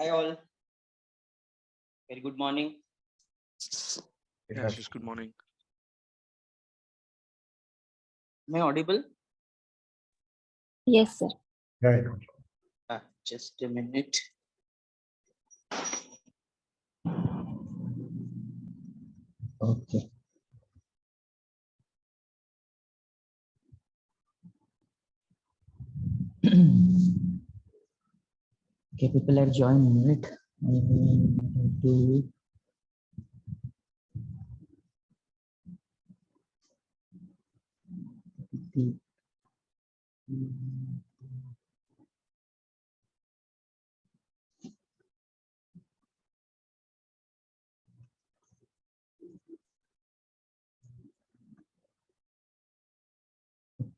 Hi all. Very good morning. Yes, yes, good morning. Am I audible? Yes, sir. Right. Just a minute. Okay. Okay, people are joining it.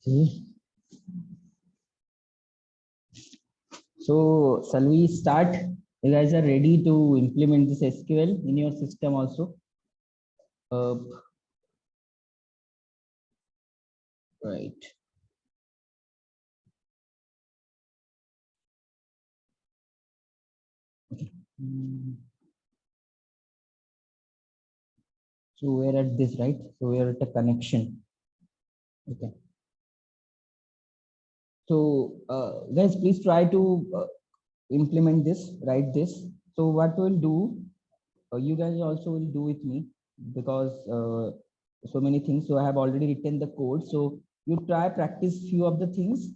Okay. So, shall we start? You guys are ready to implement this SQL in your system also? Right. Okay. So we're at this, right? So we're at a connection. Okay. So guys, please try to implement this, write this. So what we'll do, you guys also will do with me because so many things. So I have already written the code. So you try practice few of the things,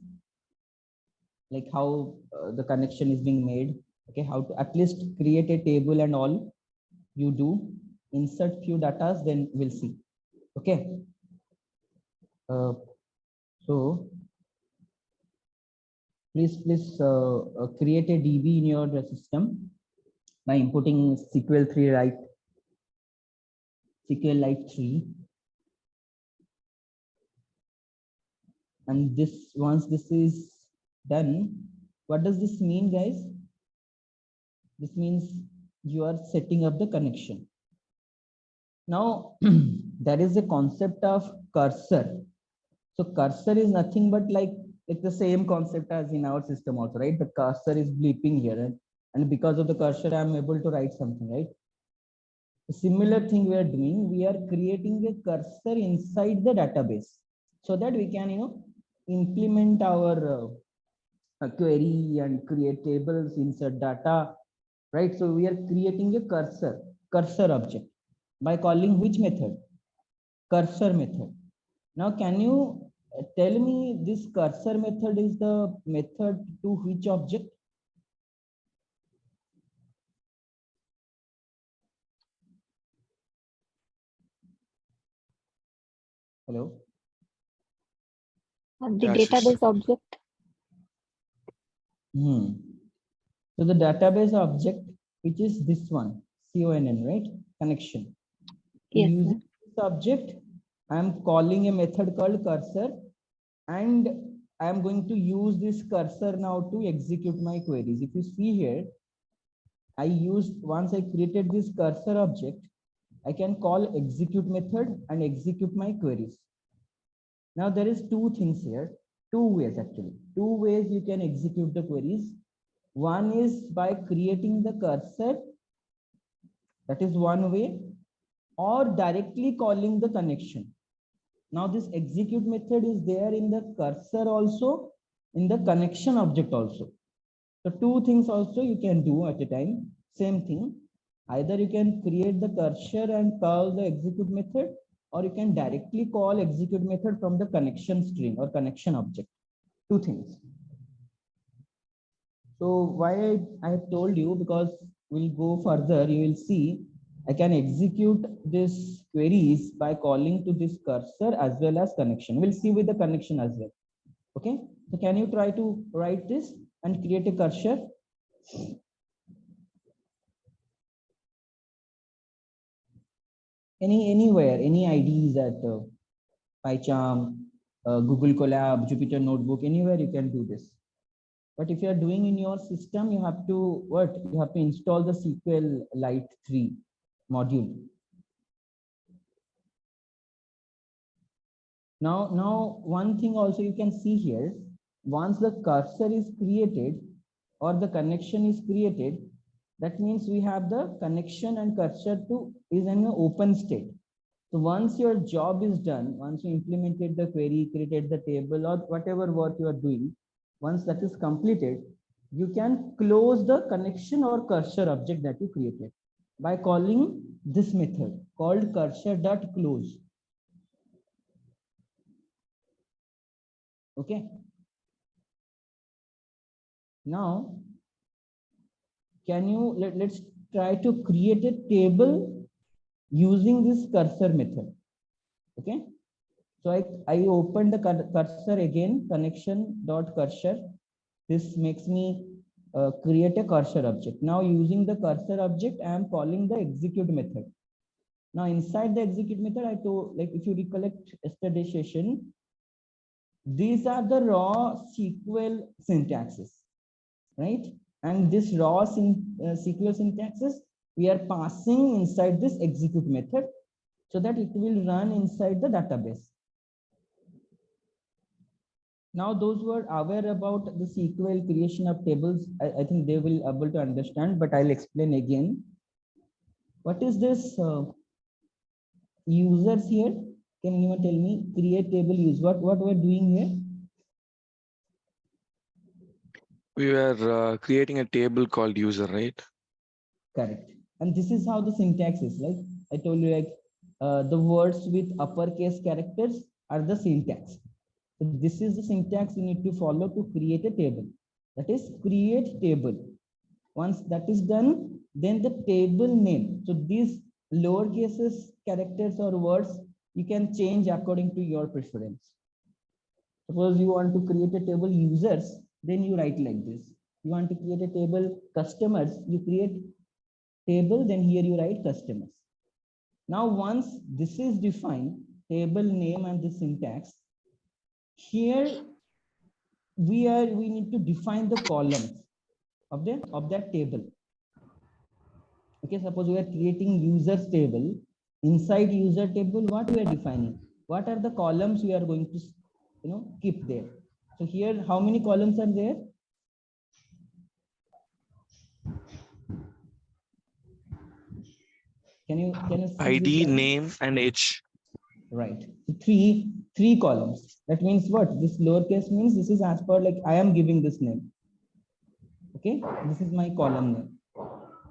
like how the connection is being made. Okay, how to at least create a table and all. You do insert few datas, then we'll see. Okay. So please create a DB in your system by inputting SQL3 right, SQLite 3, and this once this is done, what does this mean, guys? This means you are setting up the connection. Now there is a concept of cursor. So cursor is nothing but like it's the same concept as in our system also, right? The cursor is bleeping here, and because of the cursor I'm able to write something, right? A similar thing we are doing, we are creating a cursor inside the database so that we can implement our query and create tables, insert data, right? So we are creating a cursor object by calling which method? Cursor method. Now can you tell me this cursor method is the method to which object? Hello? The Yes, yes. database object. So the database object, which is this one, CONN, right? Connection. Yes, Using this object, I am calling a method called cursor, and I am going to use this cursor now to execute my queries. If you see here, once I created this cursor object, I can call execute method and execute my queries. Now there is two things here, two ways actually. Two ways you can execute the queries. One is by creating the cursor, that is one way, or directly calling the connection. Now this execute method is there in the cursor also, in the connection object also. So two things also you can do at a time, same thing. Either you can create the cursor and call the execute method, or you can directly call execute method from the connection string or connection object. Two things. So why I have told you, because we'll go further, you will see I can execute this queries by calling to this cursor as well as connection. We'll see with the connection as well. Okay, so can you try to write this and create a cursor? Anywhere, any IDs at PyCharm, Google Colab, Jupyter Notebook, anywhere you can do this. But if you are doing in your system, you have to you have to install the SQLite 3 module. Now one thing also you can see here, once the cursor is created or the connection is created, That means we have the connection and cursor to is in an open state. So once your job is done, once you implemented the query, created the table or whatever work you are doing, once that is completed, you can close the connection or cursor object that you created by calling this method called cursor.close. Okay. Now, can you let's try to create a table using this cursor method. Okay. So I opened the cursor again, connection.cursor. This makes me create a cursor object. Now using the cursor object, I am calling the execute method. Now inside the execute method, I told, like if you recollect yesterday's session, these are the raw SQL syntaxes, right? And this raw SQL syntaxes, we are passing inside this execute method so that it will run inside the database. Now, those who are aware about the SQL creation of tables, I think they will able to understand, but I'll explain again. What is this users here? Can anyone tell me? Create table use. What we're doing here? We were creating a table called user, right? Correct. And this is how the syntax is. Like I told you, like the words with uppercase characters are the syntax. So this is the syntax you need to follow to create a table. That is create table. Once that is done, then the table name. So these lower cases characters or words you can change according to your preference. Suppose you want to create a table users, then you write like this. You want to create a table customers, you create table, then here you write customers. Now once this is defined, table name and the syntax, here we need to define the columns of that table. Okay, suppose we are creating users table. Inside user table, what we are defining? What are the columns we are going to keep there? So here, how many columns are there? Can you see ID, name, and age. Right. So three columns. That means what? This lowercase means this is as per like I am giving this name. Okay, this is my column name.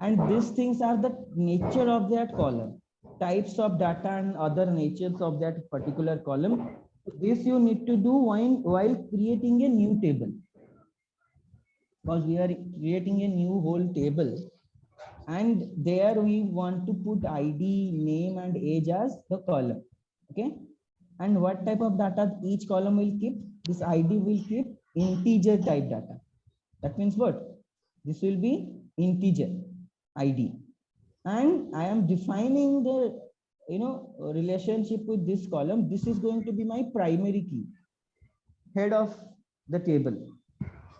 And these things are the nature of that column, types of data and other natures of that particular column. This you need to do while creating a new table. Because we are creating a new whole table. And there we want to put ID, name, and age as the column. Okay. And what type of data each column will keep? This ID will keep integer type data. That means what? This will be integer ID. And I am defining the relationship with this column. This is going to be my primary key, head of the table,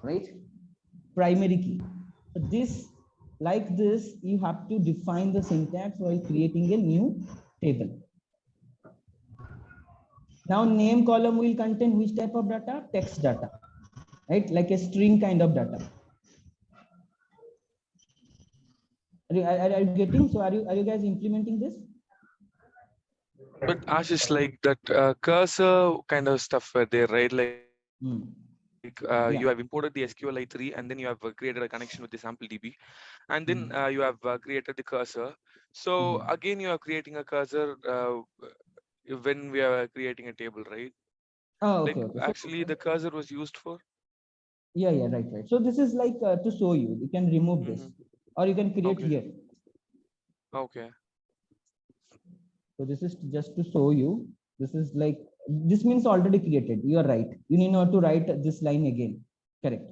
right? Primary key. So this, like this, you have to define the syntax while creating a new table. Now name column will contain which type of data? Text data, right? Like a string kind of data. Are you getting? So are you guys implementing this? But Ashish, like that cursor kind of stuff were there, right? Like Yeah. you have imported the SQLite 3 and then you have created a connection with the sample DB, and then you have created the cursor. So again, you are creating a cursor when we are creating a table, right? Oh, like okay. actually the cursor was used for. Yeah, right. So this is like to show you. You can remove this, or you can create here. Okay. So this is just to show you. This is like, this means already created. You are right. You need not to write this line again. Correct.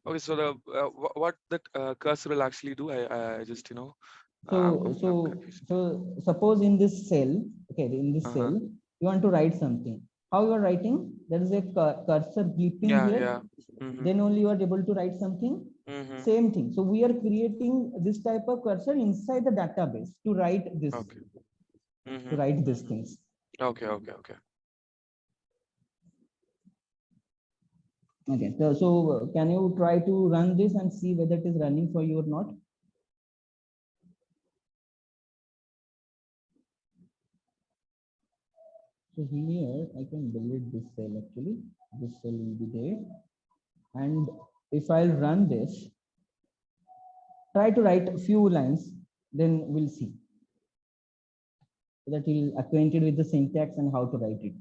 Okay, so the what that cursor will actually do, I just So suppose in this cell, okay, in this cell, you want to write something. How you are writing? There is a cursor bleeping here. Then only you are able to write something. Same thing. So we are creating this type of cursor inside the database to write this. To write these things. Okay. Okay, so can you try to run this and see whether it is running for you or not? So here I can delete this cell actually. This cell will be there. And if I'll run this, try to write a few lines, then we'll see. So that you'll acquainted with the syntax and how to write it.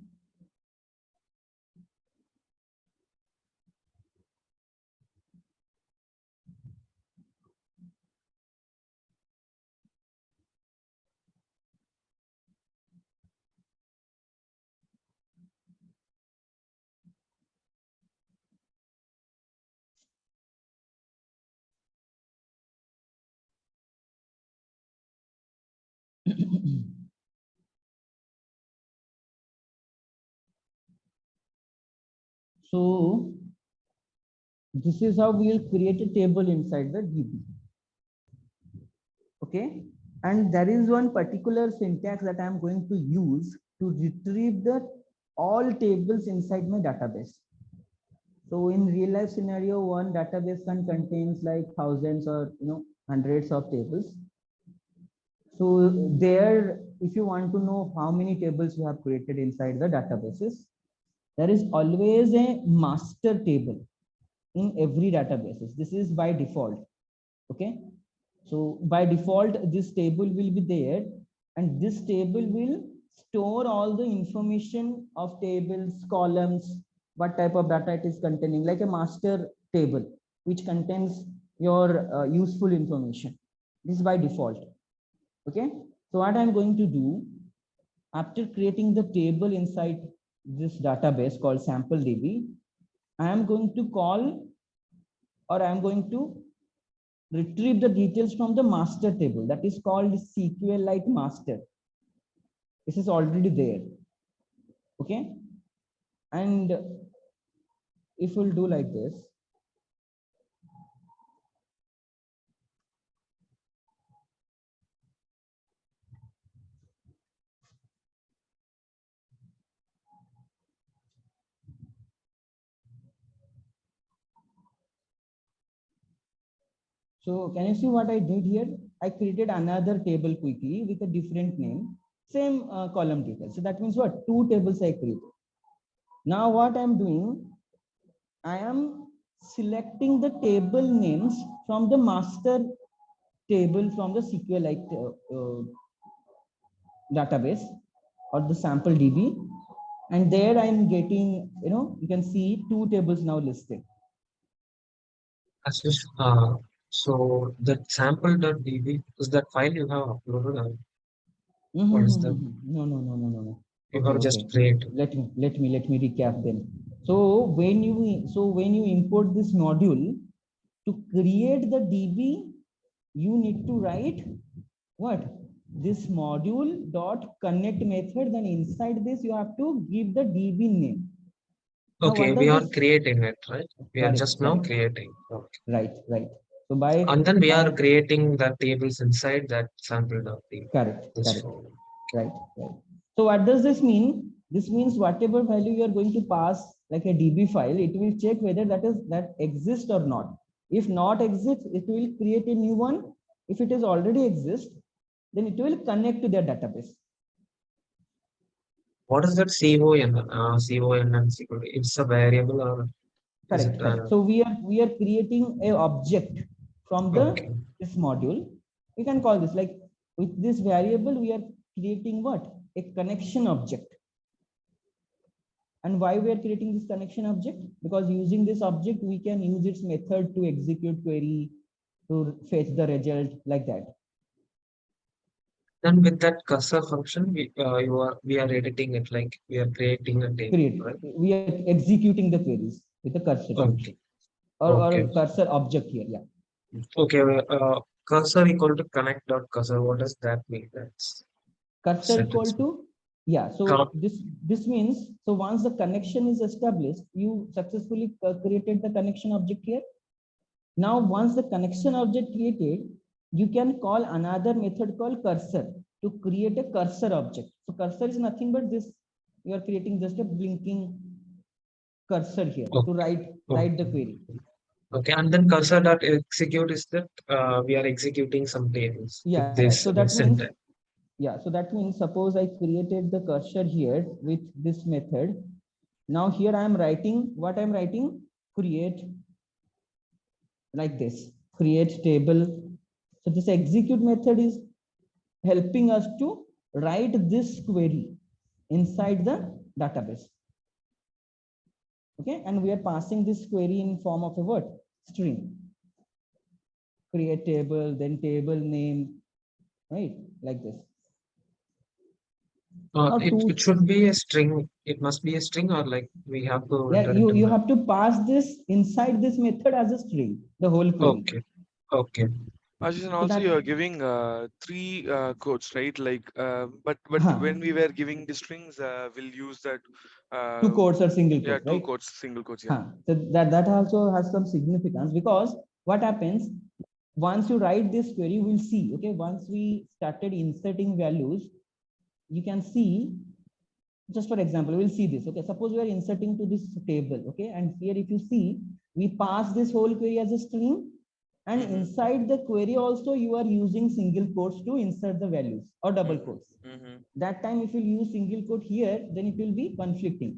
So this is how we will create a table inside the DB. Okay, and there is one particular syntax that I am going to use to retrieve the all tables inside my database. So in real life scenario, one database can contains like thousands or hundreds of tables. So there, if you want to know how many tables you have created inside the databases, there is always a master table in every databases. This is by default. Okay, so by default this table will be there, and this table will store all the information of tables, columns, what type of data it is containing, like a master table which contains your useful information. This is by default. Okay, so what I'm going to do, after creating the table inside this database called sample DB, I am going to call, or I am going to retrieve the details from the master table that is called SQLite master. This is already there. Okay, and if we'll do like this, so can you see what I did here? I created another table quickly with a different name, same column details. So that means what? Two tables I created. Now what I'm doing, I am selecting the table names from the master table from the SQLite database or the sample DB, and there I'm getting, you can see two tables now listed. Ashish, so that sample.db is that file you have uploaded, or what is that? No, no, no, no, no, no. You Okay, have okay. just created. Let me recap then. So when you import this module to create the DB, you need to write what? This module dot connect method. Then inside this you have to give the DB name. Now Okay, what we does are this? creating it, right? We are Correct, just now correct. creating. Okay. Right, right. So by And then we are by creating the tables inside that sample.db. correct, This correct. form. Right, right. So what does this mean? This means whatever value you are going to pass, like a DB file, it will check whether that exists or not. If not exists, it will create a new one. If it is already exist, then it will connect to their database. What is that CON? CON and security. It's a variable, or is Correct, it correct. So we are creating a object from the okay? this module. We can call this like with this variable we are creating what? A connection object. And why we are creating this connection object? Because using this object, we can use its method to execute query, to fetch the result like that. Then with that cursor function, we are editing it like we are creating a table, Create. right? We are executing the queries with a cursor Okay. function or Okay. a cursor object here. Yeah. Okay. Cursor equal to connect dot cursor. What does that mean? That's Cursor equal sentence. to, yeah. So Con- this means, so once the connection is established, you successfully created the connection object here. Now, once the connection object created, you can call another method called cursor to create a cursor object. So cursor is nothing but this. You are creating just a blinking cursor here Oh, to write the query. okay, and then cursor dot execute is that we are executing some tables with Yeah, this so that means, syntax. yeah, so that means suppose I created the cursor here with this method. Now here I am writing what I'm writing, create, like this, create table. So this execute method is helping us to write this query inside the database. Okay, and we are passing this query in form of a what? String. Create table, then table name, right? Like this. Now It should be a string. It must be a string, or like we have to yeah, enter into you the. have to pass this inside this method as a string, the whole query. Okay, okay. Ashish, and So also that, you are giving three codes, right? Like, but huh, when we were giving the strings, we'll use that. two Uh, codes or single yeah, quote, two right? codes, single codes. Yeah. Huh. So that also has some significance, because what happens once you write this query, we'll see. Okay, once we started inserting values, you can see, just for example, we'll see this. Okay, suppose we are inserting to this table. Okay, and here if you see, we pass this whole query as a string, and Mm-hmm. inside the query also you are using single quotes to insert the values or double quotes. Mm-hmm. Mm-hmm. That time if you use single quote here, then it will be conflicting.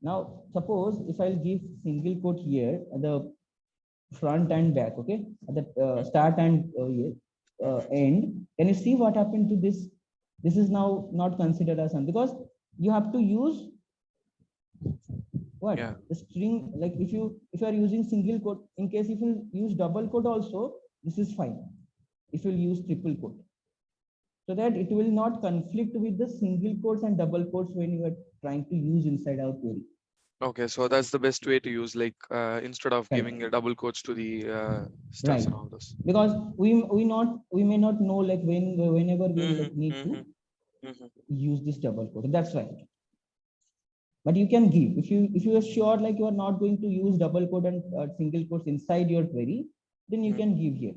Now suppose if I'll give single quote here at the front and back, okay, at the start and end, can you see what happened to this? This is now not considered as one, because you have to use what, Yeah. the string. Like if you are using single quote, in case if you use double quote also, this is fine. If you'll use triple quote, so that it will not conflict with the single quotes and double quotes when you are trying to use inside our query. Okay, so that's the best way to use, like, instead of Correct. giving a double quotes to the stuffs Right, and all those. because we may not know, like whenever we Mm-hmm. like need to Mm-hmm. Mm-hmm. use this double quote. That's right. But you can give, if you are sure like you are not going to use double quote and single quotes inside your query, then you can give here.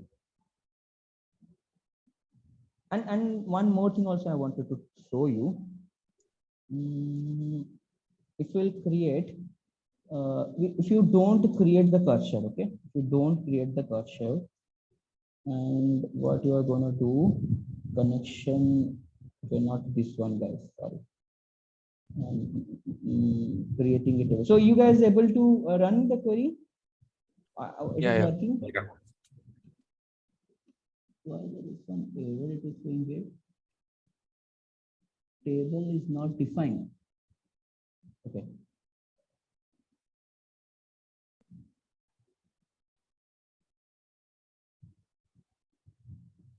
And one more thing also I wanted to show you. If we'll create, if you don't create the cursor, okay, if you don't create the cursor, and what you are going to do, connection, okay, not this one, guys, sorry. Creating it. So you guys able to run the query? It Yeah, is yeah. working. Why there is some error? It is saying here table is not defined. Okay.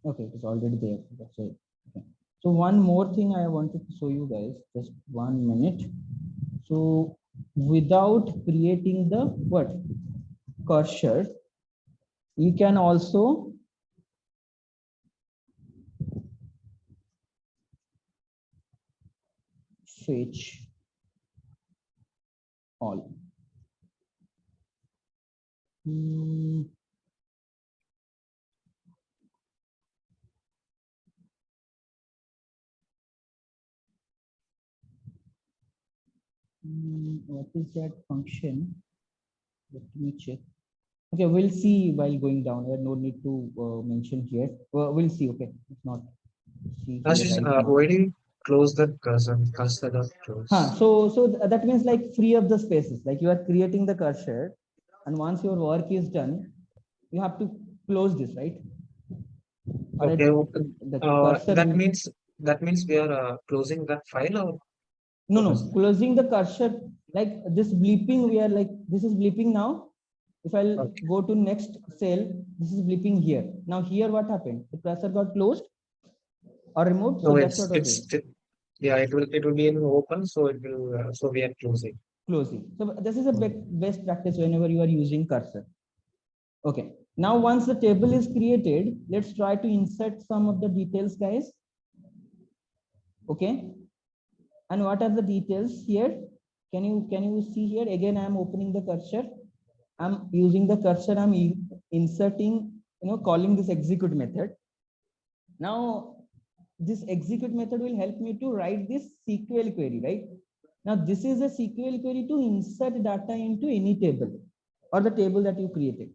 Okay, it is already there. That's it. Okay. So one more thing I wanted to show you guys, just 1 minute. So without creating the what, cursor, you can also fetch all. What is that function? Let me check. Okay, we'll see while going down. There no need to mention here. We'll see. Okay, it's not see here Ashish, right now. why do you close that cursor? Cursor dot close. So that means like free up the spaces. Like you are creating the cursor, and once your work is done, you have to close this, right? Or Okay, the cursor that will, means we are closing that file, or no, what no, is that? closing the cursor, like this bleeping, we are like, this is bleeping now. If I'll Okay. go to next cell, this is bleeping here. Now here what happened? The cursor got closed or removed. So No, that's what was it. yeah, it will be in open, so it will so we are closing. Closing. So this is a Hmm. best practice whenever you are using cursor. Okay. Now once the table is created, let's try to insert some of the details, guys. Okay. And what are the details here? Can you see here? Again, I am opening the cursor. I'm using the cursor. I'm inserting, calling this execute method. Now, this execute method will help me to write this SQL query, right? Now this is a SQL query to insert data into any table or the table that you created.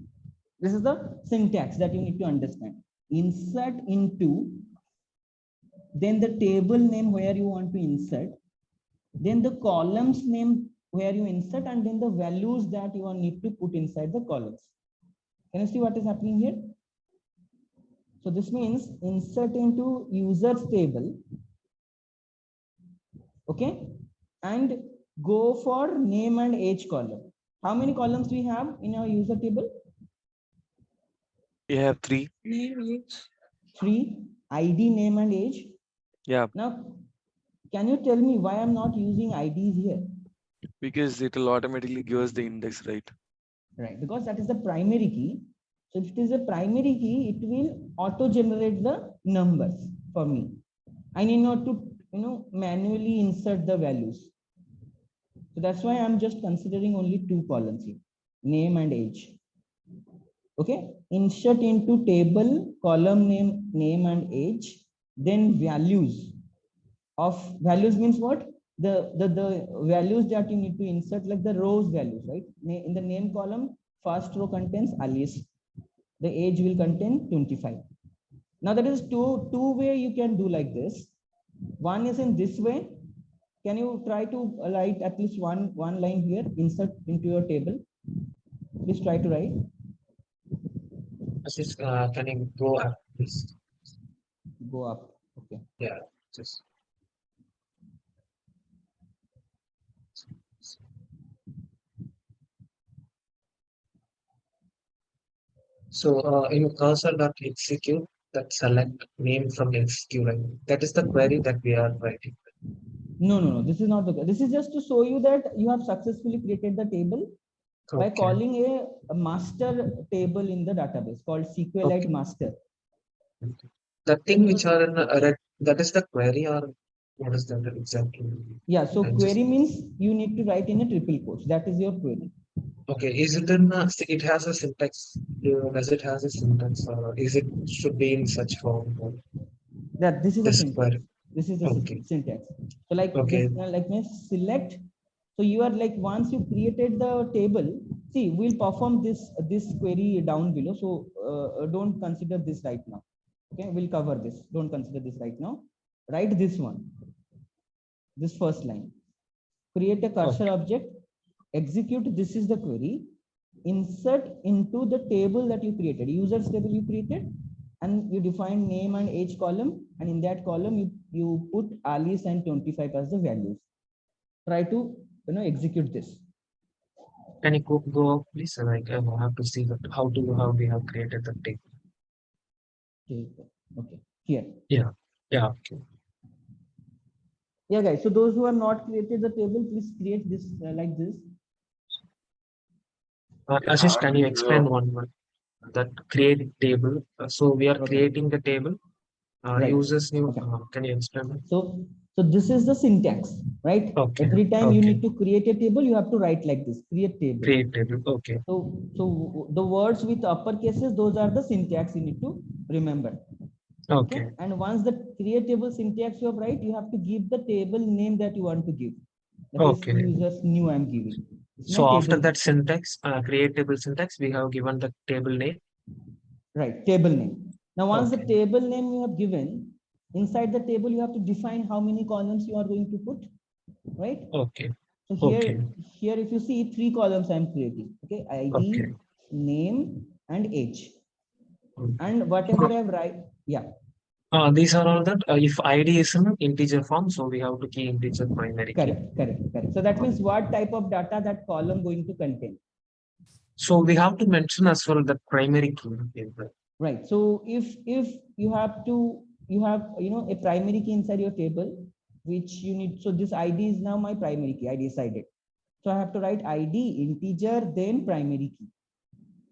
This is the syntax that you need to understand. Insert into, then the table name where you want to insert, then the columns name where you insert, and then the values that you need to put inside the columns. Can you see what is happening here? So this means insert into users table, okay, and go for name and age column. How many columns do we have in our user table? We have 3. Name, age. 3, ID, name, and age. Yeah, Now, can you tell me why I'm not using IDs here? because it will automatically give us the index, right? Right, because that is the primary key. So if it is a primary key, it will auto-generate the numbers for me. I need not to, manually insert the values. So that's why I'm just considering only 2 columns here, name and age. Okay, insert into table, column name and age, then values. Of values means what? The values that you need to insert, like the rows values, right? In the name column, first row contains Alice. The age will contain 25. Now that is two way you can do like this. One is in this way. Can you try to write at least one line here, insert into your table? Please try to write. Just, can you go up, please? Go up. Okay. Yeah, just. So in cursor.execute, that select name from execute. That is the query that we are writing. No. This is not the. This is just to show you that you have successfully created the table by Okay. calling a master table in the database called SQLite Okay. master. The thing When which you, are in red, that is the query, or what is that exactly? yeah, so I'm query just means you need to write in a triple quotes. That is your query. okay. Is it in it has a syntax? Does it has a syntax, or is it should be in such form? That this is a This syntax. query. This is the Okay. syntax. So like this, Okay. like means select. So you are like once you created the table. See, we'll perform this query down below. So don't consider this right now. Okay, we'll cover this. Don't consider this right now. Write this one. This first line. Create a cursor Okay. object. Execute. This is the query. Insert into the table that you created, users table you created, and you define name and age column, and in that column you put Alice and 25 as the values. Try to execute this. Can you go up, please? Like I have to see that how we have created the table. Okay, here. Yeah. Yeah. Okay. Yeah, guys. So those who have not created the table, please create this like this. Ashish, can you explain one more? That create table. So we are Okay. creating the table. Right. Users new. Okay. Can you explain that? So this is the syntax, right? Okay. Every time you Okay. need to create a table, you have to write like this: create table. Create table. Okay. So the words with upper cases, those are the syntax you need to remember. Okay. And once the create table syntax you have right, you have to give the table name that you want to give. That is Okay. users new I'm giving. It's my So after table that name. syntax, create table syntax, we have given the table name. Right, table name. Now once the Okay. table name you have given, inside the table you have to define how many columns you are going to put, right? Okay. So Okay. here if you see 3 columns I'm creating, okay? ID, Okay. name, and age. Okay. And whatever I've write, yeah. These are all that. If ID is in integer form, so we have to key integer primary key. Correct. So that means what type of data that column going to contain. So we have to mention as well the primary key. Right. So if you have a primary key inside your table, which you need. So this ID is now my primary key. I decided. So I have to write ID integer then primary key.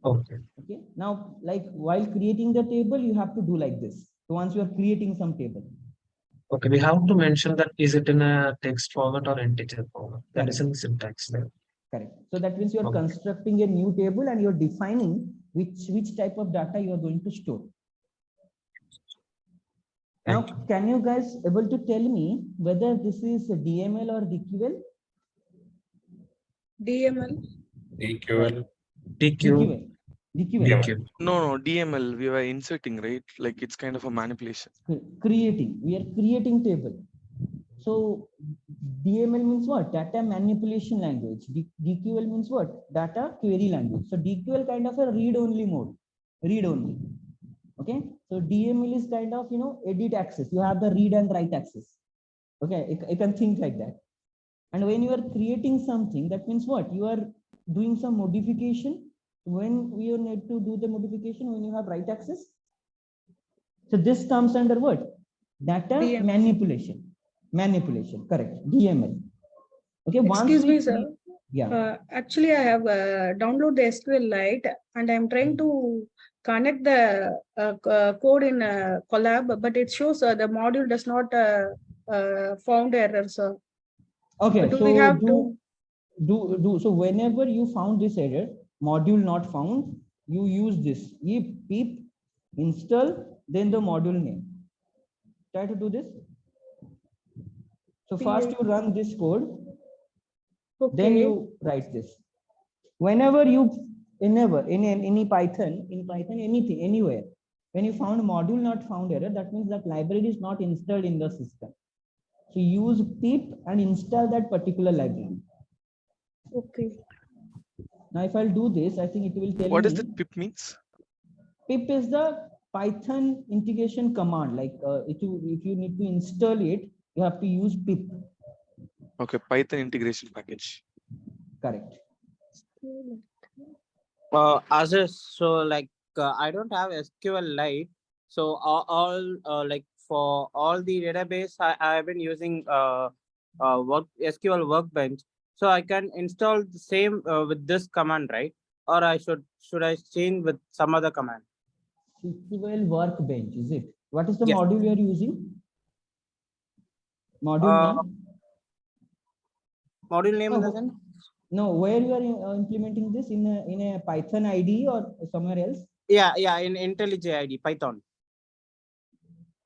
Okay. Okay. Now, like while creating the table, you have to do like this. So once you are creating some table. Okay, we have to mention that is it in a text format or integer format. That is in the syntax there. Correct. So that means you are Okay. constructing a new table and you're defining which type of data you are going to store. Now, can you guys able to tell me whether this is DML or DQL? DML. DQL. DQL. DQL. DQ. No, DML, we were inserting, right? Like it's kind of a manipulation. Creating. We are creating table. So DML means what? Data manipulation language. DQL means what? Data query language. So DQL kind of a read-only mode. Read-only. Okay. So DML is kind of, edit access. You have the read and write access. Okay. You can think like that. And when you are creating something, that means what? You are doing some modification. When you need to do the modification, when you have write access. So this comes under what? Data DML. manipulation. Correct. DML. Okay. Excuse me, sir. Yeah. Actually, I have downloaded the SQLite and I'm trying to connect the code in Collab, but it shows the module does not found error, sir. Okay. Do So we have so whenever you found this error, module not found, you use this pip install, then the module name. Try to do this. So first you run this code, then you write this. Whenever in any Python, anything, anywhere, when you found module not found error, that means that library is not installed in the system. So use pip and install that particular library. Okay. Now, if I'll do this, I think it will tell me. What does that pip means? Pip is the Python integration command. Like if you need to install it, you have to use pip. Okay, Python integration package. Correct. So like I don't have SQLite. So all like for all the database, I have been using SQL Workbench. So I can install the same with this command, right? Or should I change with some other command? SQL Workbench, is it? What is the Yes. module you are using? Module name? Module name in the Oh, sense? no, where you are implementing this in a Python IDE or somewhere else? Yeah, in IntelliJ IDE, Python.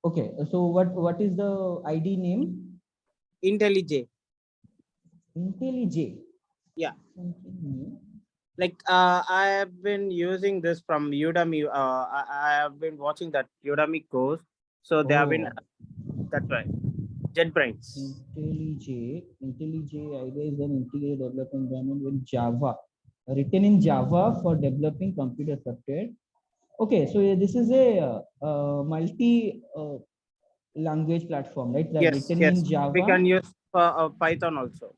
Okay, so what is the ID name? IntelliJ. IntelliJ. Yeah. Something new. Like I have been using this from Udemy. I have been watching that Udemy course. So they have been, that's right. JetBrains. IntelliJ idea is an integrated development environment with Java, written in Java for developing computer software. Okay, so this is a multi language platform, right? Yes, Written in Java. we can use Python also.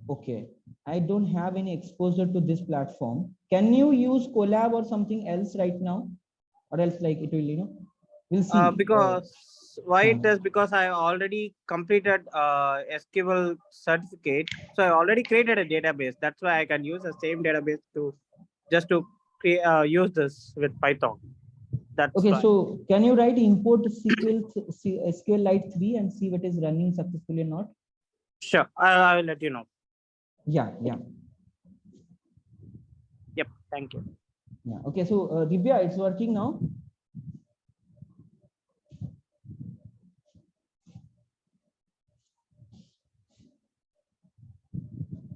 Okay, I don't have any exposure to this platform. Can you use Colab or something else right now, or else like it will, we'll see. Because why it is because I already completed SQL certificate, so I already created a database. That's why I can use the same database to create use this with Python. That's okay. why. So can you write import SQLite 3 and see what is running successfully or not? Sure, I will let you know. Yeah. Yep. Thank you. Yeah. Okay. So Divya, it's working now.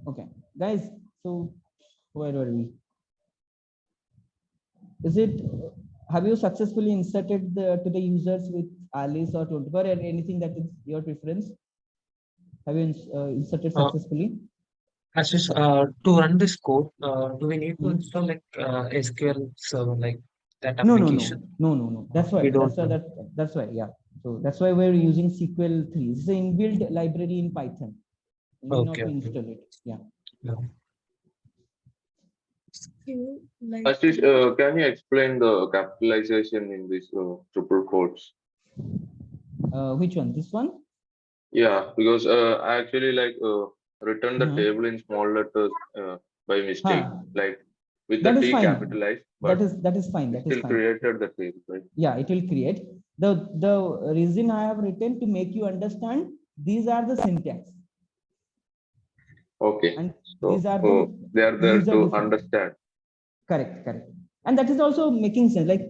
Okay, guys. So where were we? Is it? Have you successfully inserted to the users with Alice or 24 or anything that is your preference? Have you inserted successfully? To run this code, do we need to install like SQL server like that application? No. That's why. That's why. Yeah. So that's why we're using SQL 3. It's an inbuilt library in Python. You need not to install it. Yeah. Ashish, can you explain the capitalization in this triple quotes? Which one? This one? Yeah, because I actually written the table in small letters by mistake, like with the T capitalized. But that is fine. That is fine. Created the table, right? Yeah, it will create. The reason I have written to make you understand, these are the syntax. Okay. And so these are they are there to understand. Correct. And that is also making sense. Like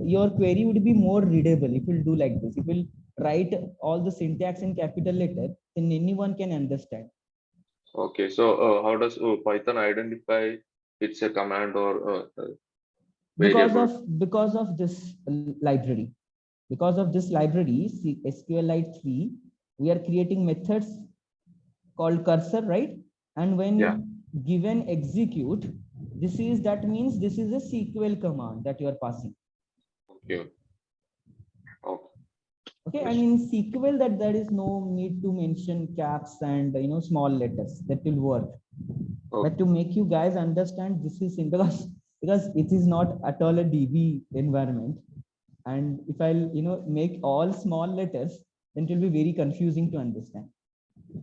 your query would be more readable if you do like this. If you write all the syntax in capital letter, then anyone can understand. Okay, so how does Python identify it's a command or variable? Because of this library. Because of this library, SQLite 3, we are creating methods called cursor, right? And Yeah. when given execute, that means this is a SQL command that you are passing. Okay. Okay. Okay, Yes. and in SQL that there is no need to mention caps and small letters. That will work. Okay. But to make you guys understand, this is simple because it is not at all a DB environment. And if I'll make all small letters, then it will be very confusing to understand.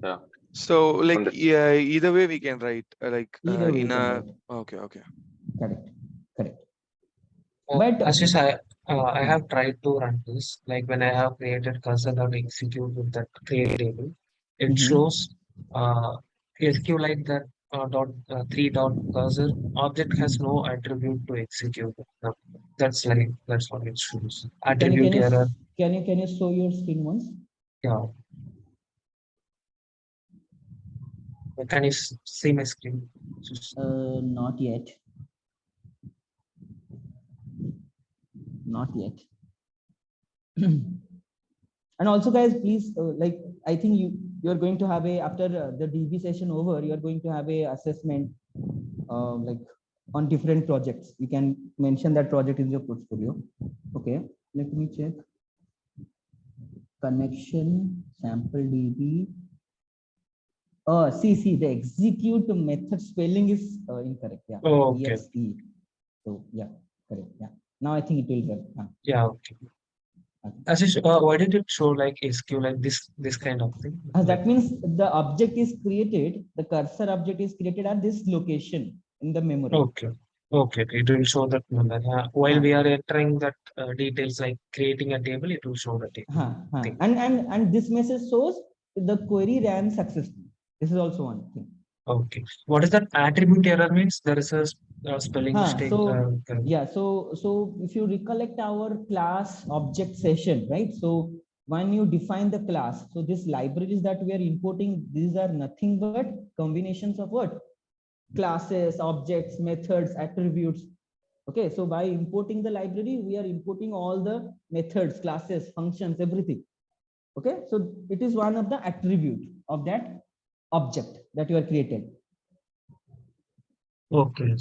Yeah. So like Understood. yeah, either way we can write Either way you in can a write. okay. Correct. But Ashish, I have tried to run this. Like when I have created cursor dot execute with that create table, it shows SQLite that three dot cursor object has no attribute to execute. No, that's what it shows. can you Attribute can you error. can you show your screen once? Yeah. Can you see my screen? Not yet. Not yet. And also guys, please I think you're going to have a after the DB session over, you're going to have a assessment on different projects. You can mention that project in your portfolio. Okay, let me check. Connection sample DB. See, the execute method spelling is incorrect. Yeah. Oh, okay. EXE. So yeah, correct. Yeah. Now I think it will work. Yeah, okay. Ashish, why did it show like SQ like this kind of thing? That means the object is created, the cursor object is created at this location in the memory. Okay. Okay, it will show that number. While we are entering that details like creating a table, it will show the table. And this message shows the query ran successfully. This is also one thing. Okay. What is that attribute error means? There is a spelling mistake. So if you recollect our class object session, right? So when you define the class, so these libraries that we are importing, these are nothing but combinations of what? Classes, objects, methods, attributes. Okay, so by importing the library, we are importing all the methods, classes, functions, everything. Okay, so it is one of the attribute of that object that you are created. Okay.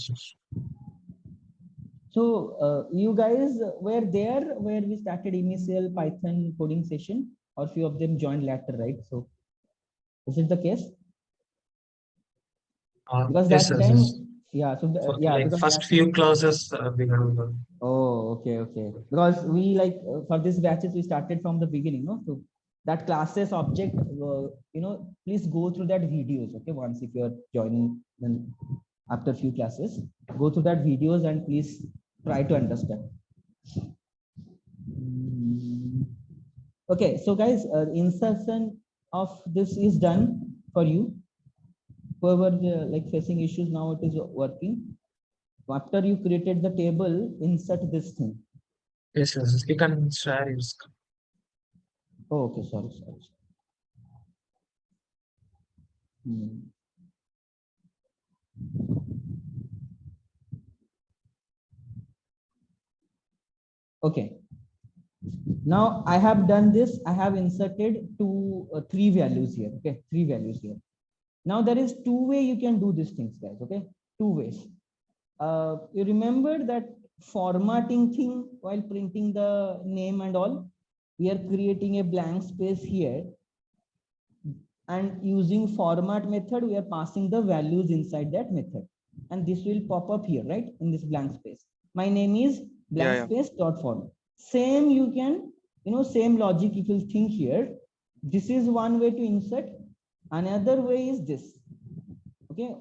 So you guys were there where we started initial Python coding session, or few of them joined later, right? So is it the case? Because yes, that time, yes. yeah. So Like because first few classes we have. Oh, okay. Because we for this batches we started from the beginning, no? So that classes object, please go through that videos. Okay, once if you're joining, then after few classes, go through that videos and please try to understand. Okay, so guys, insertion of this is done for you. Whoever facing issues now, it is working. After you created the table, insert this thing. Yes. You can share your screen. Oh, okay, sorry. Okay. Now I have done this. I have inserted three values here. Okay, three values here. Now there is two ways you can do these things, guys. Okay, two ways. You remember that formatting thing while printing the name and all? We are creating a blank space here, and using format method, we are passing the values inside that method, and this will pop up here, right, in this blank space. My name is blank space dot format. Same you can, same logic if you think here. This is one way to insert. Another way is this. Okay,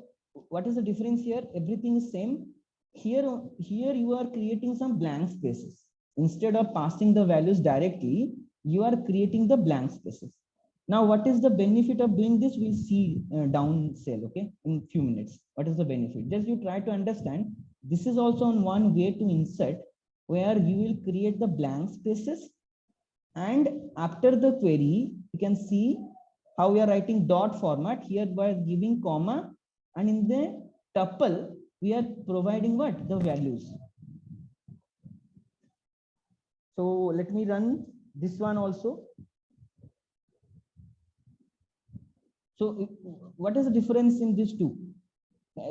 what is the difference here? Everything is same. Here you are creating some blank spaces. Instead of passing the values directly, you are creating the blank spaces. Now, what is the benefit of doing this? We'll see down cell, okay, in few minutes. What is the benefit? Just you try to understand. This is also on one way to insert, where you will create the blank spaces, and after the query, you can see how we are writing dot format. Here we are giving comma, and in the tuple we are providing what? The values. So let me run this one also. So what is the difference in these two?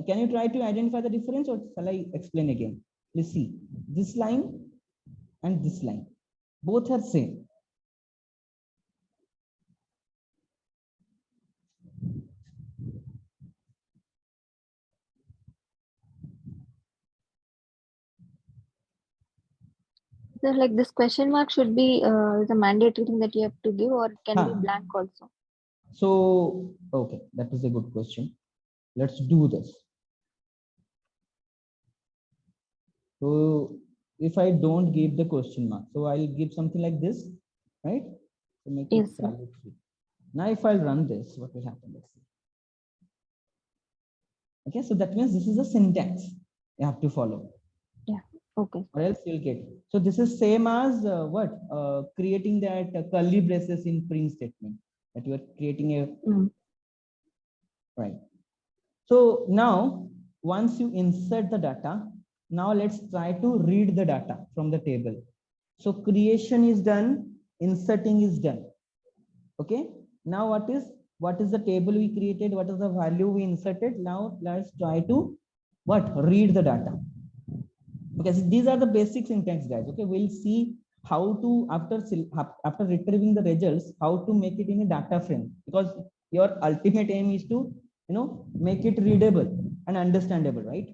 Can you try to identify the difference, or shall I explain again? Please see this line and this line, both are same. So like this question mark should be the mandatory thing that you have to give, or it can be blank also. So okay, that is a good question. Let's do this. So if I don't give the question mark, so I'll give something like this, right? So make Yes, it sir. value-free. Now if I'll run this, what will happen? Let's see. Okay, so that means this is a syntax you have to follow. Yeah. Okay. Or else you'll get. So this is same as what? Creating that curly braces in print statement, that you are creating a right. So now once you insert the data, now let's try to read the data from the table. So creation is done, inserting is done. Okay. Now what is the table we created? What is the value we inserted? Now let's try to what? Read the data. Because these are the basic syntax, guys. Okay, we'll see how to after retrieving the results, how to make it in a data frame, because your ultimate aim is to make it readable and understandable, right?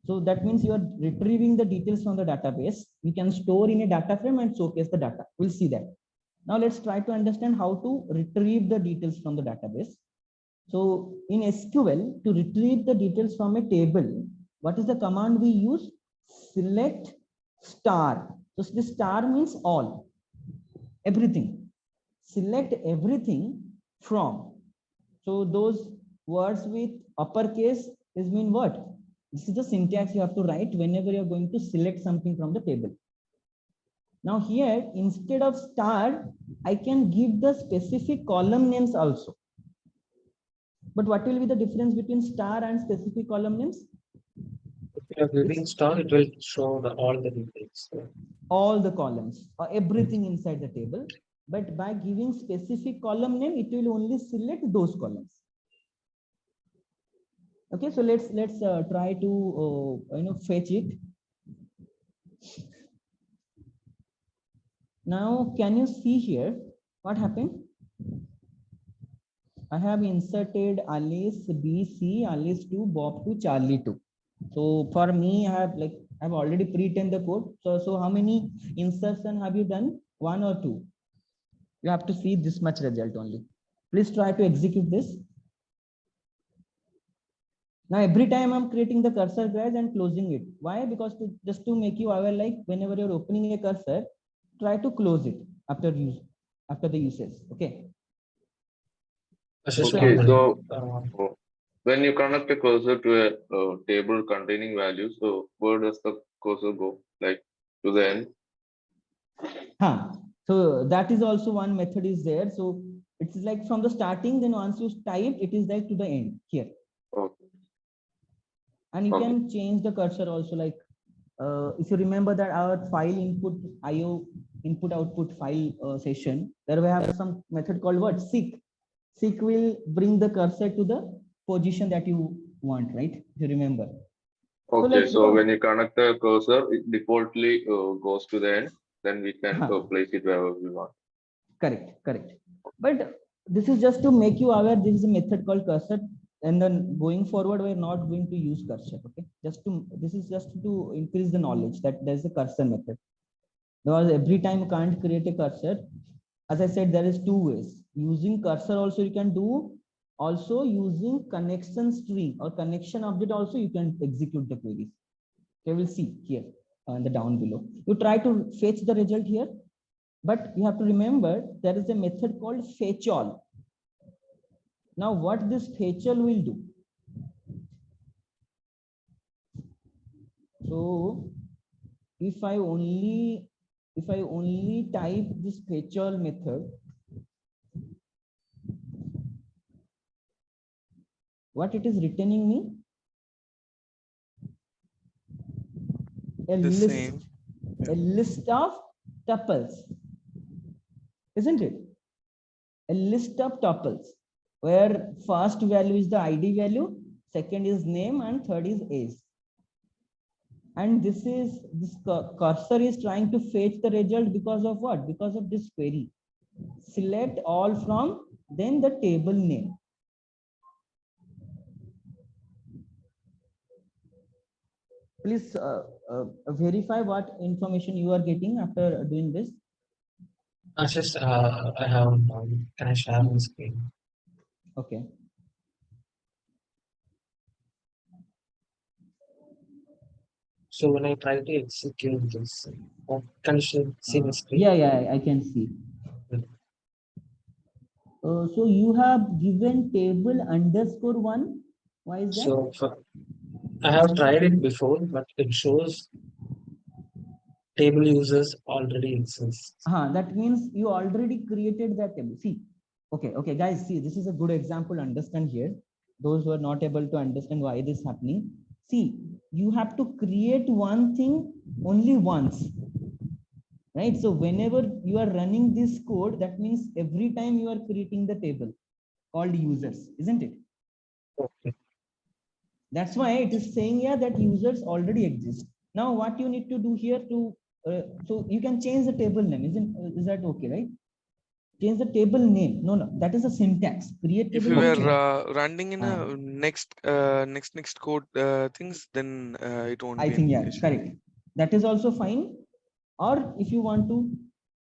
So that means you are retrieving the details from the database. You can store in a data frame and showcase the data. We'll see that. Now let's try to understand how to retrieve the details from the database. So in SQL, to retrieve the details from a table, what is the command we use? Select star. So this star means all, everything. Select everything from. So those words with uppercase is mean what? This is the syntax you have to write whenever you're going to select something from the table. Now here, instead of star, I can give the specific column names also. But what will be the difference between star and specific column names? If you are giving star, it will show all the details. All the columns or everything inside the table. But by giving specific column name, it will only select those columns. Okay, so let's try to fetch it. Now, can you see here what happened? I have inserted Alice BC, Alice 2, Bob 2, Charlie 2. So for me, I've already pre-written the code. So how many insertion have you done? 1 or 2? You have to see this much result only. Please try to execute this. Now every time I'm creating the cursor, guys, and closing it. Why? Because just to make you aware, like whenever you're opening a cursor, try to close it after the usage. Okay. Okay, so when you connect a cursor to a table containing values, so where does the cursor go? Like to the end? So that is also one method is there. So it's like from the starting, then once you type, it is like to the end here. Okay. And you can change the cursor also, like if you remember that our file input IO input output file session, there we have some method called what? Seek. Seek will bring the cursor to the position that you want, right? If you remember. Okay, so when you connect the cursor, it defaultly goes to the end. Then we can place it wherever we want. Correct. But this is just to make you aware. There is a method called cursor, and then going forward, we're not going to use cursor. Okay, this is just to increase the knowledge that there's a cursor method. Because every time you can't create a cursor, as I said, there is 2 ways. Using cursor also you can do. Also using connection string or connection object also you can execute the queries. Okay, we'll see here on the down below. You try to fetch the result here, but you have to remember there is a method called fetch all. Now what this fetch all will do? So if I only type this fetch all method, what it is returning me? A The list, same. a list of tuples, isn't it? A list of tuples where first value is the ID value, second is name, and third is age. And this cursor is trying to fetch the result because of what? Because of this query. Select all from, then the table name. Please verify what information you are getting after doing this. Just I have can I share my screen? Okay. So when I try to execute this, can you see my screen? Yeah, I can see. So you have given table _1. Why is that? So I have tried it before, but it shows table users already exists. That means you already created that table. See, okay, guys, see, this is a good example. Understand here. Those who are not able to understand why this is happening. See, you have to create one thing only once, right? So whenever you are running this code, that means every time you are creating the table called users, isn't it? Okay. That's why it is saying here that users already exist. Now, what you need to do here to so you can change the table name, is that okay, right? Change the table name. No, that is a syntax. Create If table you name. were running in a next code things, then it won't I be think, an yeah, issue. correct. That is also fine. Or if you want to,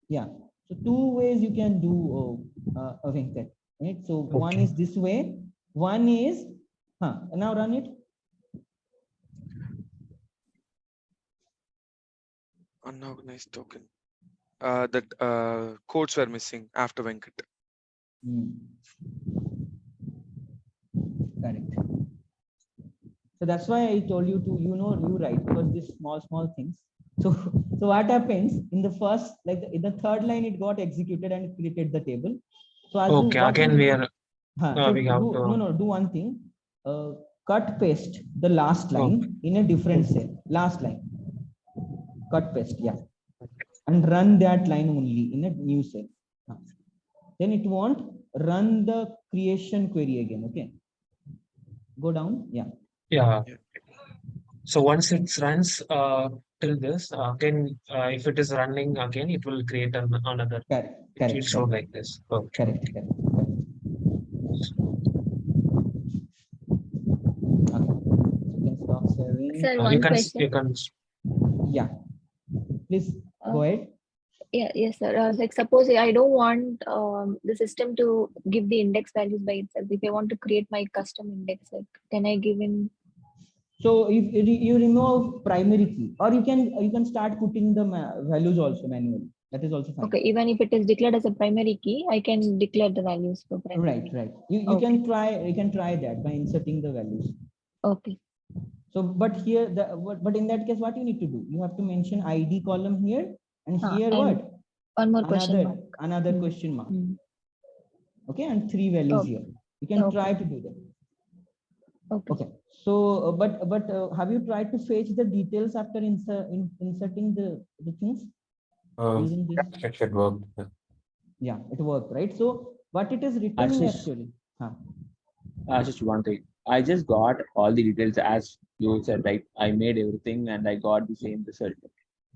yeah. So two ways you can do a Venkat, right? So one is this way. One is, now run it. Unorganized token. That codes were missing after Venkat. Correct. So that's why I told you to, you write, because these small things. So what happens in the first, like in the third line, it got executed and created the table. So as again we are do one thing. Cut paste the last line in a different cell. Last line. Cut paste, yeah. And run that line only in a new cell. Then it won't run the creation query again. Okay. Go down. Yeah. So once it runs till this, again, if it is running again, it will create another. Correct. It will show like this. Okay. Correct. Okay. So you can stop sharing. Sir, one question. You can. Yeah. Please go ahead. Yes, sir. Like suppose I don't want the system to give the index values by itself. If I want to create my custom index, like can I give in? So if you remove primary key, or you can start putting the values also manually. That is also fine. Okay, even if it is declared as a primary key, I can declare the values for primary. Right. You can try that by inserting the values. Okay. So, but here but in that case, what you need to do? You have to mention ID column here, and here what? One more question mark. Another question mark. Okay, and 3 values here. You can try to do that. Okay. So, but have you tried to fetch the details after inserting the things? It should work. Yeah, it worked, right? So what it is returning actually? Just one thing. I just got all the details as you said, right? I made everything and I got the same result.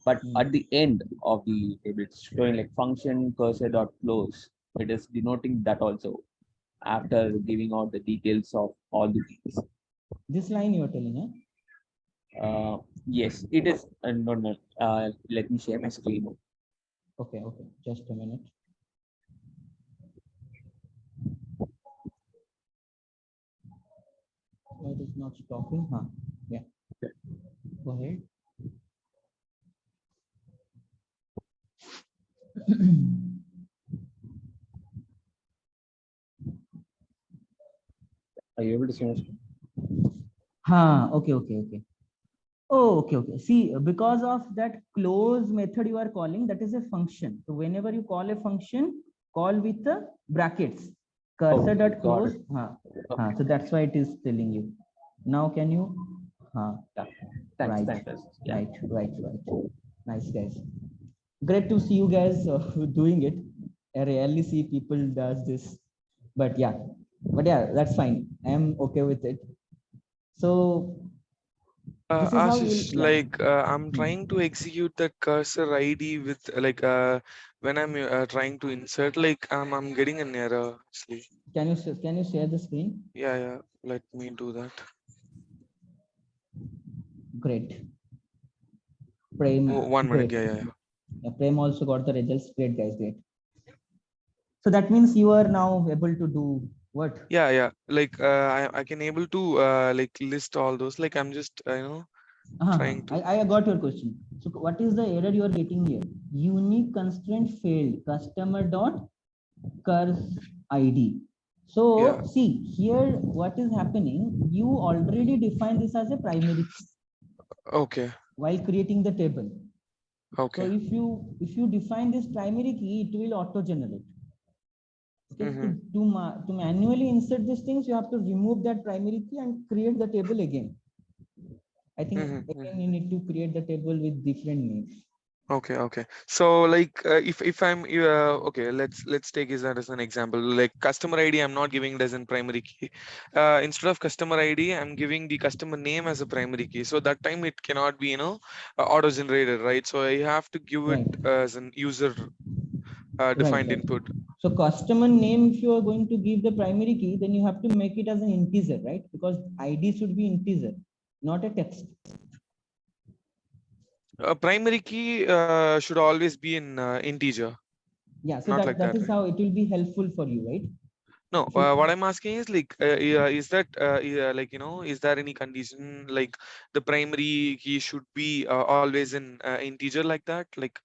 But at the end of the table, it's showing like function cursor.close. It is denoting that also after giving out the details of all the things. This line you are telling, yes, it is. No. Let me share my screen. Okay. Just a minute. It is not stopping. Yeah. Okay. Go ahead. Are you able to see my screen? Okay. Oh, okay. See, because of that close method you are calling, that is a function. So whenever you call a function, call with the brackets. Cursor dot got close. it. So that's why it is telling you. Now can you? Yeah. Thanks. Right. Thanks. Yeah. Right. Nice guys. Great to see you guys doing it. I rarely see people does this, but yeah, that's fine. I am okay with it. So this is how you'll, Ashish, like I'm trying to execute that cursor ID with when I'm trying to insert, like I'm getting an error actually. Can you share the screen? Yeah. Let me do that. Great. Prem, Oh, 1 minute. great. Yeah. Prem also got the results. Great guys, great. So that means you are now able to do what? Yeah. Like I can able to like list all those. Like I'm just trying to. I got your question. So what is the error you are getting here? Unique constraint failed. Customer dot curse ID. So Yeah. see here, what is happening? You already defined this as a primary key Okay. while creating the table. Okay. So if you define this primary key, it will auto generate. Okay, to manually insert these things, you have to remove that primary key and create the table again. I think again you need to create the table with different names. Okay. So like if I'm okay, let's take this as an example. Like customer ID, I'm not giving it as a primary key. Instead of customer ID, I'm giving the customer name as a primary key. So that time it cannot be auto generated, right? So I have to give it as an user defined input. So customer name, if you are going to give the primary key, then you have to make it as an integer, right? Because ID should be integer, not a text. A primary key should always be in integer. Yeah, so Not like that that, is right? how it will be helpful for you, right? No, what I'm asking is like, is that like is there any condition like the primary key should be always in integer like that? Like,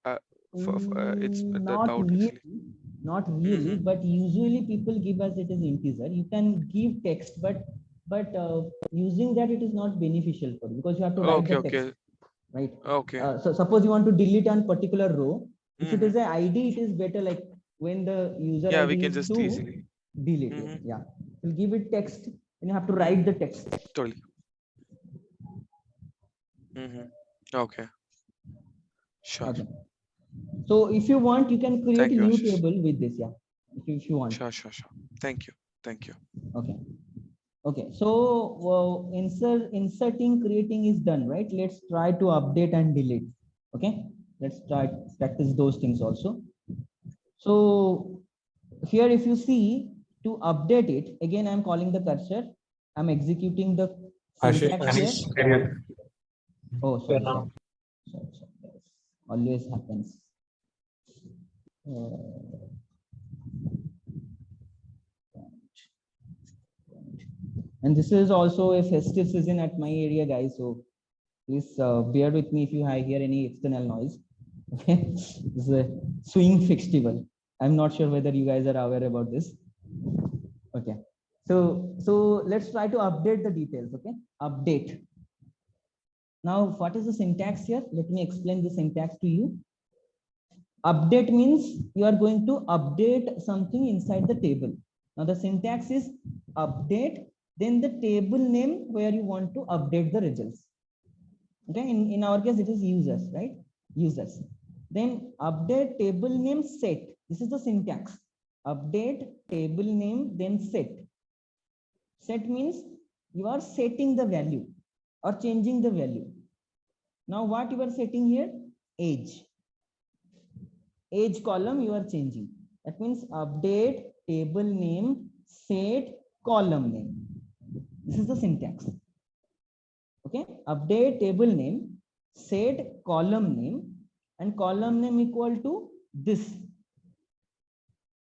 it's the Not doubt really, actually. but usually people give us it as integer. You can give text, but using that it is not beneficial for you because you have to write the text, right? Okay. So suppose you want to delete a particular row. If it is an ID, it is better like when the user Yeah, we ID can is just 2, easily. delete it. Yeah, you'll give it text and you have to write the text. Totally. Okay. Sure. Okay. So if you want, you can create Thank a you, new Ashish. table with this. Yeah, if you want. Sure. Thank you. Okay. So inserting, creating is done, right? Let's try to update and delete. Okay. Let's try practice those things also. So here, if you see, to update it, again, I'm calling the cursor. I'm executing the syntax here. Oh, sorry. Always happens. And this is also a festive season at my area, guys. So please bear with me if you hear any external noise. Okay, this is a swing festival. I'm not sure whether you guys are aware about this. Okay, so let's try to update the details. Okay, update. Now, what is the syntax here? Let me explain the syntax to you. Update means you are going to update something inside the table. Now the syntax is update, then the table name where you want to update the results. Okay, in our case, it is users, right? Users. Then update table name set. This is the syntax. Update table name, then set. Set means you are setting the value or changing the value. Now what you are setting here? Age. Age column you are changing. That means update table name, set column name. This is the syntax. Okay, update table name, set column name, and column name equal to this.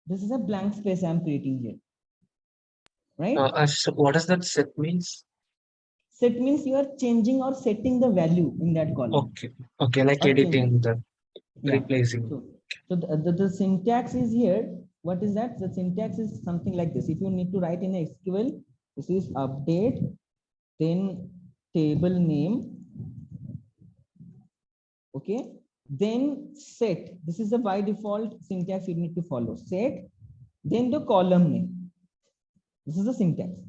This is a blank space I'm creating here. Right? So what does that set means? Set means you are changing or setting the value in that column. Okay, like or editing the replacing. So the syntax is here. What is that? The syntax is something like this. If you need to write in SQL, this is update, then table name. Okay, then set. This is the by default syntax you need to follow. Set, then the column name. This is the syntax.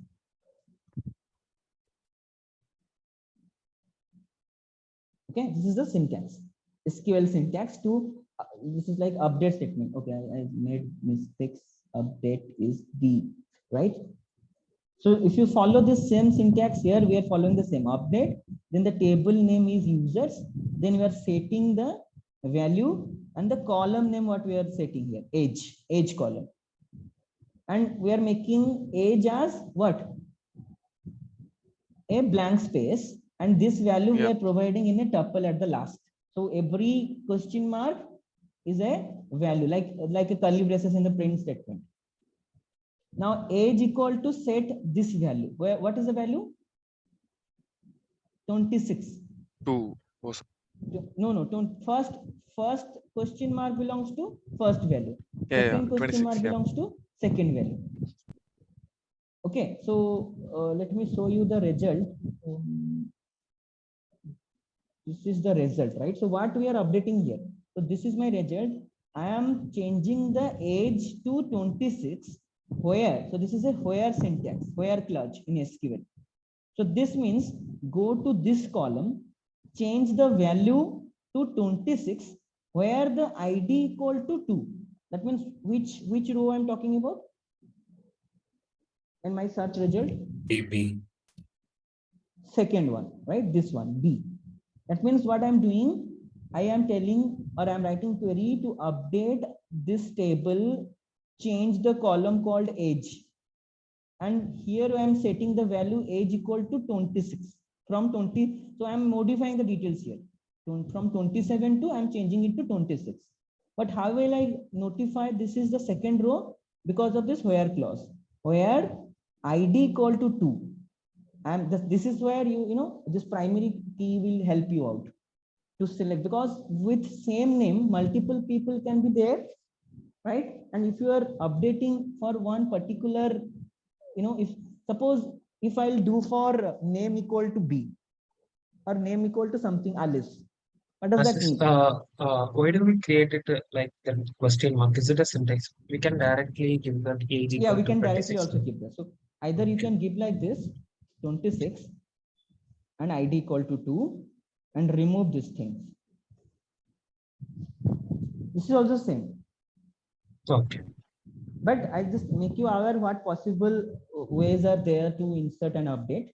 Okay, this is the syntax. SQL syntax to this is like update statement. Okay, I made mistakes. Update is D, right? So if you follow this same syntax here, we are following the same update. Then the table name is users. Then we are setting the value and the column name. What we are setting here, age column, and we are making age as what? A blank space, and this value we are providing in a tuple at the last. So every question mark is a value, like a curly braces in the print statement. Now age equal to set this value. What is the value? 26. 2. No. First question mark belongs to first value. Second question 26, mark belongs to second value. Okay, so let me show you the result. This is the result, right? So what we are updating here. So this is my result. I am changing the age to 26. Where? So this is a where syntax, where clause in SQL. So this means go to this column, change the value to 26, where the ID equal to 2. That means which row I'm talking about? And my search result? B. Second one, right? This one, B. That means what I'm doing, I am telling or I'm writing query to update this table, change the column called age. And here I am setting the value age equal to 26 from 20. So I'm modifying the details here. From 27 to I'm changing it to 26. But how will I notify this is the second row? Because of this where clause, where ID equal to 2. And this is where you know this primary key will help you out to select, because with same name multiple people can be there, right? And if you are updating for one particular, if suppose if I'll do for name equal to B or name equal to something Alice, what does that mean? Why do we create it like the question mark? Is it a syntax? We can directly give that age. Yeah, we can directly also give that. So either you can give like this 26 and ID equal to 2 and remove these things. This is also same. Okay. But I just make you aware what possible ways are there to insert and update.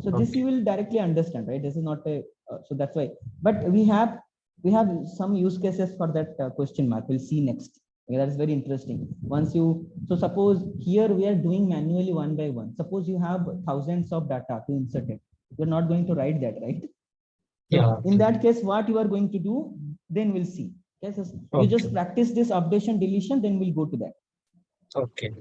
So this you will directly understand, right? This is not a so that's why. But we have some use cases for that question mark. We'll see next. Okay, that is very interesting. Once you suppose here we are doing manually one by one. Suppose you have thousands of data to insert it. You're not going to write that, right? Yeah. In that case, what you are going to do, then we'll see. Okay, so you just practice this updation deletion, then we'll go to that. Okay.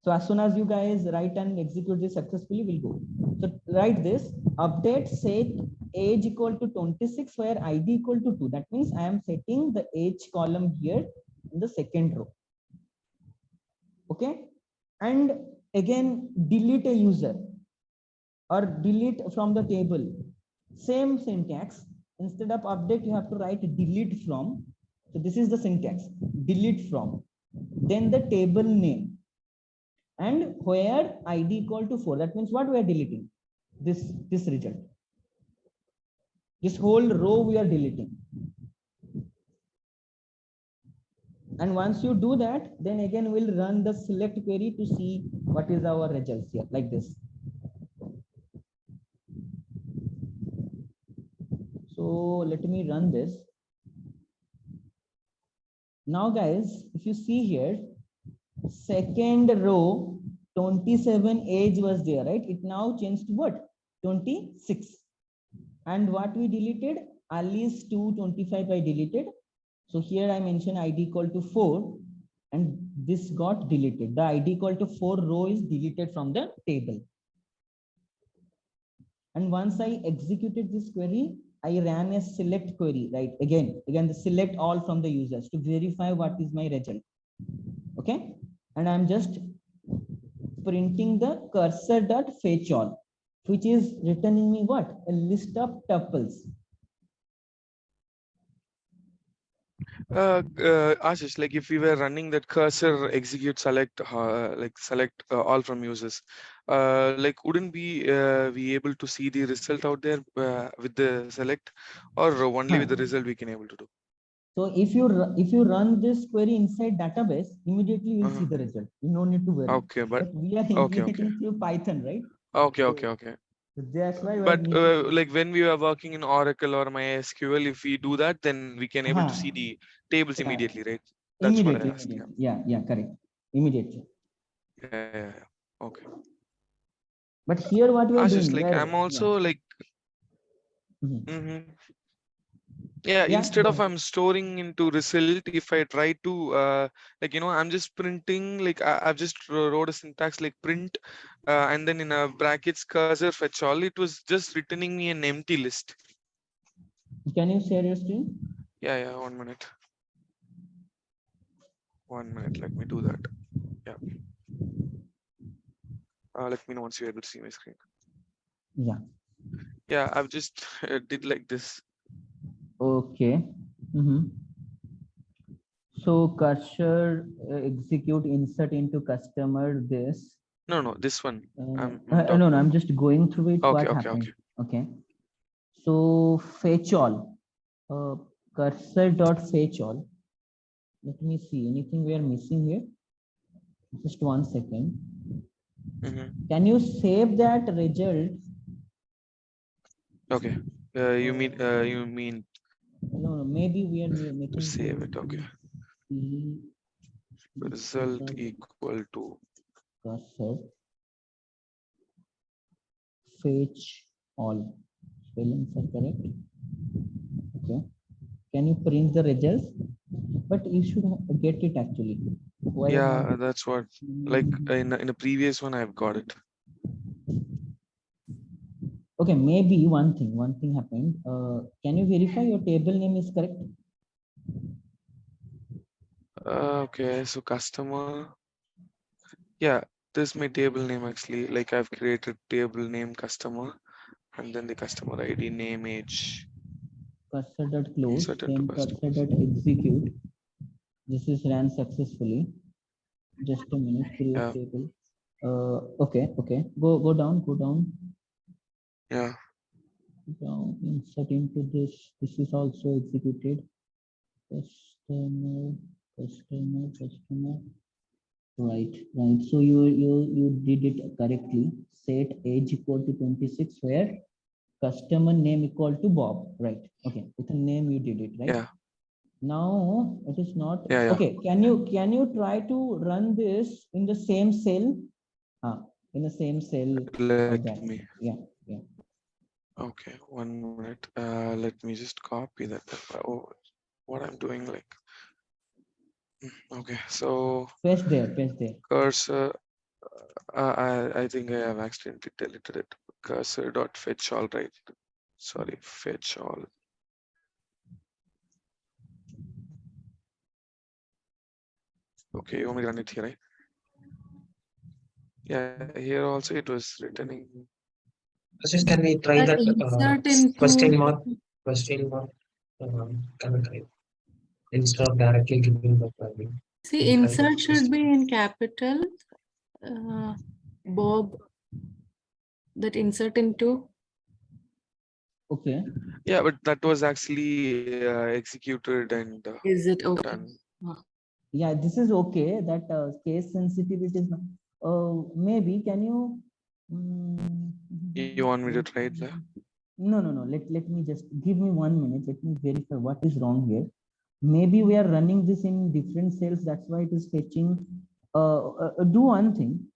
So as soon as you guys write and execute this successfully, we'll go. So write this update set age equal to 26 where ID equal to 2. That means I am setting the age column here in the second row. Okay. And again, delete a user or delete from the table. Same syntax. Instead of update, you have to write delete from. So this is the syntax, delete from. Then the table name. And where ID equal to 4. That means what we are deleting? This result. This whole row we are deleting. And once you do that, then again we'll run the select query to see what is our results here, like this. So let me run this. Now guys, if you see here, second row 27 age was there, right? It now changed to what? 26. And what we deleted? Alice to 25 I deleted. So here I mentioned ID equal to 4 and this got deleted. The ID equal to 4 row is deleted from the table. And once I executed this query, I ran a select query, right? Again, the select all from the users to verify what is my result. Okay. And I'm just printing the cursor.fetch all, which is returning me what? A list of tuples. Ashish, like if we were running that cursor execute select select all from users, like wouldn't we able to see the result out there with the select, or only with the result we can able to do? So if you run this query inside database, immediately you'll see the result. You no need to worry. Okay, but we are okay. implementing through Python, right? Okay. So that's why. But like when we are working in Oracle or MySQL, if we do that, then we can able to see the tables Yeah. immediately, right? That's what I asked. Immediately. Yeah, correct. Immediately. Yeah. Okay. But here what we are doing, like I'm also like. Yeah, instead of I'm storing into result, if I try to like I'm just printing, like I've just wrote a syntax like print and then in a brackets cursor fetch all, it was just returning me an empty list. Can you share your screen? Yeah, 1 minute. 1 minute, let me do that. Yeah. Let me know once you're able to see my screen. Yeah, I've just did like this. Okay. So cursor execute insert into customer this. No, this one. No, I'm just going through it. What happened? Okay. So fetch all. Cursor dot fetch all. Let me see. Anything we are missing here? Just 1 second. Can you save that result? Okay. You mean? No. Maybe we are making to save it. Okay. Result equal to cursor fetch all. Spellings are correct. Okay. Can you print the results? But you should get it actually. Why yeah, that's what. Like in a previous one, I've got it. Okay, maybe one thing happened. Can you verify your table name is correct? Okay, so customer. Yeah, this is my table name actually. Like I've created table name customer, and then the customer ID, name, age. Cursor dot close, then cursor dot execute. This is ran successfully. Just a minute, create table. Okay. Go down. Yeah. Down, insert into this. This is also executed. Customer. Right. So you did it correctly. Set age equal to 26, where customer name equal to Bob. Right. Okay. With a name you did it, right? Yeah. Now it is not. Yeah. Okay. Can you try to run this in the same cell? In the same cell. Let me. Yeah. Okay. 1 minute. Let me just copy that. Oh, what I'm doing like. Okay. So. Paste there. Cursor. I think I have accidentally deleted it. Cursor dot fetch all, right? Sorry, fetch all. Okay, you want me to run it here, right? Yeah, here also it was returning. Just can we try that question mark instead of directly giving the value? See, insert should be in capital. Bob, that insert into. Okay. Yeah, but that was actually executed and is it okay? done. Yeah, this is okay. That case sensitivity is not. Maybe can you? You want me to try it there? No. Let me just give me 1 minute. Let me verify what is wrong here. Maybe we are running this in different cells. That's why it is fetching. Do one thing.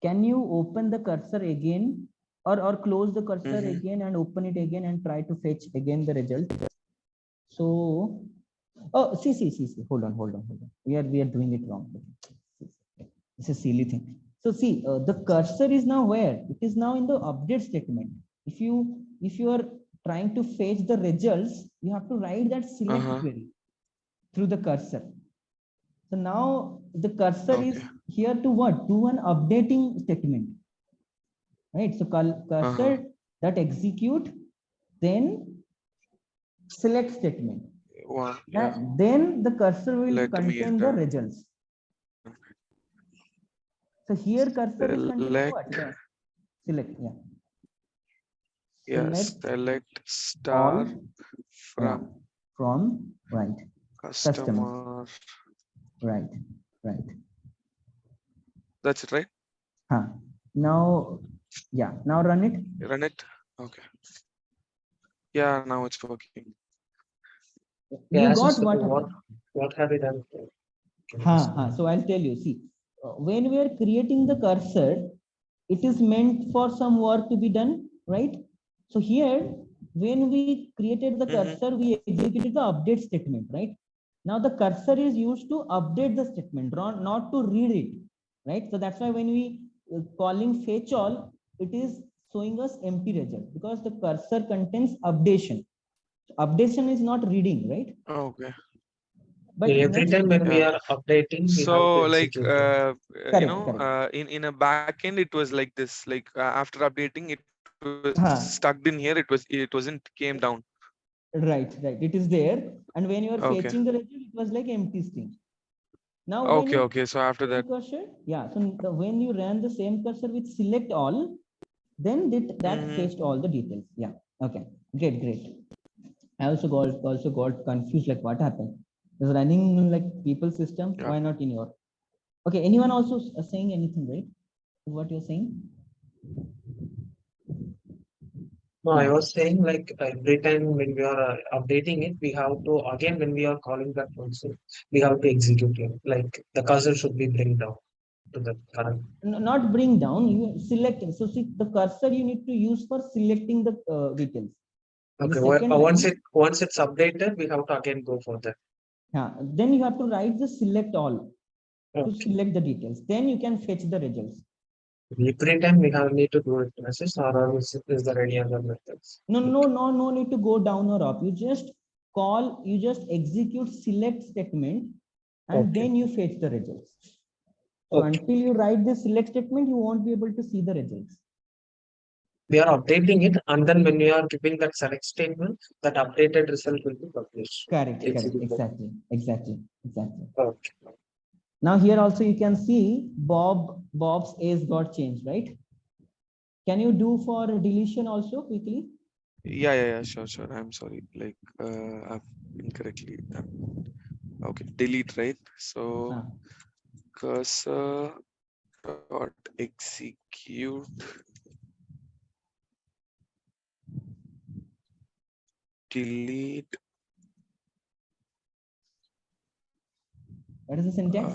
Can you open the cursor again, or close the cursor again and open it again and try to fetch again the result? So, see. Hold on. We are doing it wrong. It's a silly thing. So see, the cursor is now where? It is now in the update statement. If you are trying to fetch the results, you have to write that select query through the cursor. So now the cursor is here to what? To an updating statement, right? So cursor that execute, then select statement. One, yeah. Then the cursor will Let me contain the results. So here cursor is containing what? select. Yeah. Select, yeah. Yes, select star all, from right. customer. Right, right. That's it, right? Now, yeah, now run it. Run it. Okay. Yeah, now it's working. You got what have you done? So I'll tell you. See, when we are creating the cursor, it is meant for some work to be done, right? So here, when we created the cursor, we executed the update statement, right? Now the cursor is used to update the statement, not to read it, right? So that's why when we calling fetch all, it is showing us empty result because the cursor contains updation. Updation is not reading, right? Okay. But every time when we are updating, we so have to like correct. in a backend it was like this, like after updating it was stuck in here, it wasn't came down. Right, it is there, and when you are fetching the result, it was like empty string. Now okay, so after that cursor, so when you ran the same cursor with select all, then that fetched all the details. Yeah, okay, great. I also got confused, like what happened. Is running in like people's system, why not in your? Okay, anyone also saying anything, right? What you're saying? No, I was saying like every time when we are updating it, we have to, again, when we are calling that function, we have to execute it. Like the cursor should be bring down to the current. Not bring down, you select. So see, the cursor you need to use for selecting the details. Okay, once it's updated, we have to again go for that. Then you have to write the select all to select the details. Then you can fetch the results. Every time we need to do it, or is there any other methods? No need to go down or up. You just execute select statement, and then you fetch the results. So until you write the select statement, you won't be able to see the results. We are updating it, and then when we are giving that select statement, that updated result will be published. Correct. Exactly. Okay. Now here also you can see Bob's age got changed, right? Can you do for deletion also quickly? Yeah, sure. I'm sorry, like I've incorrectly done. Okay, delete, right? So cursor dot execute delete. What is the syntax?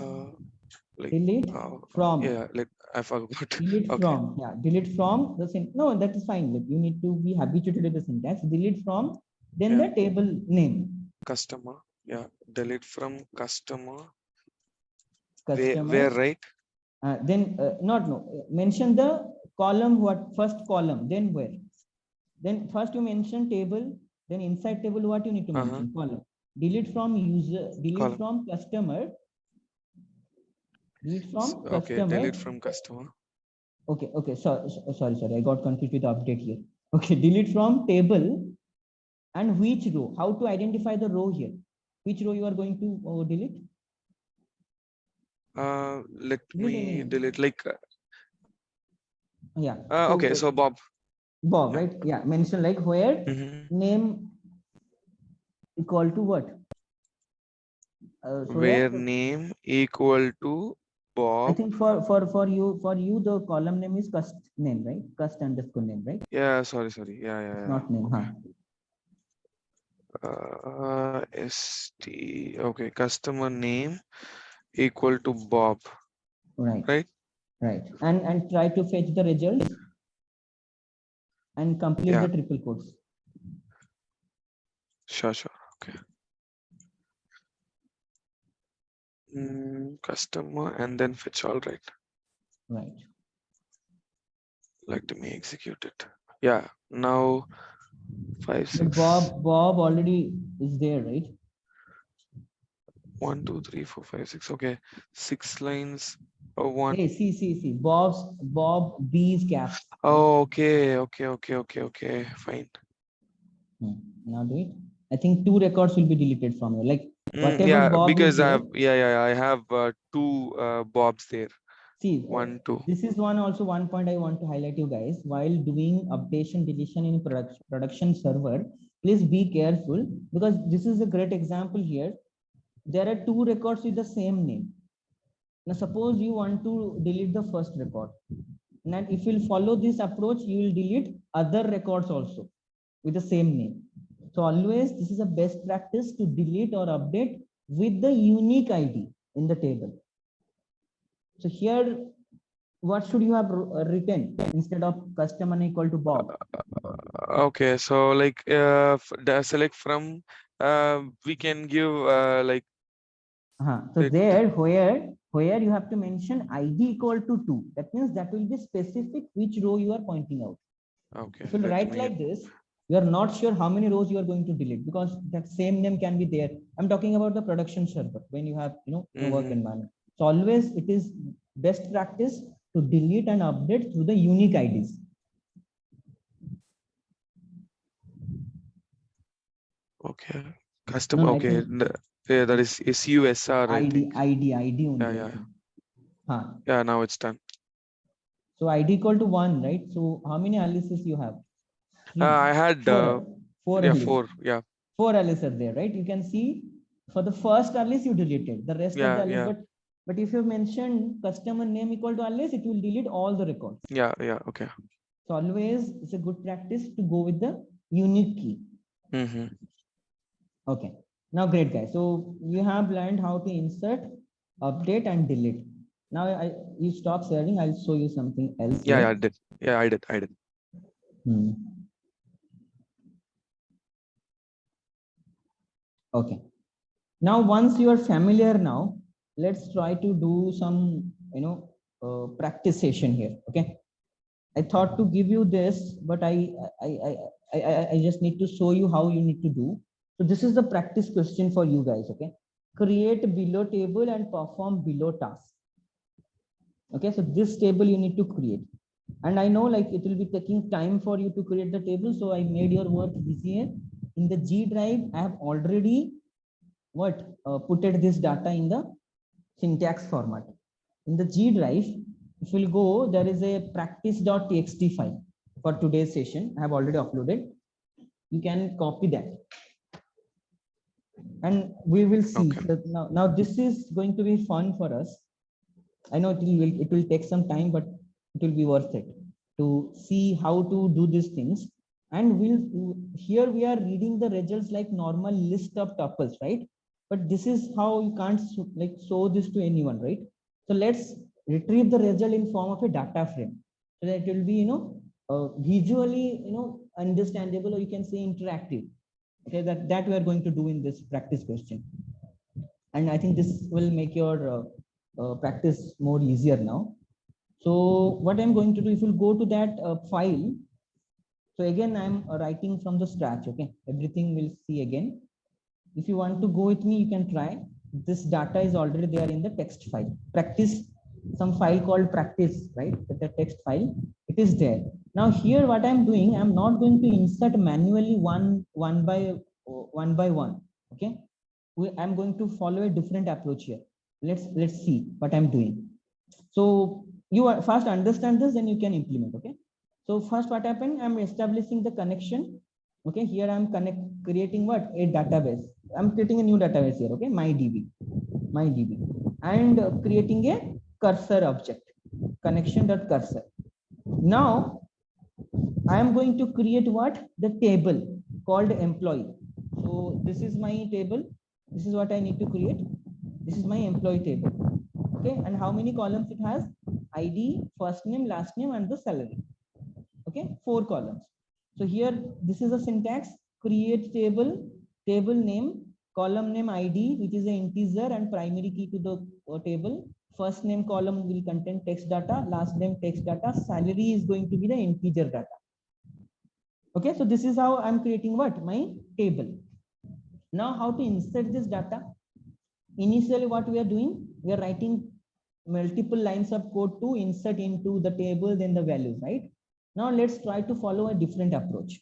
Like, delete from. Yeah, like I forgot. Delete from. Yeah, delete from the syntax. No, that is fine. Like, you need to be habituated to the syntax. Delete from, then the table name. Customer. Yeah, delete from customer. Customer. Where right? Then mention the column. First column, then where? Then first you mention table, then inside table what you need to mention? Column. Delete from user, delete from customer. Delete from customer. Okay, delete from customer. Okay. Sorry. I got confused with the update here. Okay, delete from table, and which row? How to identify the row here? Which row you are going to delete? Let me delete like. Yeah. Okay, so Bob. Bob, right? Yeah. Mention like where name equal to what? Where name equal to Bob. I think for you the column name is cust name, right? Cust underscore name, right? Yeah, sorry. Yeah. Not name, ST. Okay, customer name equal to Bob. Right. And try to fetch the results and complete the triple quotes. Sure. Okay. Customer and then fetch all, right? Right. Let me execute it. Yeah. Now 5, 6. Bob already is there, right? 1, 2, 3, 4, 5, 6. Okay, 6 lines. Oh, 1. Hey, see. Bob B's caps. Oh, okay. Fine. Now do it. I think 2 records will be deleted from here. Like whatever Yeah, Bob because is I there, have I have 2 Bobs there. see, 1, 2. this is one point I want to highlight you guys. While doing updation deletion in production server, please be careful, because this is a great example here. There are 2 records with the same name. Now suppose you want to delete the first record, and if you follow this approach, you will delete other records also with the same name. So always this is a best practice to delete or update with the unique ID in the table. So here, what should you have written instead of customer equal to Bob? Okay, so like select from, we can give like. So there, where you have to mention ID equal to 2. That means that will be specific which row you are pointing out. Okay, If you write like this, you are not sure how many rows you are going to delete, because that same name can be there. I'm talking about the production server when you have work environment. So always it is best practice to delete and update through the unique IDs. Okay, custom. No, okay, yeah, that is SUSR. I think. ID only. Yeah, now it's done. So ID equal to 1, right? So how many aliases you have? I had 4 yeah, aliases. 4. Yeah. 4 aliases are there, right? You can see for the first alias you deleted the rest of the alias, but if you mention customer name equal to alias, it will delete all the records. Yeah, okay. So always it's a good practice to go with the unique key. Okay, now great guys. So you have learned how to insert, update and delete. Now you stop sharing. I'll show you something else. Yeah, I did. Yeah, I did. Okay. Now, once you are familiar now, let's try to do some, practice session here. Okay. I thought to give you this, but I just need to show you how you need to do. So this is the practice question for you guys. Okay. Create below table and perform below task. Okay. So this table you need to create. And I know like it will be taking time for you to create the table. So I made your work easier. In the G drive, I have already putted this data in the syntax format. In the G drive, if we'll go, there is a practice.txt file for today's session. I have already uploaded. You can copy that. And we will see. Okay. So now this is going to be fun for us. I know it will take some time, but it will be worth it to see how to do these things. And here we are reading the results like normal list of tuples, right? But this is how you can't like show this to anyone, right? So let's retrieve the result in form of a data frame, so that it will be visually understandable, or you can say interactive. Okay, that we are going to do in this practice question, and I think this will make your practice more easier now. So what I'm going to do, if you go to that file, so again I'm writing from the scratch. Okay, everything we'll see again. If you want to go with me, you can try. This data is already there in the text file. Practice, some file called practice, right? The text file, it is there. Now here, what I'm doing, I'm not going to insert manually one by one. Okay, I'm going to follow a different approach here. Let's see what I'm doing. So you first understand this, then you can implement. Okay. So first, what happened? I'm establishing the connection. Okay, here I'm creating what? A database. I'm creating a new database here. Okay, MyDB, and creating a cursor object, connection.cursor. Now I am going to create what? The table called employee. So this is my table. This is what I need to create. This is my employee table. Okay, and how many columns it has? ID, first name, last name, and the salary. Okay, 4 columns. So here, this is a syntax: create table, table name, column name ID, which is an integer and primary key to the table. First name column will contain text data, last name text data, salary is going to be the integer data. Okay, so this is how I'm creating what? My table. Now, how to insert this data? Initially, what we are doing, we are writing multiple lines of code to insert into the table, then the values, right? Now let's try to follow a different approach.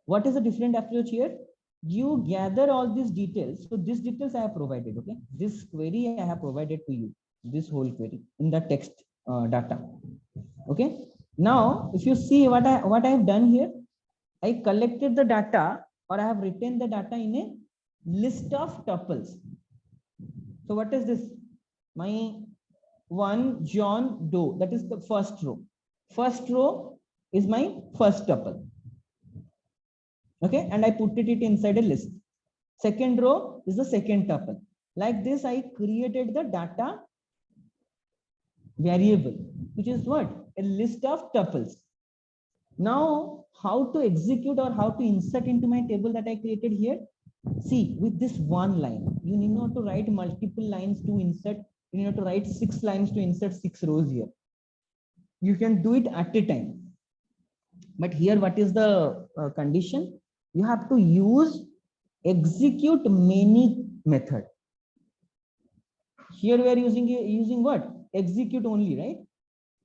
What is a different approach here? you gather all these details. So these details I have provided, okay? This query I have provided to you, this whole query in the text data, okay? Now, if you see what I have done here, I collected the data, or I have written the data in a list of tuples. So what is this? My one John Doe, that is the first row. First row is my first tuple. Okay, and I put it inside a list. Second row is the second tuple. Like this, I created the data variable, which is what? A list of tuples. Now, how to execute or how to insert into my table that I created here? See, with this one line, you need not to write multiple lines to insert. You need not to write 6 lines to insert 6 rows here. You can do it at a time. But here, what is the condition? You have to use execute many method. Here we are using what? Execute only, right?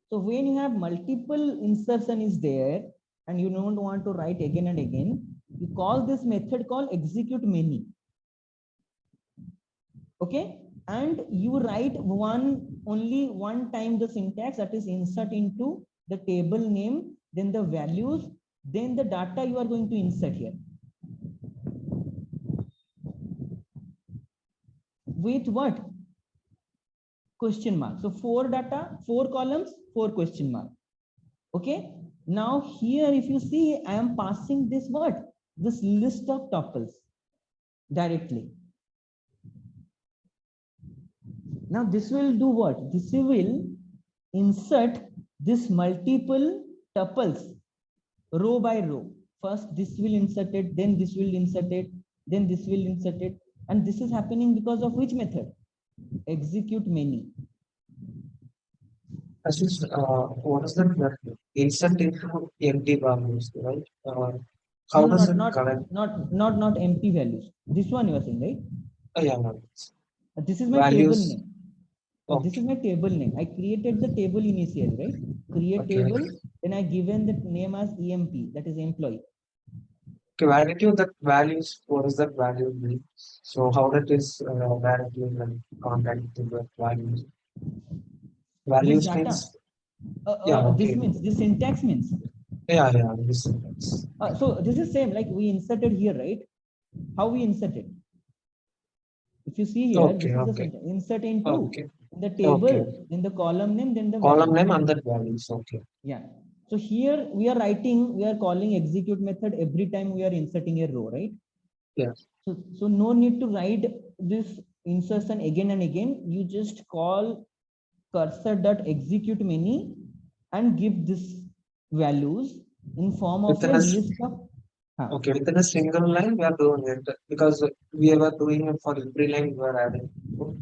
So when you have multiple insertion is there and you don't want to write again and again, you call this method called execute many. Okay, and you write only one time the syntax, that is insert into the table name, then the values, then the data you are going to insert here. With what? Question mark. So 4 data, 4 columns, 4 question mark. Okay. Now here, if you see, I am passing this what? This list of tuples directly. Now this will do what? This will insert this multiple tuples row by row. First this will insert it, then this will insert it, then this will insert it. And this is happening because of which method? Execute many. What is that? Insert into empty values, right? How No, does it collect? not empty values. This one you are saying, right? Oh, yeah, no, This is my values. table name. Okay. This is my table name. I created the table initially, right? Create Okay. table, then I given the name as EMP, that is employee. Okay, validity of that values, what is that value mean? So how that is directly in contact to the values? This Values data. means okay. This means, this syntax means. Yeah, this syntax. So this is same like we inserted here, right? How we inserted. If you see here, this is the syntax. Insert into the table, then the column name, then the column value. name and the values. Okay. Yeah. So here we are calling execute method every time we are inserting a row, right? Yes. So no need to write this insertion again and again. You just call cursor.execute many and give this values in form of a list of. Okay, within a single line we are doing it because we were doing it for every line we are adding.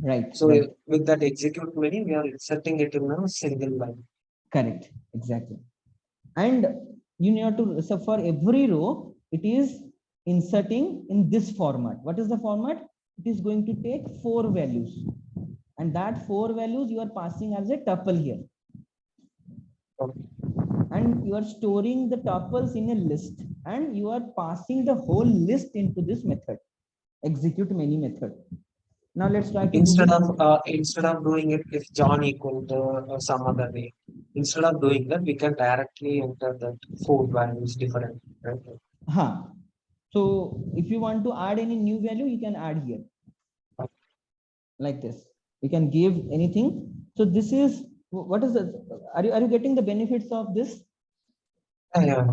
Right. So right. with that execute many, we are inserting it in a single line. Correct. Exactly. And you need to, so for every row, it is inserting in this format. What is the format? It is going to take 4 values. And that 4 values you are passing as a tuple here. Okay. And you are storing the tuples in a list and you are passing the whole list into this method, execute many method. Now let's try to instead of doing it if John equal to some other name. Instead of doing that, we can directly enter that 4 values different. Right? So if you want to add any new value, you can add here. Okay. Like this. You can give anything. So this is what is it? Are you getting the benefits of this? Yeah.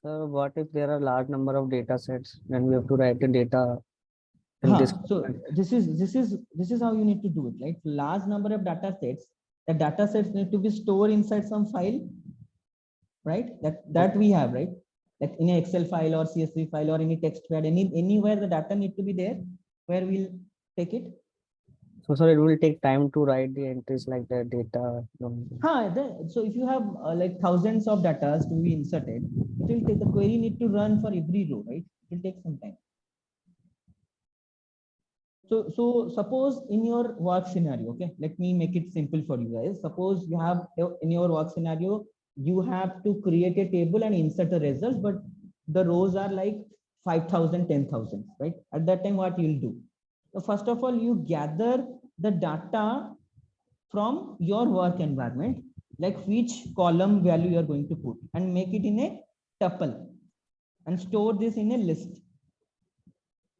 So what if there are large number of data sets, then we have to write the data. So this is how you need to do it, right? Large number of data sets. The data sets need to be stored inside some file, right? That we have, right? Like in an Excel file or CSV file or any text pad, anywhere the data need to be there, where we'll take it. So it will take time to write the entries like the data. So if you have like thousands of data to be inserted, it will take, the query need to run for every row, right? It will take some time. So suppose in your work scenario, okay, let me make it simple for you guys. Suppose you have in your work scenario, you have to create a table and insert the results, but the rows are like 5,000, 10,000, right? At that time, what you'll do? So first of all, you gather the data from your work environment, like which column value you are going to put, and make it in a tuple and store this in a list.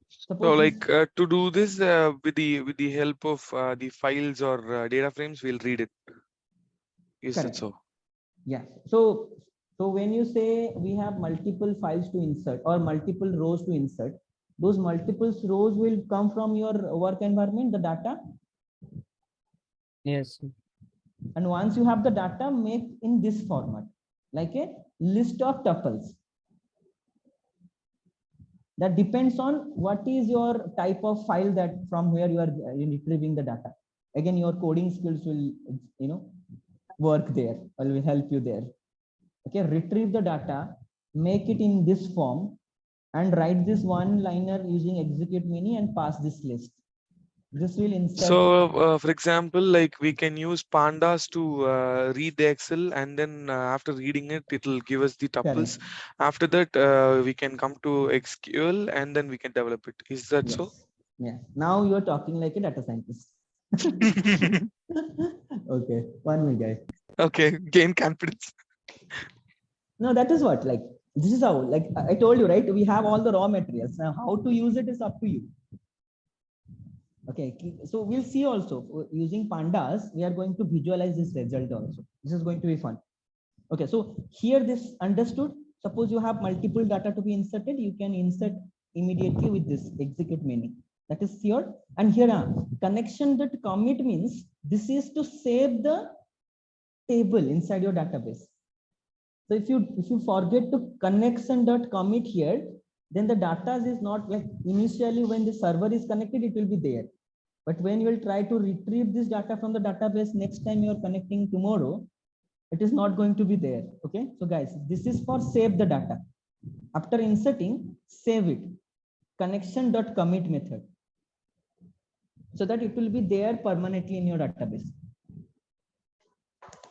So Suppose like to do this with the help of the files or data frames, we'll read it. Is correct. it so? Yes. So when you say we have multiple files to insert or multiple rows to insert, those multiple rows will come from your work environment, the data. Yes. And once you have the data, make in this format, like a list of tuples. That depends on what is your type of file, that from where you are retrieving the data. Again, your coding skills will, work there, or will help you there. Okay, retrieve the data, make it in this form, and write this one liner using execute mini and pass this list. This will insert. So for example, like we can use pandas to read the Excel, and then after reading it, it will give us the tuples. Correct. After that, we can come to SQL and then we can develop it. Is that Yes. so? Yeah. Now you're talking like a data scientist. Okay, one minute, guys. Okay, gain confidence. No, that is what, like, this is how, like I told you, right? We have all the raw materials. Now, how to use it is up to you. Okay, so we'll see also using pandas, we are going to visualize this result also. This is going to be fun. Okay, so here this understood. Suppose you have multiple data to be inserted, you can insert immediately with this execute menu. That is here. And here connection.commit means this is to save the table inside your database. So if you forget to connection.commit here, then the data is not, like, initially when the server is connected, it will be there. But when you will try to retrieve this data from the database next time you are connecting tomorrow, it is not going to be there. Okay, so guys, this is for save the data. After inserting, save it, connection.commit method, so that it will be there permanently in your database.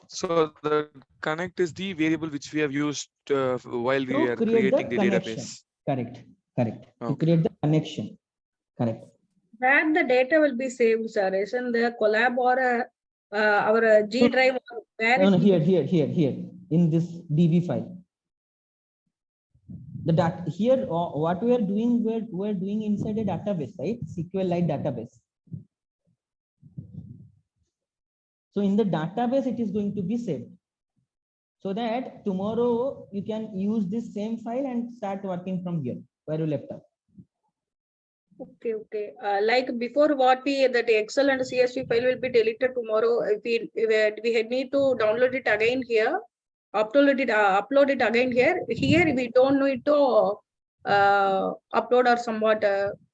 So the connect is the variable which we have used while we are creating the database. Correct. Okay. To create the connection. Correct. Where the data will be saved, sir? Is in the collab or our G drive? Where No, here in this DB file. The data here, what we are doing, we're doing inside a database, right? SQLite database. So in the database, it is going to be saved, so that tomorrow you can use this same file and start working from here where you left off. Okay. Like before, what that Excel and CSV file will be deleted tomorrow. If we need to download it again here, upload it again here. Here we don't need to upload or somewhat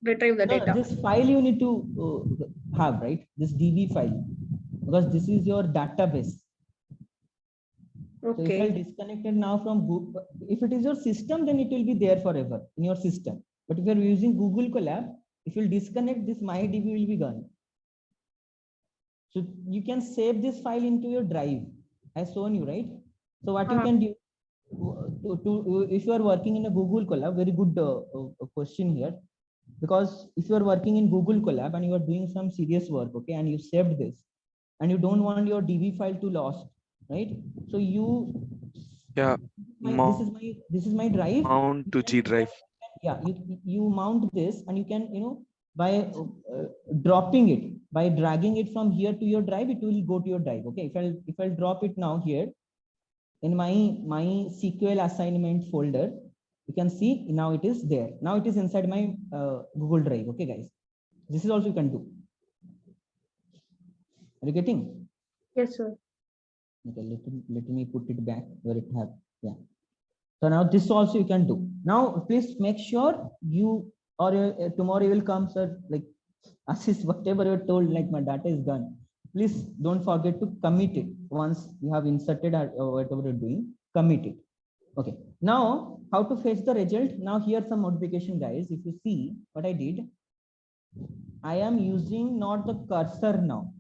retrieve the data. This file you need to have, right? This DB file, because this is your database. Okay. So if I disconnect it now from Google, if it is your system, then it will be there forever in your system. But if you are using Google Colab, if you disconnect, this MyDB will be gone. So you can save this file into your drive. I shown you, right? So what you can do, if you are working in a Google Colab, very good question here, because if you are working in Google Colab and you are doing some serious work, okay, and you saved this, and you don't want your DB file to lost, right? So you, this is my drive. Mount to G drive. Yeah, you mount this, and you can, by dropping it, by dragging it from here to your drive, it will go to your drive. Okay, if I'll drop it now here in my SQL assignment folder, you can see now it is there. Now it is inside my Google Drive. Okay, guys, this is also you can do. Are you getting? Yes, sir. Okay, let me put it back where it have. Yeah. So now this also you can do. Now please make sure you, or tomorrow you will come, sir, like assist whatever you're told, like my data is gone. Please don't forget to commit it once you have inserted or whatever you're doing, commit it. Okay. Now how to fetch the result? Now here some modification, guys. If you see what I did, I am using not the cursor now.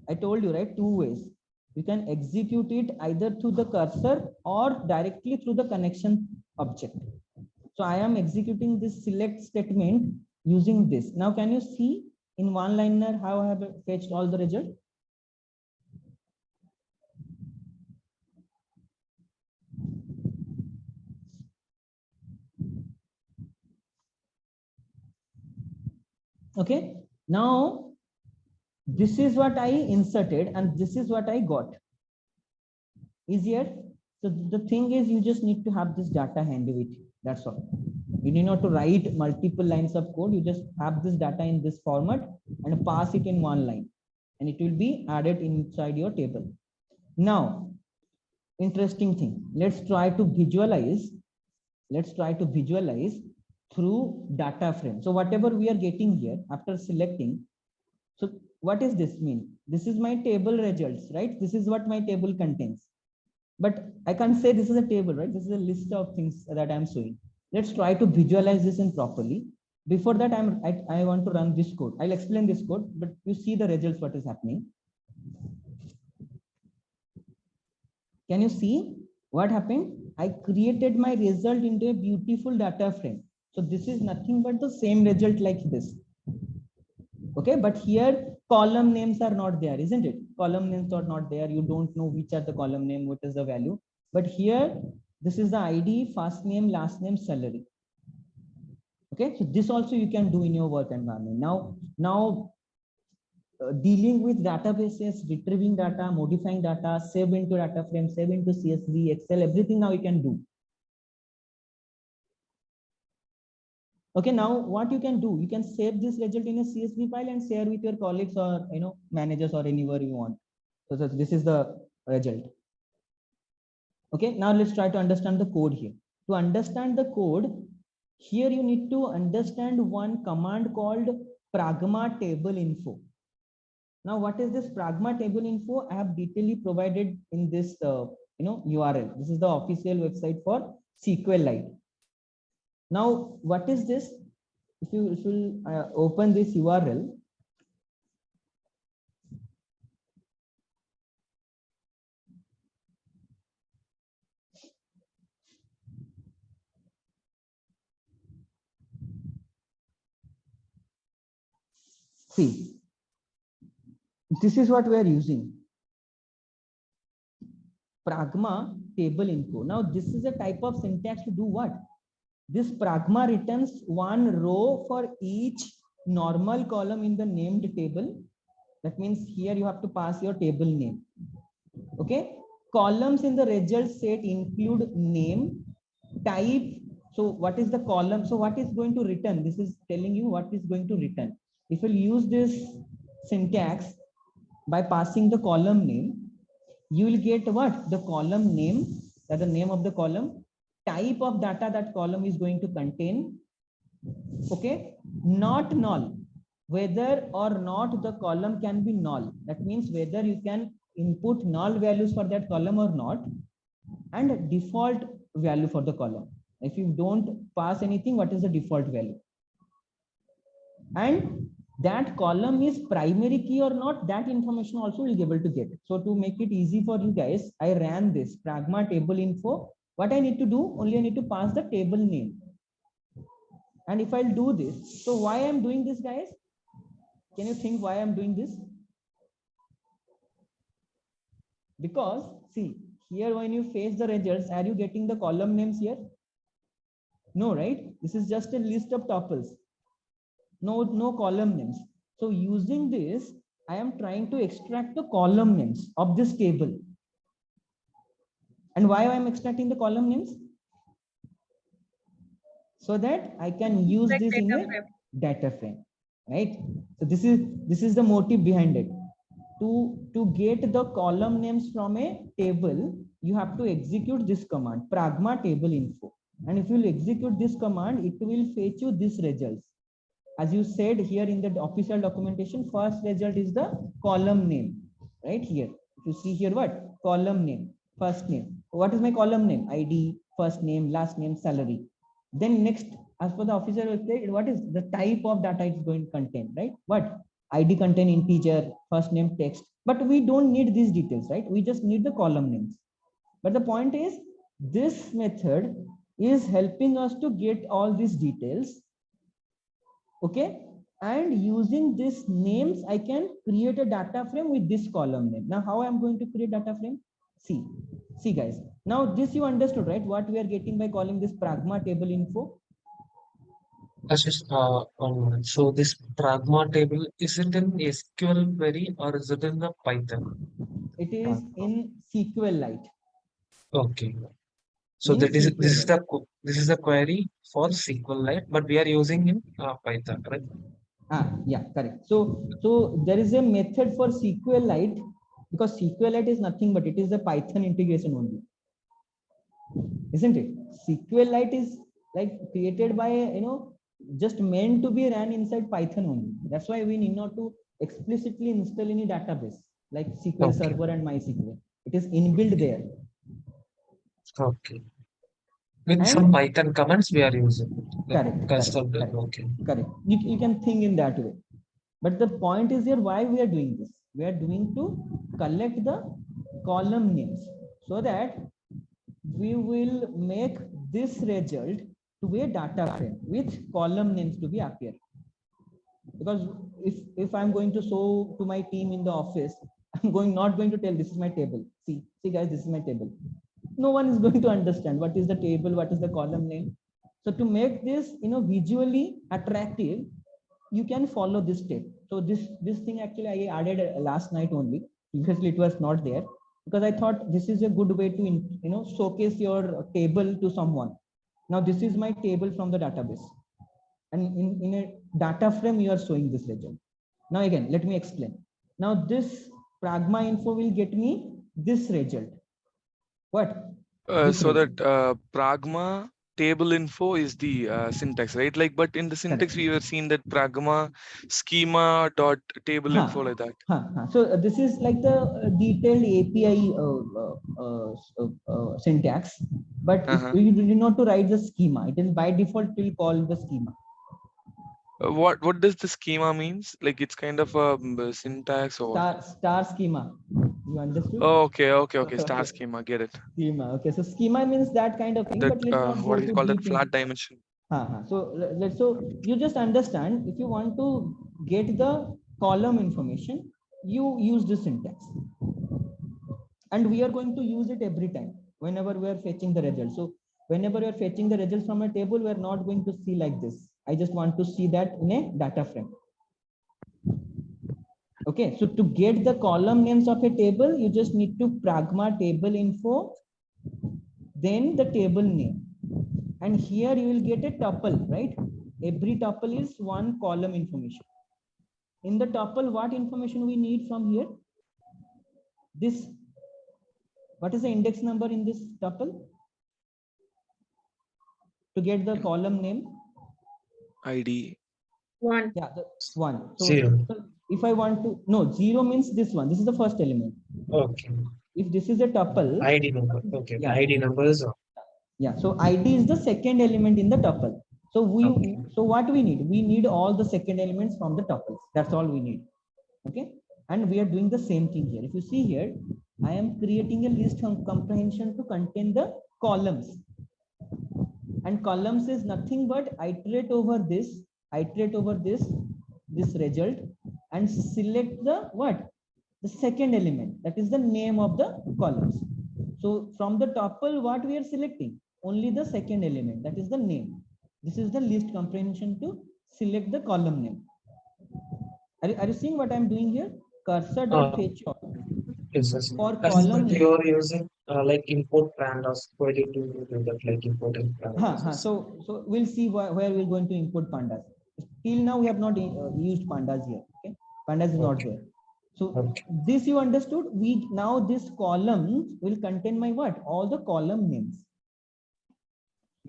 I told you, right? Two ways. You can execute it either through the cursor or directly through the connection object. So I am executing this select statement using this. Now, can you see in one liner how I have fetched all the result? Okay. Now, this is what I inserted and this is what I got. Easier. So the thing is, you just need to have this data handy with you. That's all. You need not to write multiple lines of code. You just have this data in this format and pass it in one line, and it will be added inside your table. Now, interesting thing. Let's try to visualize. Let's try to visualize through data frame. So whatever we are getting here after selecting. So what does this mean? This is my table results, right? This is what my table contains. But I can't say this is a table, right? This is a list of things that I'm showing. Let's try to visualize this in properly. Before that, I want to run this code. I'll explain this code, but you see the results, what is happening. Can you see what happened? I created my result into a beautiful data frame. So this is nothing but the same result like this. Okay, but here column names are not there, isn't it? Column names are not there. You don't know which are the column name, what is the value. But here, this is the ID, first name, last name, salary. Okay, so this also you can do in your work environment. Now dealing with databases, retrieving data, modifying data, save into data frame, save into CSV, Excel, everything now you can do. Okay, now what you can do, you can save this result in a CSV file and share with your colleagues or managers or anywhere you want. So this is the result. Okay, now let's try to understand the code here. To understand the code, here you need to understand one command called pragma table info. Now, what is this pragma table info? I have detailedly provided in this URL. This is the official website for SQLite. Now, what is this? If you open this URL, see, this is what we are using. Pragma table info. Now, this is a type of syntax to do what? This pragma returns one row for each normal column in the named table. That means here you have to pass your table name. Okay. Columns in the result set include name, type. So what is the column? So what is going to return? This is telling you what is going to return. If you use this syntax by passing the column name, you will get what? The column name, that's the name of the column, type of data that column is going to contain. Okay, not null, whether or not the column can be null. That means whether you can input null values for that column or not, and default value for the column. If you don't pass anything, what is the default value? And that column is primary key or not, that information also will be able to get. So to make it easy for you guys, I ran this pragma table info. What I need to do, only I need to pass the table name. And if I'll do this, so why I'm doing this, guys? Can you think why I'm doing this? Because see, here when you face the results, are you getting the column names here? No, right? This is just a list of tuples. No column names. So using this, I am trying to extract the column names of this table. And why I am extracting the column names? So that I can use this in a data frame, right? So this is the motive behind it. To get the column names from a table, you have to execute this command, pragma table info. And if you will execute this command, it will fetch you these results. As you said here in the official documentation, first result is the column name, right here. If you see here, what? Column name, first name. What is my column name? ID, first name, last name, salary. Then next, as per the official website, what is the type of data it's going to contain, right? What? ID contain integer, first name, text. But we don't need these details, right? We just need the column names. But the point is, this method is helping us to get all these details. Okay. And using these names, I can create a data frame with this column name. Now, how I'm going to create data frame? See guys. Now this you understood, right? What we are getting by calling this pragma table info. So this pragma table, is it in SQL query or is it in the Python? It is in SQLite. Okay. So that is this is the query for SQLite, but we are using in Python, right? Yeah, correct. So there is a method for SQLite, because SQLite is nothing but it is a Python integration only, isn't it? SQLite is like created by, just meant to be ran inside Python only. That's why we need not to explicitly install any database like SQL Server and MySQL. It is inbuilt there. Okay. With some Python commands we are using. Correct. Okay. Correct. You can think in that way. But the point is here, why we are doing this? We are doing to collect the column names so that we will make this result to a data frame with column names to be appear. Because if I'm going to show to my team in the office, I'm not going to tell this is my table. See guys, this is my table. No one is going to understand what is the table, what is the column name. So to make this visually attractive, you can follow this step. So this thing actually I added last night only. Previously it was not there, because I thought this is a good way to showcase your table to someone. Now this is my table from the database, and in a data frame you are showing this result. Now again, let me explain. Now this pragma info will get me this result. What? So that pragma table info is the syntax, right? Like, but in the syntax we were seeing that pragma schema dot table info like that. So this is like the detailed API syntax, but you do not to write the schema. It is by default will call the schema. What does the schema means? Like it's kind of a syntax or star schema. You understood? Oh, okay. Star schema, get it. Schema. Okay, so schema means that kind of thing, that, but let's not what go do you too call that? deep Flat dimension. So you just understand, if you want to get the column information, you use this syntax, and we are going to use it every time whenever we are fetching the result. So whenever you are fetching the results from a table, we are not going to see like this. I just want to see that in a data frame. Okay, so to get the column names of a table, you just need to pragma table info, then the table name, and here you will get a tuple, right? Every tuple is one column information. In the tuple, what information we need from here? This. What is the index number in this tuple? To get the column name? ID. 1. Yeah, the 1. So 0. If I want to, no, 0 means this one. This is the first element. Okay. If this is a tuple. ID number. Okay. Yeah. ID number is. Yeah. So ID is the second element in the tuple. So so what we need? We need all the second elements from the tuples. That's all we need. Okay. And we are doing the same thing here. If you see here, I am creating a list comprehension to contain the columns. And columns is nothing but iterate over this result and select the what? The second element. That is the name of the columns. So from the tuple, what we are selecting? Only the second element. That is the name. This is the list comprehension to select the column name. Are you seeing what I'm doing here? Cursor.fetch Yes. For column name. You are using like import pandas query to do that, like importing pandas. So we'll see where we're going to import pandas. Till now we have not used pandas here. Okay, pandas is not there. So this you understood. Now this column will contain my what? All the column names.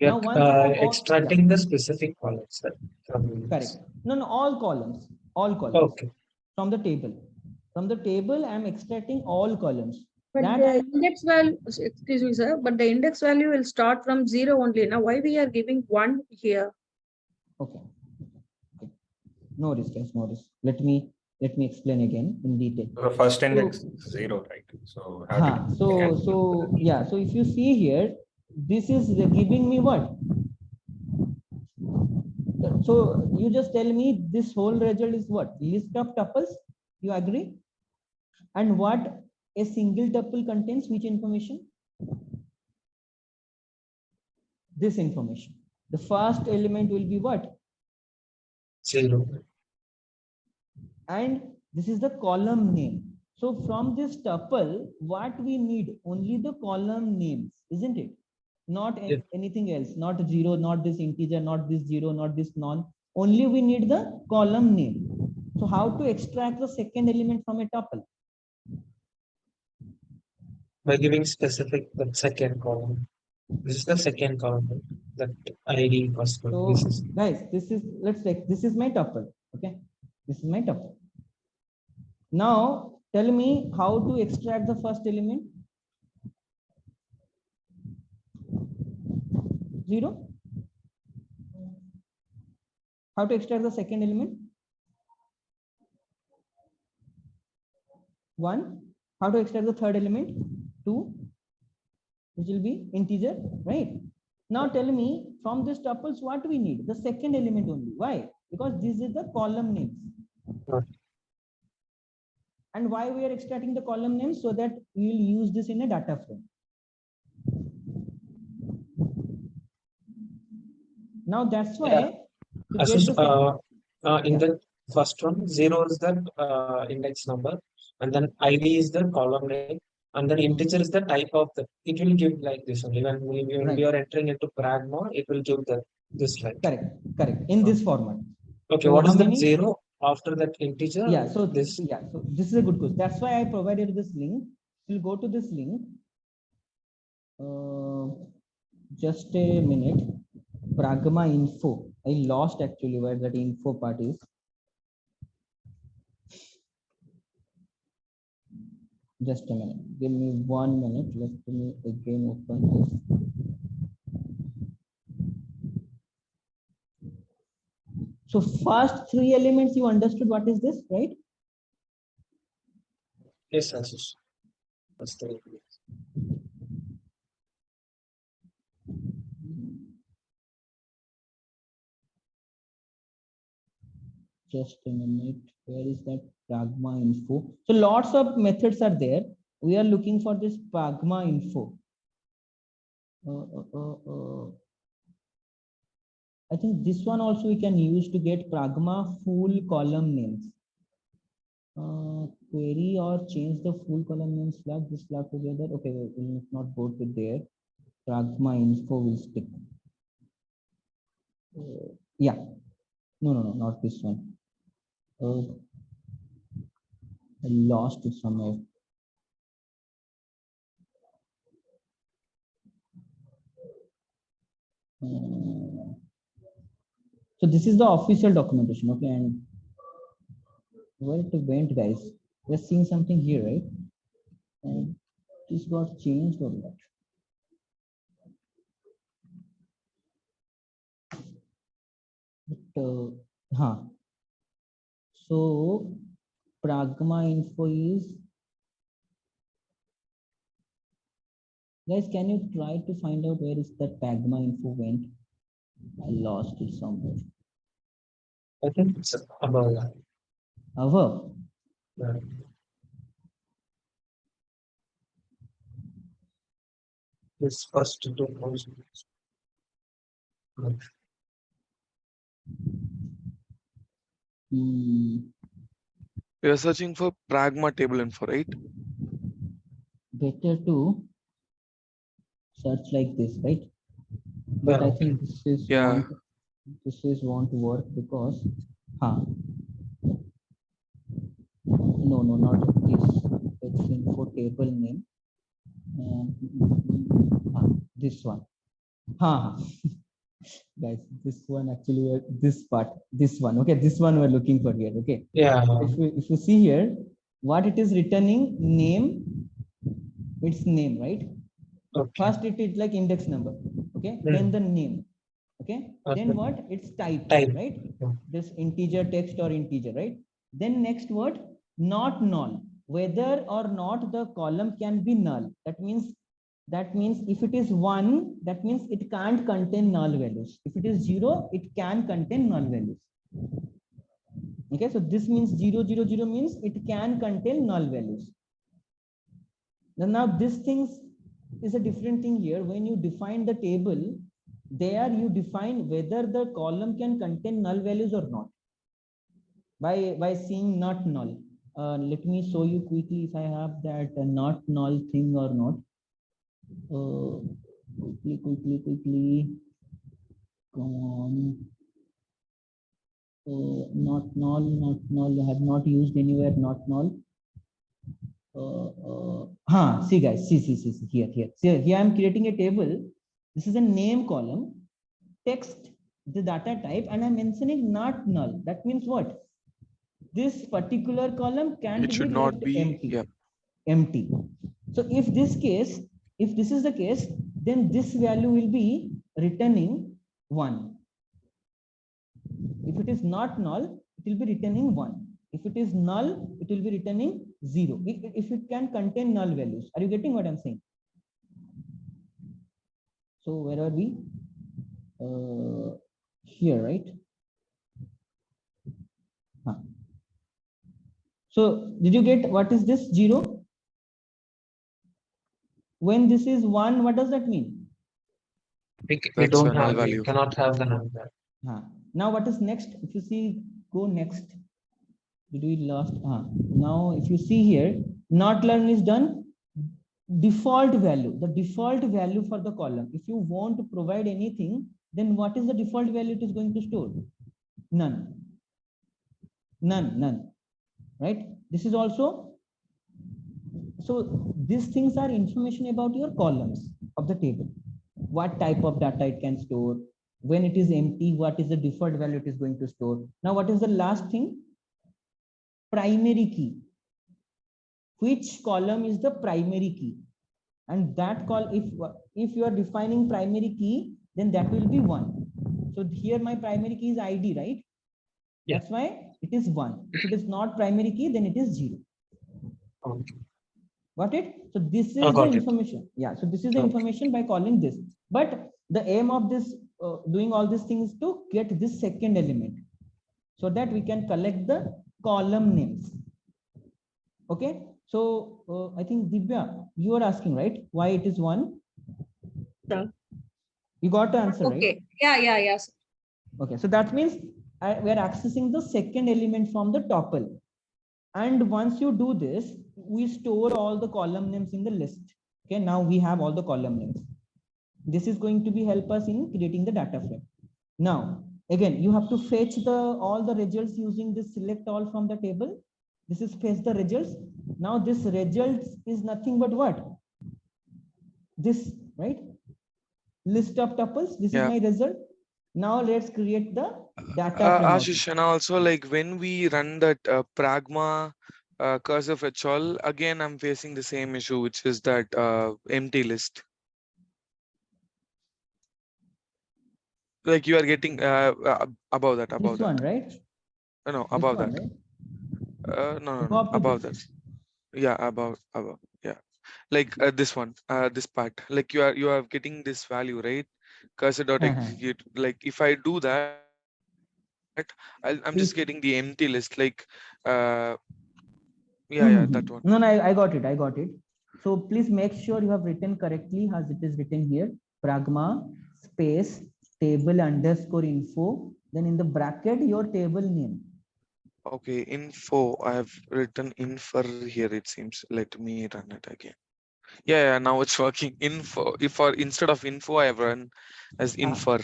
We are now, extracting the specific columns. Correct. No, all columns. Okay. From the table. From the table, I am extracting all columns. But the index value, excuse me, sir, but the index value will start from 0 only. Now, why we are giving 1 here? Okay. No risk, guys, no risk. Let me explain again in detail. The first index is 0, right? So So if you see here, this is giving me what? So you just tell me this whole result is what? List of tuples. You agree? And what a single tuple contains which information? This information. The first element will be what? 0. And this is the column name. So from this tuple, what we need? Only the column names, isn't it? Not anything else, not 0, not this integer, not this 0, not this none. Only we need the column name. So how to extract the second element from a tuple? By giving specific the second column. This is the second column, right? That ID possible. So This is guys, this is, let's take, this is my tuple. Okay, this is my tuple. Now tell me how to extract the first element. 0. How to extract the second element? 1. How to extract the third element? 2, which will be integer, right? Now tell me from this tuples what we need? The second element only. Why? Because this is the column names. And why we are extracting the column names? So that we will use this in a data frame. Now that's why in the first one, 0 is the index number, and then ID is the column name, and then integer is the type of the. It will give like this only. When we are entering into pragma, it will give this like. Correct. In this format. Okay, so what is that 0 after that integer? Yeah, so this is a good question. That's why I provided this link. We'll go to this link. Just a minute. Pragma info. I lost actually where that info part is. Just a minute. Give me 1 minute. Let me again open this. So first 3 elements you understood what is this, right? Yes, Ashish. That's the Just a minute. Where is that pragma info? So lots of methods are there. We are looking for this pragma info. I think this one also we can use to get pragma full column names. Query or change the full column names flag, this flag together. Okay, we'll not go to there. Pragma info will stick. Yeah. No, not this one. I lost it somewhere. So this is the official documentation, okay, and where it went, guys? We're seeing something here, right? And this got changed or what? But, so pragma info is, guys, can you try to find out where is that pragma info went? I lost it somewhere. I think it's above that. Above? Yeah. This first 2 positions. We are searching for pragma table info, right? Better to search like this, right? But I think this is won't work because no, not this. It's info table name. This one. Guys, this one actually, this one. Okay, this one we're looking for here. Okay. Yeah. If you see here, what it is returning name, its name, right? Okay. First it is like index number. Okay. Then the name. Okay. Then what? It's type. Right? Yeah. This integer, text or integer, right? Then next word, not null. Whether or not the column can be null. That means that means if it is 1, that means it can't contain null values. If it is 0, it can contain null values. Okay, so this means 0, 0, 0 means it can contain null values. Now this things is a different thing here. When you define the table, there you define whether the column can contain null values or not by seeing not null. Let me show you quickly if I have that not null thing or not. Quickly. Come on. Not null. I have not used anywhere not null. See guys, see here. See, here I'm creating a table. This is a name column, text, the data type, and I'm mentioning not null. That means what? This particular column can't It should be not left be empty. Empty. So if this is the case, then this value will be returning 1. If it is not null, it will be returning 1. If it is null, it will be returning 0. If it can contain null values. Are you getting what I'm saying? So where are we? Here, right? So did you get what is this 0? When this is 1, what does that mean? We That's don't a null have, we value. cannot have the null value. Now what is next? If you see, go next. Did we lost? Now if you see here, not learn is done. Default value, the default value for the column. If you want to provide anything, then what is the default value it is going to store? None. Right? This is also, so these things are information about your columns of the table. What type of data it can store, when it is empty, what is the default value it is going to store. Now what is the last thing? Primary key. Which column is the primary key? And that if you are defining primary key, then that will be 1. So here my primary key is ID, right? Yeah. That's why it is 1. If it is not primary key, then it is 0. Okay. Got it? So this is the information. Yeah. So this is the information by calling this. But the aim of this doing all these things to get this second element, so that we can collect the column names. Okay. So I think Divya, you are asking, right? Why it is 1? Sir. You got the answer, right? Okay. Yeah. Sir. Okay. So that means we are accessing the second element from the tuple. And once you do this, we store all the column names in the list. Okay. Now we have all the column names. This is going to be help us in creating the data frame. Now, again, you have to fetch all the results using this select all from the table. This is fetch the results. Now this results is nothing but what? This, right? List of tuples. This is my result. Now let's create the data frame. Ashish, and also like when we run that pragma cursor fetch all, again I'm facing the same issue, which is that empty list. Like you are getting above that. This one, right? No, above that. Right? No, above that. Yeah, above. Yeah, like this one, this part. Like you are getting this value, right? Cursor dot execute. Like if I do that, I'm just getting the empty list. Like yeah, that one. No, I got it. So please make sure you have written correctly as it is written here. Pragma space table underscore info. Then in the bracket your table name. Okay, info. I have written infer here. It seems. Let me run it again. Yeah, now it's working. Info. If instead of info, I have run as infer.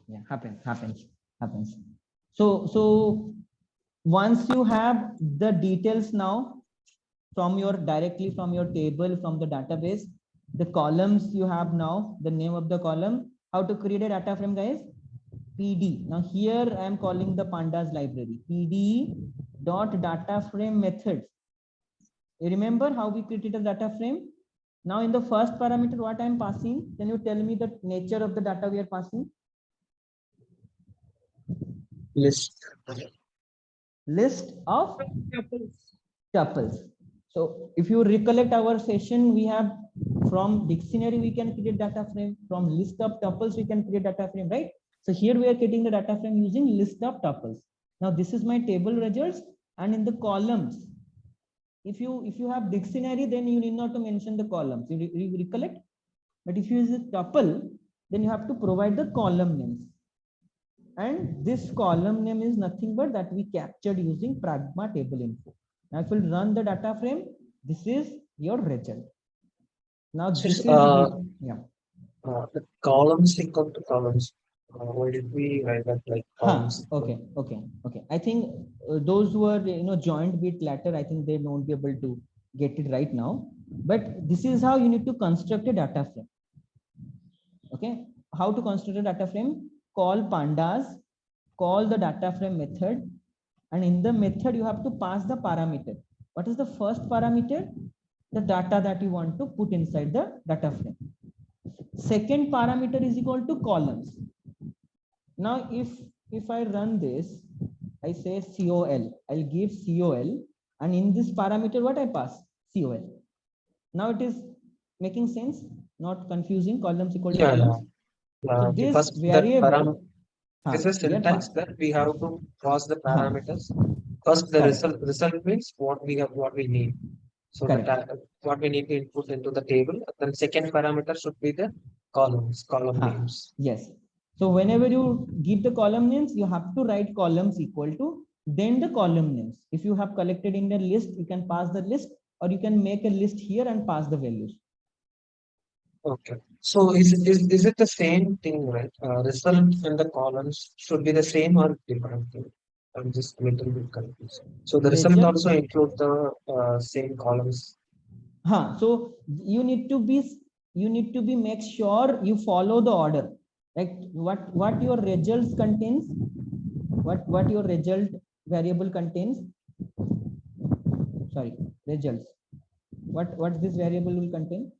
Yeah, happens. So once you have the details now directly from your table, from the database, the columns you have now, the name of the column, how to create a data frame, guys? PD. Now here I am calling the pandas library. PD dot data frame methods. You remember how we created a data frame? Now in the first parameter, what I am passing? Can you tell me the nature of the data we are passing? List List of tuples. So if you recollect our session, we have from dictionary, we can create data frame. From list of tuples, we can create data frame, right? So here we are creating the data frame using list of tuples. Now this is my table results, and in the columns, if you have dictionary, then you need not to mention the columns. You recollect? But if you use a tuple, then you have to provide the column names. And this column name is nothing but that we captured using pragma table info. Now if we run the data frame, this is your result. Now this is the columns equal to columns. Why did we write that like columns? Okay. I think those who are joined bit later, I think they won't be able to get it right now. But this is how you need to construct a data frame. Okay, how to construct a data frame? Call pandas, call the data frame method, and in the method you have to pass the parameter. What is the first parameter? The data that you want to put inside the data frame. Second parameter is equal to columns. Now if I run this, I say COL, I'll give COL, and in this parameter what I pass? COL. Now it is making sense, not confusing. Columns equal to columns. So this variable, this is syntax that we have to pass the parameters. First, the result means what we need. So what we need to input into the table. Then second parameter should be the column names. Yes. So whenever you give the column names, you have to write columns equal to then the column names. If you have collected in the list, you can pass the list, or you can make a list here and pass the values. Okay. So is it the same thing, right? Result and the columns should be the same or different? I'm just a little bit confused. So the result also include the same columns. So you need to be make sure you follow the order. Like what your results contains, what your result variable contains. Sorry, results. What this variable will contain?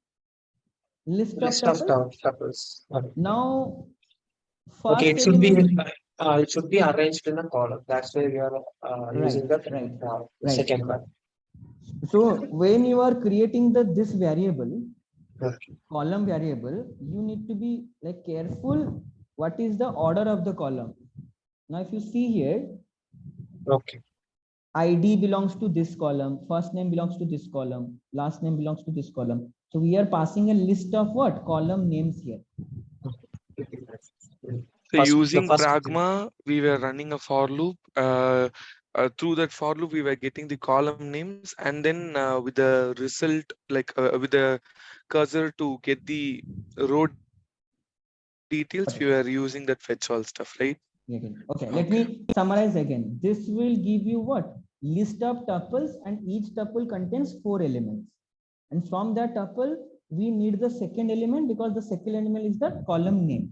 List of tuples. Now, first it should be arranged in a column. That's why we are using the second one. So when you are creating this variable, column variable, you need to be like careful. What is the order of the column? Now, if you see here, ID belongs to this column, first name belongs to this column, last name belongs to this column. So we are passing a list of what? Column names here. So using Pragma, we were running a for loop. Through that for loop, we were getting the column names, and then with the result, like with the cursor to get the row details, we were using that fetch all stuff, right? Okay, let me summarize again. This will give you what? List of tuples, and each tuple contains 4 elements. And from that tuple, we need the second element because the second element is the column name.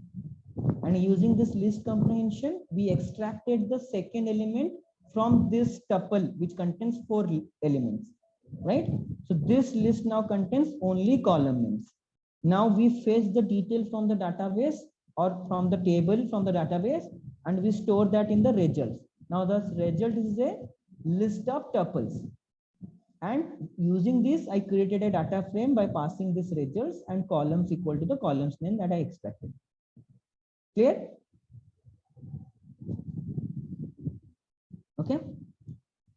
And using this list comprehension, we extracted the second element from this tuple, which contains 4 elements, right? So this list now contains only column names. Now we fetch the detail from the database or from the table from the database, and we store that in the results. Now the result is a list of tuples. And using this, I created a data frame by passing this results and columns equal to the columns name that I expected. Clear? Okay.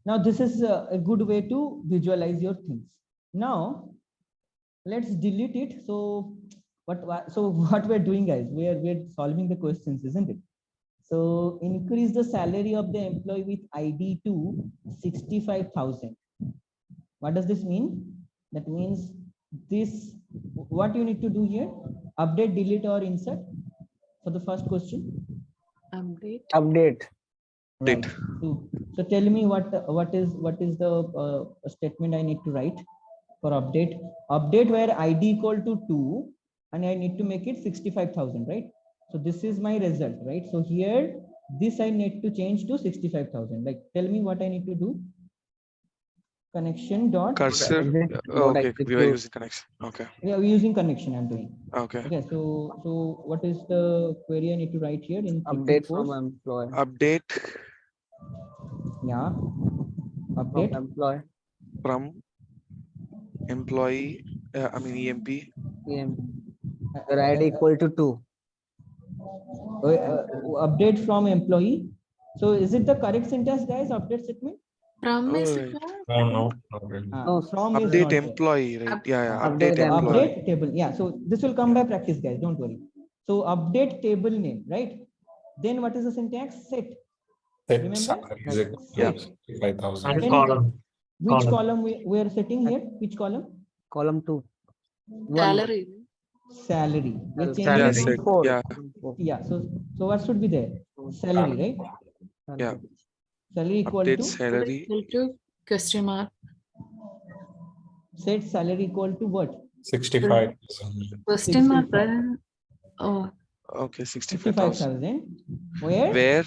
Now this is a good way to visualize your things. Now let's delete it. So what we're doing, guys, we're solving the questions, isn't it? So increase the salary of the employee with ID to 65,000. What does this mean? That means this, what you need to do here, update, delete, or insert for the first question. Update. Right. So tell me what is the statement I need to write for update. Update where ID equal to 2 and I need to make it 65,000, right? So this is my result, right? So here this I need to change to 65,000. Like tell me what I need to do. Connection dot cursor. Okay, we were using connection. Okay. Yeah, we're using connection. I'm doing. Okay. Okay. So what is the query I need to write here in update from employee? Yeah. Update from employee. From employee, EMP. Your ID equal to 2. Update from employee. So is it the correct syntax, guys? Update statement. From is Oh, there? No, not really. No, From is update not there. employee, right? Yeah, Update update employee. Update table. Yeah, so this will come by practice, guys. Don't worry. So update table name, right? Then what is the syntax? Set. Set Remember? salary is equal to Yeah. 65,000. And Then column. which column we are setting here? Which column? column 2. Salary. Salary. We are Salary. changing Yeah, it set. to 4. Yeah, yeah. So what should be there? Salary, right? yeah. Salary equal Update to salary. Equal to question mark. set salary equal to what? 65,000. Question mark. 65. Oh, Okay, 65,000. 65,000. Where? Where Where?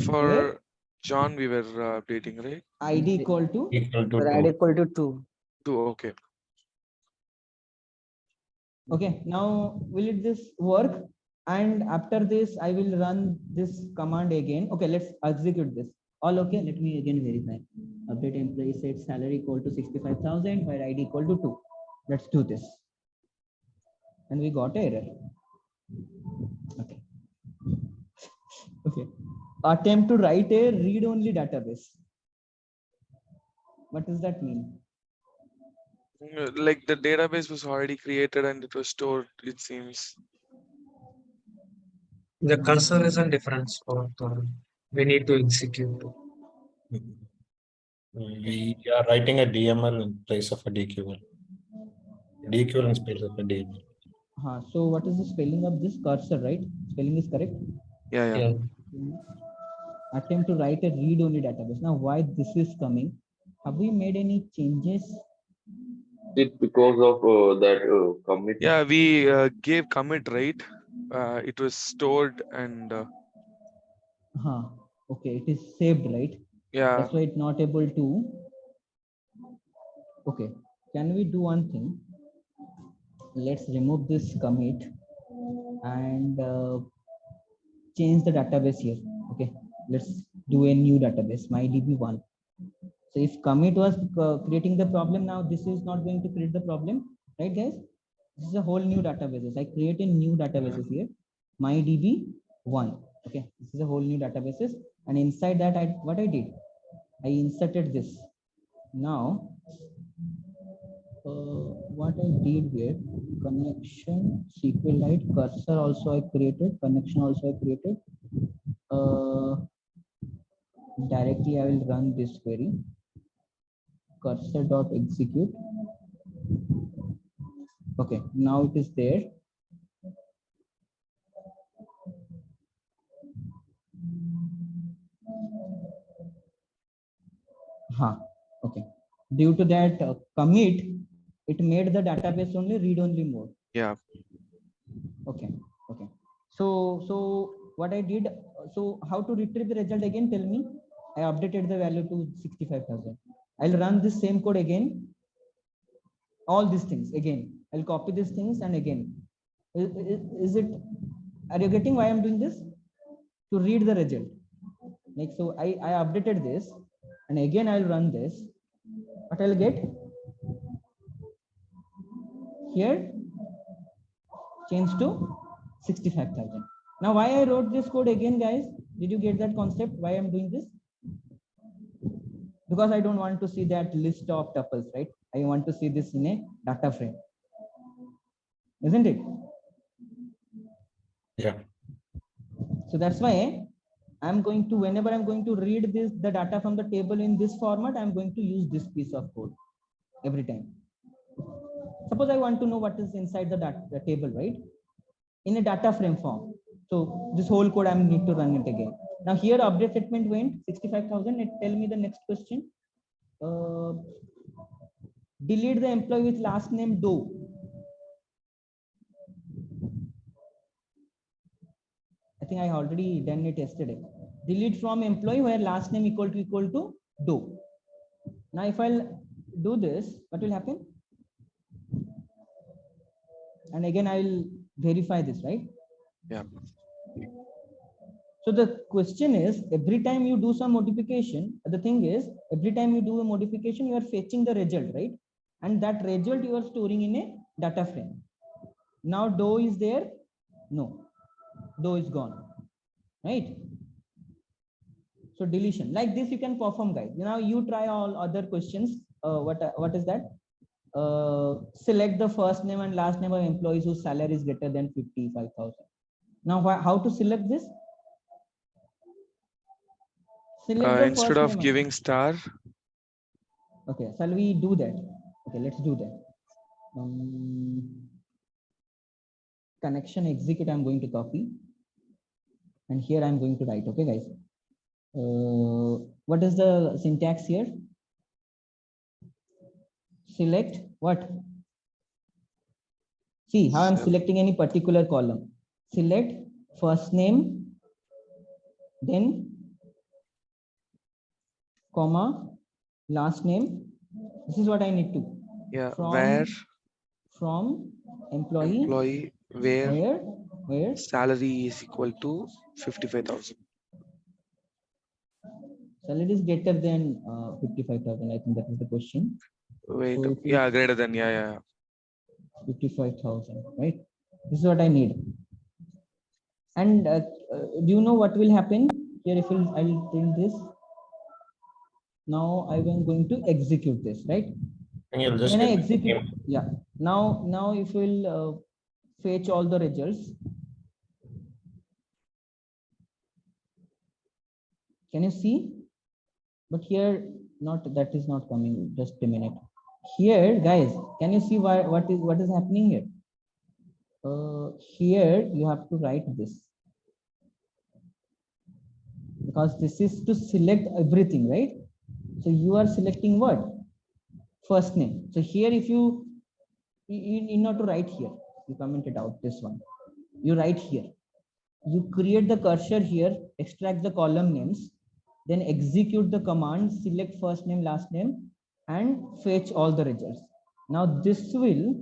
for John we were updating, right? ID equal to Equal to Your ID 2. equal to 2. 2. Okay. okay. Now will it this work? And after this, I will run this command again. Okay, let's execute this. All okay. Let me again verify. Update employee set salary equal to 65,000 where ID equal to 2. Let's do this. And we got error. Okay. Okay. Attempt to write a read-only database. What does that mean? Like the database was already created and it was stored, it seems. The cursor is a difference for we need to execute. We are writing a DML in place of a DQL. DQL in place of a DML. So what is the spelling of this cursor, right? Spelling is correct. Yeah. Attempt to write a read-only database. Now, why this is coming? Have we made any changes? It's because of that commit. Yeah, we gave commit, right? It was stored and Okay, it is saved, right? yeah. That's why it's not able to. Okay, can we do one thing? Let's remove this commit and change the database here. Okay, let's do a new database, MyDB1. So if commit was creating the problem, now this is not going to create the problem, right, guys? This is a whole new database. I create a new databases here, MyDB1. Okay, this is a whole new databases, and inside that, what I did, I inserted this. Now, what I did here, connection, SQLite, cursor also I created, connection also I created. Directly I will run this query, cursor.execute. Okay, now it is there. Okay. Due to that commit, it made the database only read-only mode. Yeah. Okay. So what I did, so how to retrieve the result again? Tell me. I updated the value to 65,000. I'll run this same code again. All these things again. I'll copy these things and again. Is it? Are you getting why I'm doing this? To read the result. Like so, I updated this, and again I'll run this. What I'll get here? Change to 65,000. Now, why I wrote this code again, guys? Did you get that concept? Why I'm doing this? Because I don't want to see that list of tuples, right? I want to see this in a data frame, isn't it? Yeah. So that's why I'm going to, whenever I'm going to read this, the data from the table in this format, I'm going to use this piece of code every time. Suppose I want to know what is inside the table, right? In a data frame form. So this whole code I need to run it again. Now here update statement went 65,000. It tell me the next question. Delete the employee with last name Doe. I think I already done it yesterday. Delete from employee where last name equal to Doe. Now if I'll do this, what will happen? And again I will verify this, right? Yeah. So the question is, every time you do some modification, the thing is, every time you do a modification, you are fetching the result, right? And that result you are storing in a data frame. Now dough is there? No, dough is gone, right? So deletion, like this you can perform, guys. Now you try all other questions. What is that? Select the first name and last name of employees whose salary is greater than 55,000. Now how to select this? Select the Instead first of name. giving star. Okay, shall we do that? Okay, let's do that. Connection execute, I'm going to copy. And here I'm going to write, okay, guys. What is the syntax here? Select what? See how I'm selecting any particular column. Select first name, then comma, last name. This is what I need to. Yeah, from employee where salary is equal to 55,000. Salary is greater than 55,000. I think that is the question. Wait, So yeah, greater than, yeah. 55,000, right? This is what I need. And do you know what will happen here if I'll print this? Now I am going to execute this, right? And you'll just when I get execute, yeah. Now if we'll fetch all the results. Can you see? But here, that is not coming. Just a minute. Here, guys, can you see what is happening here? Here you have to write this, because this is to select everything, right? So you are selecting what? First name. So here, if you need not to write here, you comment it out. This one, you write here. You create the cursor here, extract the column names, then execute the command, select first name, last name, and fetch all the results. Now this will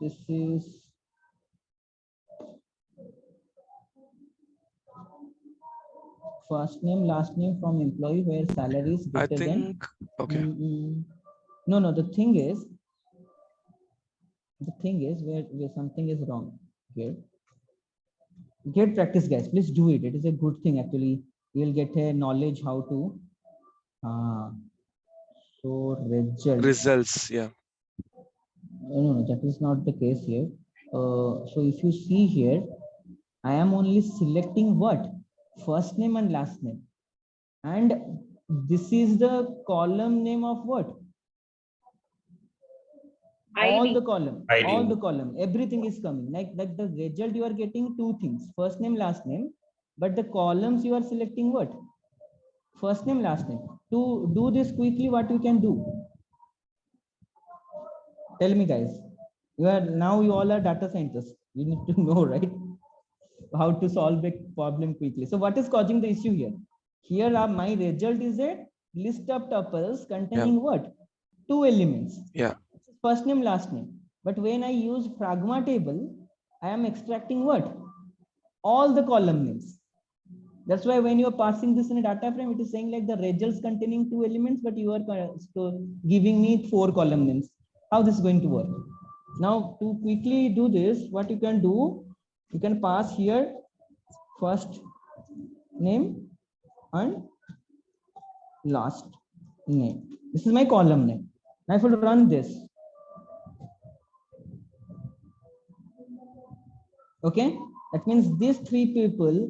this is first name, last name from employee where salary is greater than. Okay. No, the thing is where something is wrong here. Get practice, guys. Please do it. It is a good thing, actually. You will get a knowledge how to so results, yeah. No, that is not the case here. So if you see here, I am only selecting what? First name and last name. And this is the column name of what? All the column, everything is coming. Like the result you are getting two things, first name, last name, but the columns you are selecting what? First name, last name. To do this quickly, what we can do? Tell me, guys. You all are data scientists. You need to know, right? How to solve a problem quickly. So what is causing the issue here? Here my result is a list of tuples containing what? Two elements. Yeah. First name, last name. But when I use pragma table, I am extracting what? All the column names. That's why when you are passing this in a data frame, it is saying like the results containing two elements, but you are giving me 4 column names. How this is going to work? Now to quickly do this, what you can do, you can pass here first name and last name. This is my column name. Now if I run this, okay, that means these 3 people,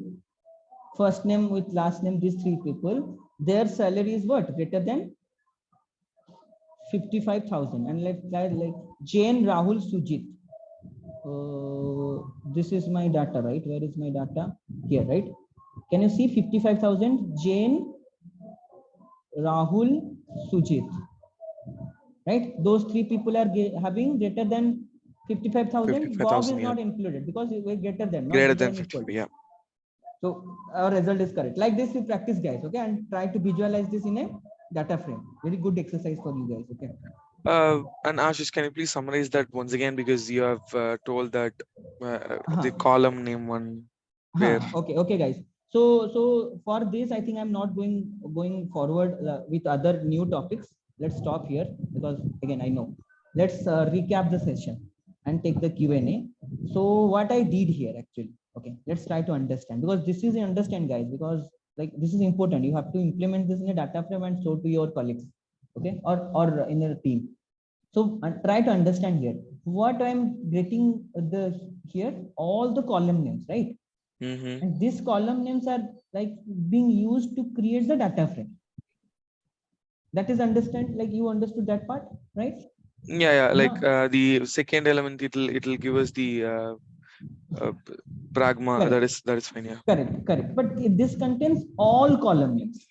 first name with last name, these 3 people, their salary is what? Greater than 55,000. And like Jane, Rahul, Sujit. This is my data, right? Where is my data? Here, right? Can you see 55,000? Jane, Rahul, Sujit. Right? Those 3 people are having greater than 55,000. Bob is not included because we're greater than. Greater than 50, yeah. So our result is correct. Like this, you practice, guys, okay, and try to visualize this in a data frame. Very good exercise for you guys, okay. And Ashish, can you please summarize that once again, because you have told that the column name one where. Okay, guys. So for this, I think I'm not going forward with other new topics. Let's stop here because again I know. Let's recap the session and take the Q&A. So what I did here actually. Okay, let's try to understand, because this is understand, guys, because like this is important. You have to implement this in a data frame and show to your colleagues, okay, or in a team. So try to understand here what I'm getting here all the column names, right? And these column names are like being used to create the data frame. That is understand, like you understood that part, right? Yeah. Like the second element, it'll give us the pragma. Correct. That is fine. Yeah. Correct. But this contains all column names,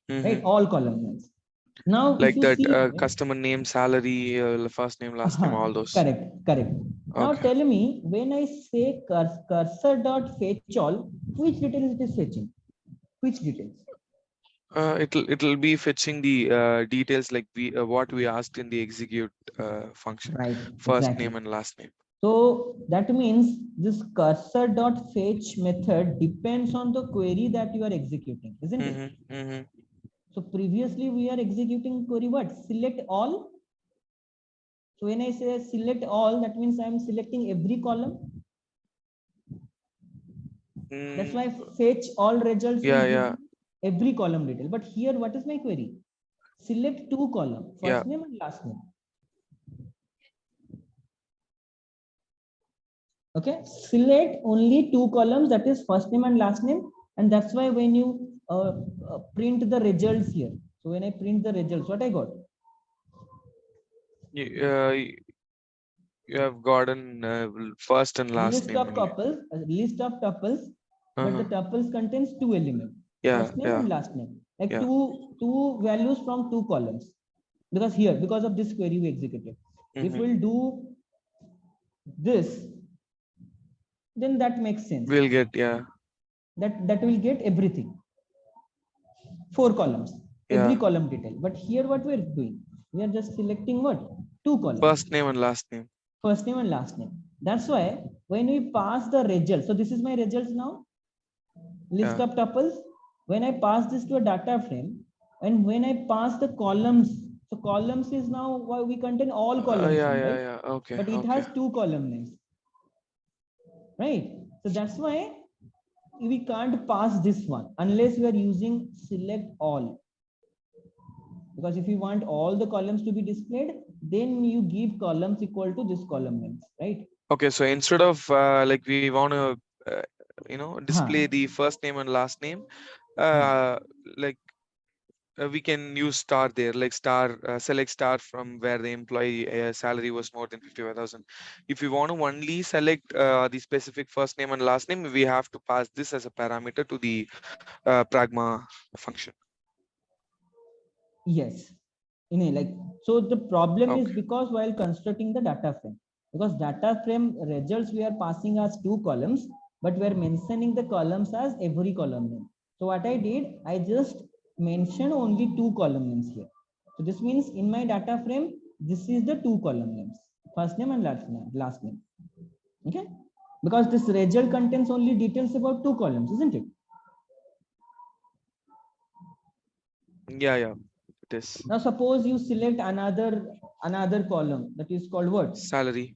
right? All column names. Now, like if you that see customer name, salary, first name, last name, all those. Correct. Now Okay. tell me, when I say cursor dot fetch all, which details it is fetching? Which details? It'll be fetching the details like what we asked in the execute function. Right. First Exactly. name and last name. So that means this cursor dot fetch method depends on the query that you are executing, isn't it? So previously we are executing query what? Select all. So when I say select all, that means I am selecting every column. That's why fetch all results will give every column detail. But here, what is my query? Select two columns, first name and last name. Okay, select only two columns, that is first name and last name. And that's why when you print the results here, so when I print the results, what I got? You have gotten first and last list name. Of tuples, list of tuples, but the tuples contains two elements, first name and last name, like two values from two columns. Because here, because of this query we executed, if we'll do this, then that makes sense. We'll get that will get everything, four columns, every column detail. But here what we're doing, we are just selecting what? Two columns, first name and last name. First name and last name. That's why when we pass the result, so this is my results now, list of tuples. When I pass this to a data frame, and when I pass the columns, so columns is now we contain all columns, right? Okay. But it has two column names, right? So that's why we can't pass this one unless we are using select all. Because if you want all the columns to be displayed, then you give columns equal to this column names, right? Okay, so instead of like we want to display the first name and last name, like we can use star there, like star, select star from where the employee salary was more than 55,000. If we want to only select the specific first name and last name, we have to pass this as a parameter to the pragma function. Yes, like so the problem is because while constructing the data frame, because data frame results we are passing as two columns, but we are mentioning the columns as every column name. So what I did, I just mentioned only two column names here. So this means in my data frame, this is the two column names, first name and last name. Okay, because this result contains only details about two columns, isn't it? Yeah. It is. Now suppose you select another column that is called what? Salary.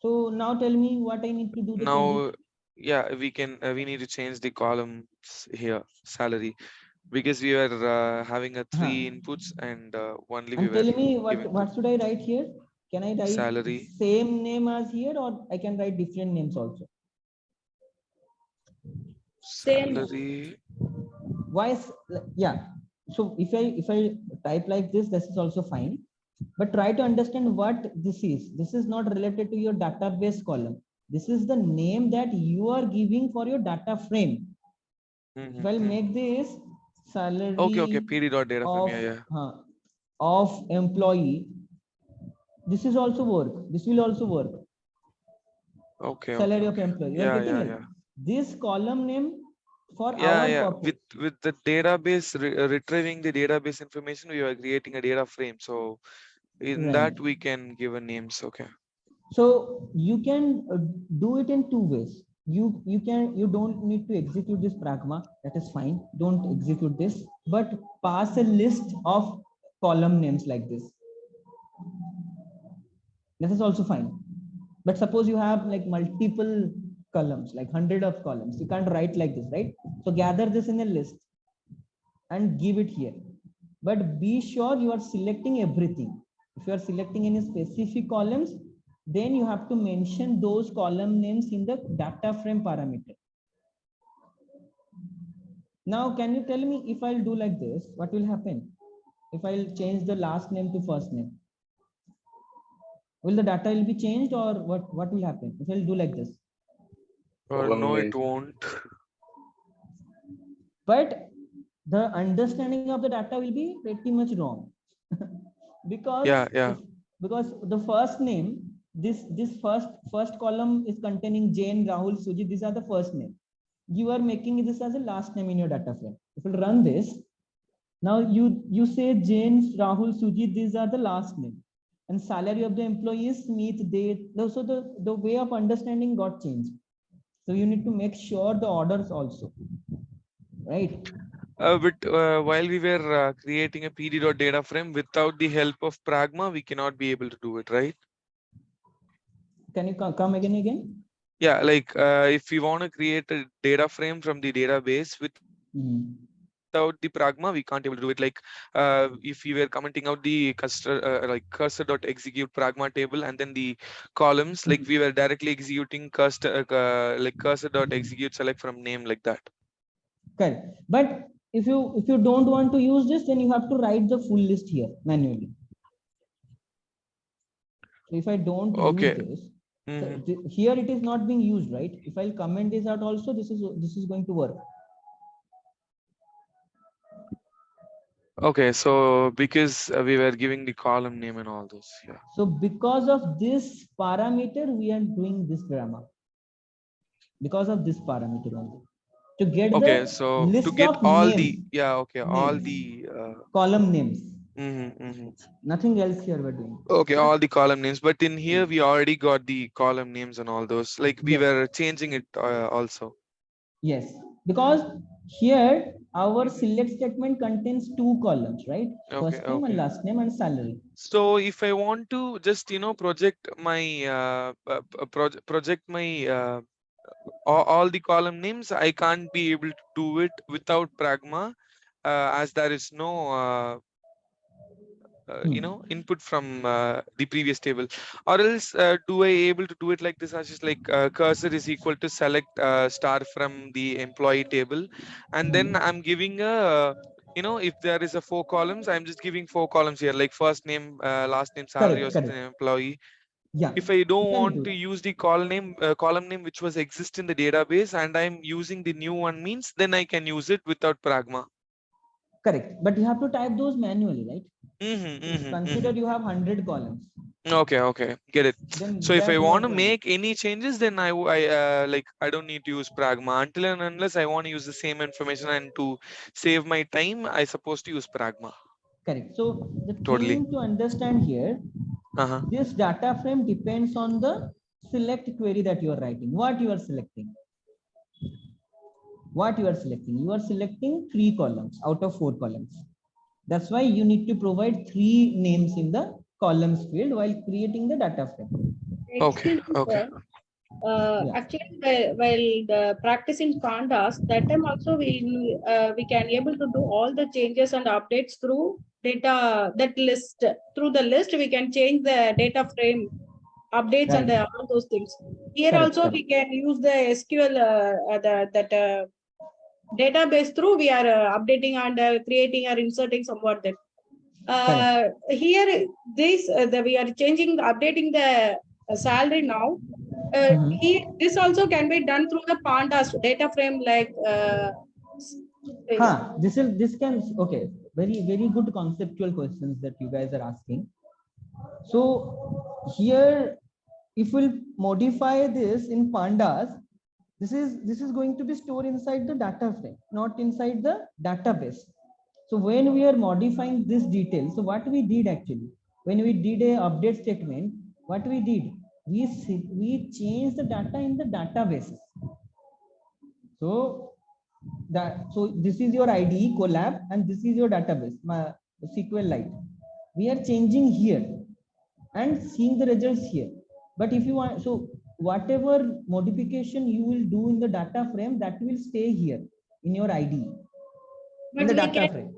So now tell me what I need to do. Now, we need to change the columns here, salary, because we are having a three inputs and only we and were tell me what given should I write here? Can I write salary, same name as here, or I can write different names also? salary. Why? Yeah. So if I type like this is also fine. But try to understand what this is. This is not related to your database column. This is the name that you are giving for your data frame. If I'll make this salary pd.data of employee, this is also work. This will also work. Salary of employee. You are getting it? This column name for our purpose. the database retrieving the database information, we are creating a data frame. So in Right. that we can give a names. Okay. So you can do it in two ways. You don't need to execute this pragma. That is fine. Don't execute this, but pass a list of column names like this. This is also fine. But suppose you have like multiple columns, like 100 of columns. You can't write like this, right? So gather this in a list and give it here. But be sure you are selecting everything. If you are selecting any specific columns, then you have to mention those column names in the data frame parameter. Now, can you tell me if I'll do like this, what will happen? If I'll change the last name to first name, will the data will be changed, or what will happen if I'll do like this? No, it won't. But the understanding of the data will be pretty much wrong. because because the first name, this first column is containing Jane, Rahul, Sujit. These are the first name. You are making this as a last name in your data frame. If you run this, now you say Jane, Rahul, Sujit, these are the last name, and salary of the employee is Smith, date. So the way of understanding got changed. So you need to make sure the orders also, right? But while we were creating a pd.data frame, without the help of pragma, we cannot be able to do it, right? Can you come again? Yeah, like if we want to create a data frame from the database without the pragma, we can't able to do it. Like if we were commenting out the cursor.execute pragma table and then the columns, like we were directly executing cursor.execute select from name like that. Correct. But if you don't want to use this, then you have to write the full list here manually. So if I don't use this, so here it is not being used, right? If I'll comment this out also, this is going to work. Okay, so because we were giving the column name and all those, yeah. So because of this parameter, we are doing this grammar. Because of this parameter only. To get the so list to get of all names, all the column names. Nothing else here we're doing. Okay, all the column names, but in here we already got the column names and all those. Like we were changing it also. Yes, because here our select statement contains two columns, right? First name and last name and salary. So if I want to just project my all the column names, I can't be able to do it without pragma, as there is no input from the previous table. Or else do I able to do it like this, as just like cursor is equal to select star from the employee table, and then I'm giving a if there is a 4 columns, I'm just giving 4 columns here, like first name, last name, salary, or something, employee. Yeah, if I don't want to use the column name which was exist in the database, and I'm using the new one, means then I can use it without pragma. Correct, but you have to type those manually, right? Consider you have 100 columns. Okay, get it. So if I want to won't make any changes, then I don't need to use pragma. Until and unless I want to use the same information and to save my time, I supposed to use pragma. Correct. So the thing to understand here, this data frame depends on the select query that you are writing. What you are selecting? You are selecting 3 columns out of 4 columns. That's why you need to provide 3 names in the columns field while creating the data frame. Excuse me, sir. Actually, while the practicing pandas, that time also we can able to do all the changes and updates through data list. Through the list, we can change the data frame updates and all those things. Here also we can use the SQL database through. We are updating and creating or inserting somewhat that. Here this we are changing, updating the salary now. This also can be done through the pandas data frame, like this can very good conceptual questions that you guys are asking. So here, if we'll modify this in pandas, This is going to be stored inside the data frame, not inside the database. So when we are modifying this detail, so what we did actually, when we did a update statement, what we did, we changed the data in the database. So this is your IDE collab, and this is your database, my SQLite. We are changing here and seeing the results here. But if you want, so whatever modification you will do in the data frame, that will stay here in your IDE, in the data frame.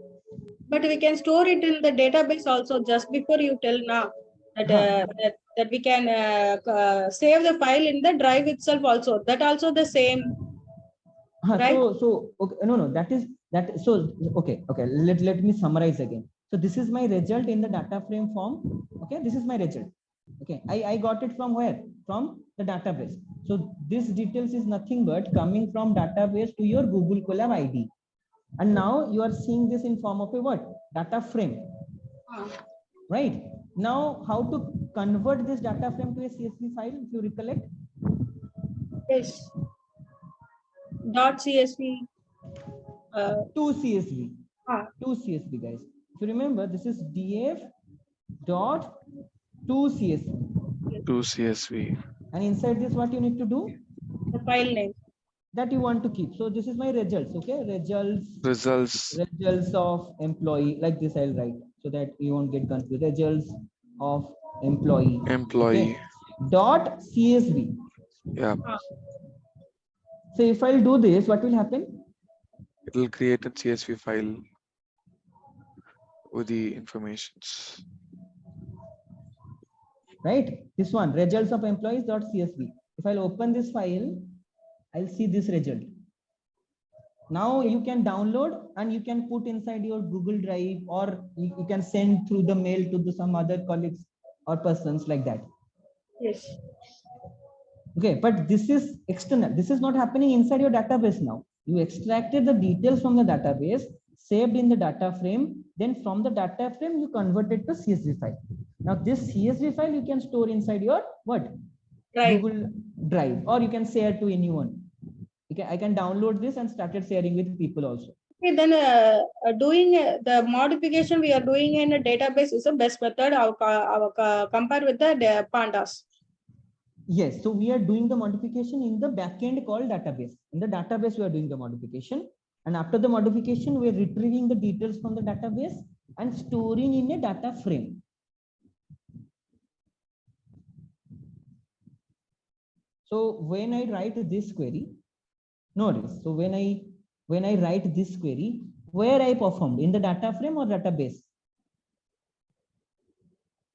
But we can store it in the database also. Just before you tell now that that we can save the file in the drive itself also. That also the same. Right? So okay, no, that is that. So okay, let me summarize again. So this is my result in the data frame form. Okay, this is my result. Okay, I got it from where? From the database. So this details is nothing but coming from database to your Google Colab ID. And now you are seeing this in form of a what? Data frame. Right? Now, how to convert this data frame to a CSV file, if you recollect? Yes. .csv. To CSV. To CSV, guys. If you remember, this is df dot to CSV. To CSV. And inside this, what you need to do? The file name that you want to keep. So this is my results. Okay, results of employee. Like this, I'll write so that you won't get confused. Results of employee. Okay. Dot CSV. Yeah. So if I'll do this, what will happen? It will create a CSV file with the informations. Right. This one, results of employees dot CSV. If I'll open this file, I'll see this result. Now you can download and you can put inside your Google Drive, or you can send through the mail to some other colleagues or persons like that. Yes. Okay, but this is external. This is not happening inside your database now. You extracted the details from the database, saved in the data frame. Then from the data frame, you converted to CSV file. Now this CSV file you can store inside your what? Drive. Google Drive, or you can share to anyone. I can download this and started sharing with people also. Okay, then doing the modification we are doing in a database is the best method compared with the pandas. Yes, so we are doing the modification in the backend called database. In the database, we are doing the modification, and after the modification, we are retrieving the details from the database and storing in a data frame. So when I write this query, notice. So when I write this query, where I performed, in the data frame or database?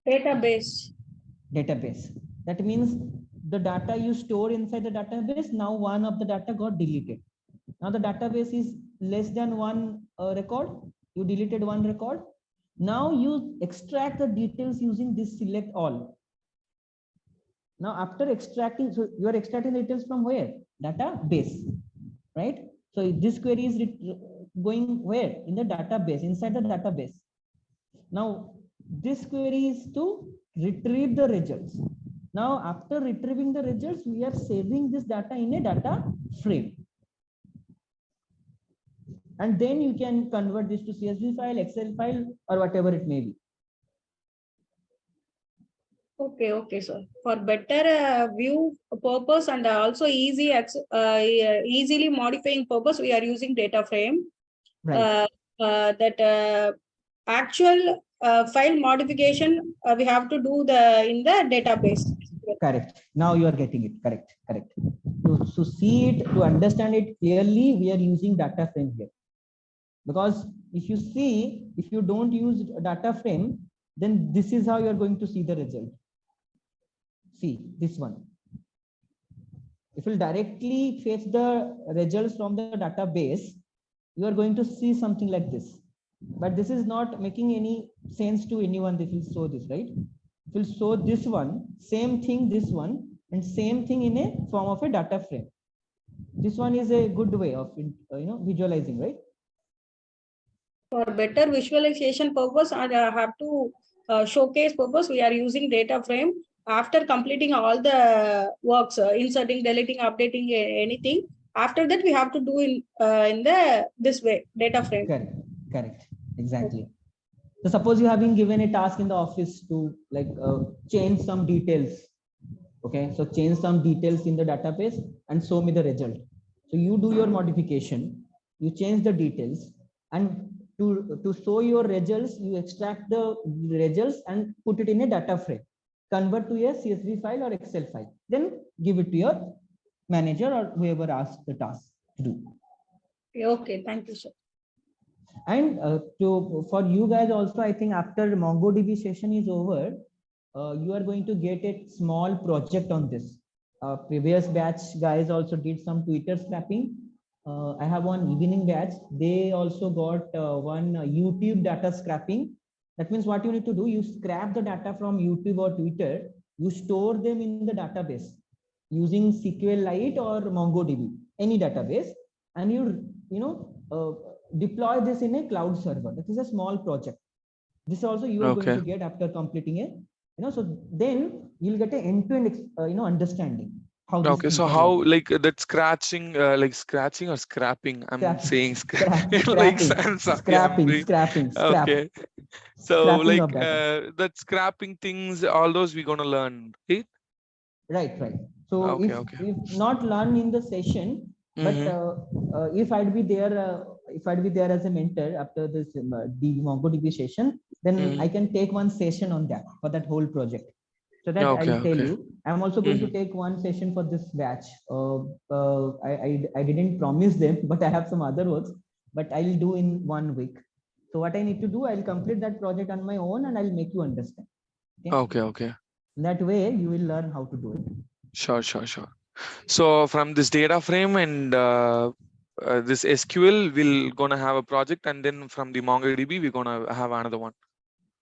Database. Database. That means the data you store inside the database, now one of the data got deleted. Now the database is less than one record. You deleted one record. Now you extract the details using this select all. Now after extracting, so you are extracting the details from where? Database, right? So this query is going where? In the database, inside the database. Now this query is to retrieve the results. Now after retrieving the results, we are saving this data in a data frame. And then you can convert this to CSV file, Excel file, or whatever it may be. Okay, sir. For better view purpose and also easily modifying purpose, we are using data frame. Right. Actual file modification we have to do in the database. Correct. Now you are getting it. Correct. To see it, to understand it clearly, we are using data frame here. Because if you don't use data frame, then this is how you are going to see the result. See this one. If you directly fetch the results from the database, you are going to see something like this. But this is not making any sense to anyone. This will show this, right? It will show this one, same thing, this one, and same thing in a form of a data frame. This one is a good way of visualizing, right? For better visualization purpose, I have to showcase purpose, we are using data frame. after completing all the works, inserting, deleting, updating, anything, after that we have to do in this way, data frame. Correct. Exactly. So suppose you have been given a task in the office to like change some details. Okay, so change some details in the database and show me the result. So you do your modification, you change the details, and to show your results, you extract the results and put it in a data frame, convert to a CSV file or Excel file, then give it to your manager or whoever asked the task to do. Okay, thank you, sir. And for you guys also, I think after MongoDB session is over, you are going to get a small project on this. Previous batch guys also did some Twitter scrapping. I have one evening batch. They also got one YouTube data scrapping. That means what you need to do, you scrap the data from YouTube or Twitter, you store them in the database using SQLite or MongoDB, any database, and you deploy this in a cloud server. This is a small project. This also you are going to get after completing it. So then you'll get an end-to-end understanding how this. Okay, so how like that scratching, like scratching or scrapping? I'm saying scrapping. Okay, so scrapping like of data. that scrapping things, all those we're gonna learn, right? Right. So if not learn in the session, but if I'd be there as a mentor after this MongoDB session, then I can take one session on that for that whole project. So that I'll tell you. I'm also going to take one session for this batch. I didn't promise them, but I have some other works, but I'll do in 1 week. So what I need to do, I'll complete that project on my own and I'll make you understand. Okay. That way you will learn how to do it. Sure. So from this data frame and this SQL, we're gonna have a project, and then from the MongoDB, we're gonna have another one.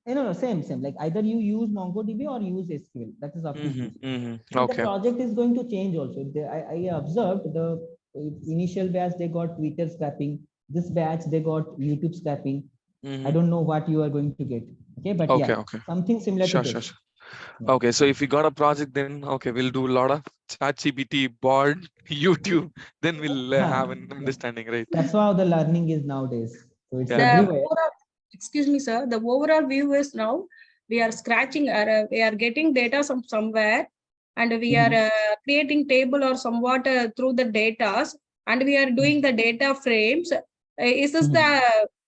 No, same. Like either you use MongoDB or use SQL. That is up to you. Okay. The project is going to change also. I observed the initial batch, they got Twitter scrapping. This batch, they got YouTube scrapping. I don't know what you are going to get. Okay, but something similar to this. Sure. Okay, so if we got a project, then we'll do a lot of ChatGPT, board, YouTube, then we'll have an understanding, right? That's how the learning is nowadays. So it's excuse me, sir. The overall view is now we are scratching, we are getting data from somewhere, and we are creating table or somewhat through the data, and we are doing the data frames. Is this the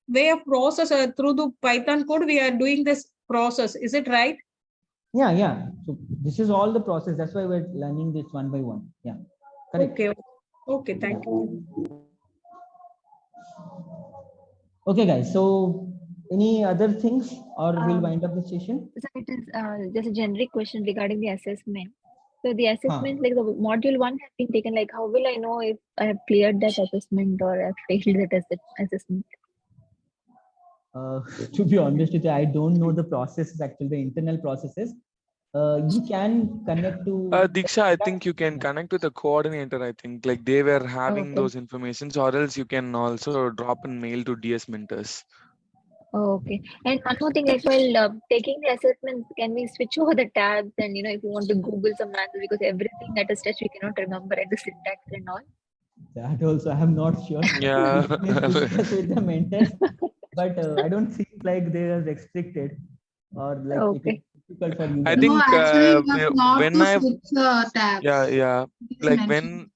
way of process through the Python code? We are doing this process. Is it right? Yeah. So this is all the process. That's why we're learning this one by one. Yeah. Correct. Okay. Thank you. Okay, guys. So any other things, or we'll wind up the session? So it is just a generic question regarding the assessment. So the assessment, like the module 1 has been taken, like how will I know if I have cleared that assessment or I have failed that assessment? To be honest with you, I don't know the processes, actually the internal processes. You can connect to Diksha, I think you can connect with the coordinator. I think like they were having those informations, or else you can also drop a mail to DS mentors. Okay. And one more thing, like while taking the assessment, can we switch over the tabs and if you want to Google some answers, because everything at a stretch we cannot remember at the syntax and all. That also I'm not sure. Yeah. Discuss with the mentors, but I don't feel like they are restricted or like it is difficult for you. I think when I tabs. Yeah, like when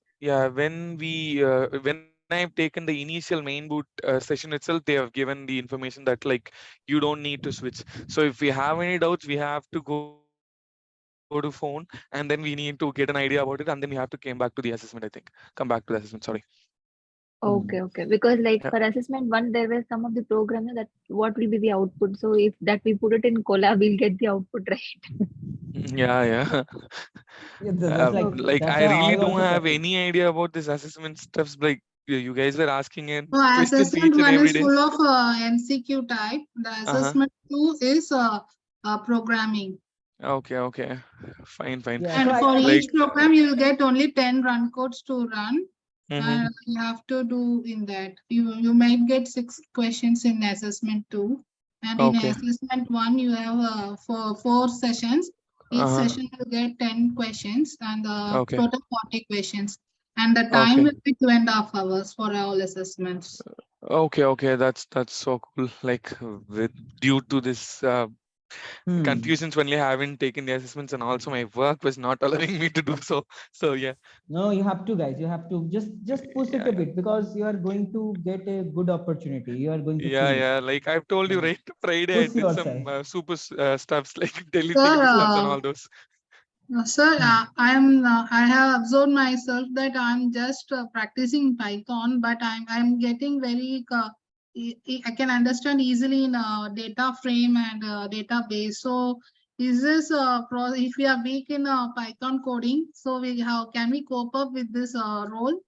I've taken the initial main boot session itself, they have given the information that like you don't need to switch. So if we have any doubts, we have to go to phone, and then we need to get an idea about it, and then we have to come back to the assessment. I think come back to the assessment. Sorry. Okay. Because like for assessment 1, there were some of the programs that what will be the output. So if that we put it in Colab, we'll get the output right. Yeah. Like I really don't have any idea about this assessment stuffs. Like you guys were asking it. Assessment 1 is full of MCQ type. The assessment 2 is programming. Okay. Fine. And for each program, you will get only 10 run codes to run. You have to do in that. You might get 6 questions in assessment 2. And in assessment 1, you have for 4 sessions. Each Uh-huh. session will get 10 questions and Okay. total 40 questions. And the time Okay. will be 2.5 hours for all assessments. Okay, that's so cool. Like with due to this confusions only, I haven't taken the assessments, and also my work was not allowing me to do so. So yeah. No, you have to, guys. You have to just push it a bit, because you are going to get a good opportunity. You are going to feel it. Yeah. Like I've told you, right? Friday I Push did some yourself. super stuffs like deleting the stuffs and Sir, all those. Sir, I have observed myself that I'm just practicing Python, but I'm getting very I can understand easily in data frame and database. So is this if we are weak in Python coding, so how can we cope up with this role?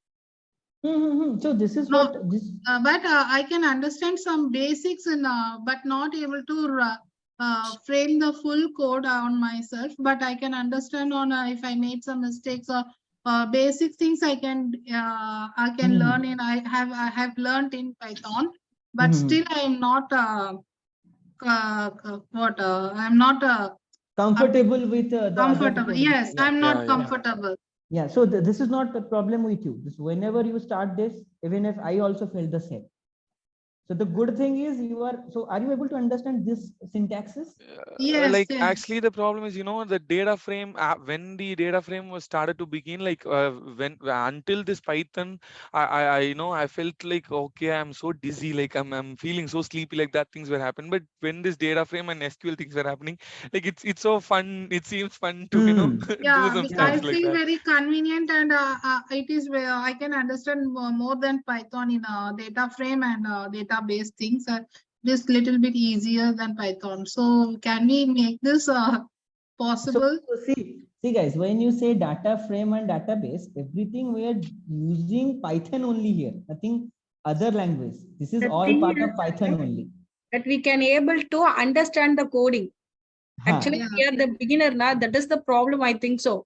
So this is No, what this. but I can understand some basics in but not able to frame the full code on myself. But I can understand on if I made some mistakes or basic things I can learn in. I have learned in Python, but still I am not I'm not Comfortable with the other comfortable. coding. Yes, I'm not comfortable. Yeah, so this is not the problem with you. This, whenever you start this, even if I also felt the same. So the good thing is you are, so are you able to understand this syntaxes? Yes, like yes. actually the problem is, the data frame, when the data frame was started to begin, like when until this Python, I felt like, okay, I'm so dizzy, like I'm feeling so sleepy, like that things were happening. But when this data frame and SQL things were happening, like it's so fun. It seems fun to do Yeah, some I stuff like feel that. very convenient, and it is where I can understand more than Python in data frame and database things. This little bit easier than Python. So can we make this possible? So see guys, when you say data frame and database, everything we are using Python only here, nothing other language. This is The all thing part is of Python only. that we can able to understand the coding. Actually, we are the beginner now. That is the problem, I think so.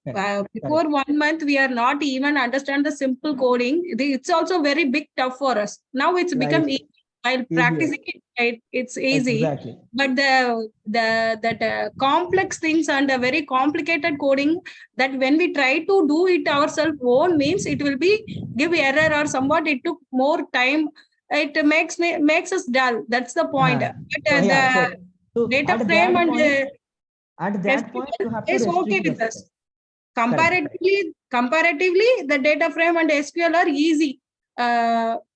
Before 1 month, we are not even understand the simple coding. It's also very big tough for us. Now it's become easy. While practicing it, it's easy. Exactly. But the complex things and the very complicated coding, that when we try to do it ourselves own, means it will be give error or somewhat. It took more time. It makes us dull. That's the point. But so data at frame that and point, at that point you have to is okay restrict with yourself. us. Comparatively, the data frame and SQL are easy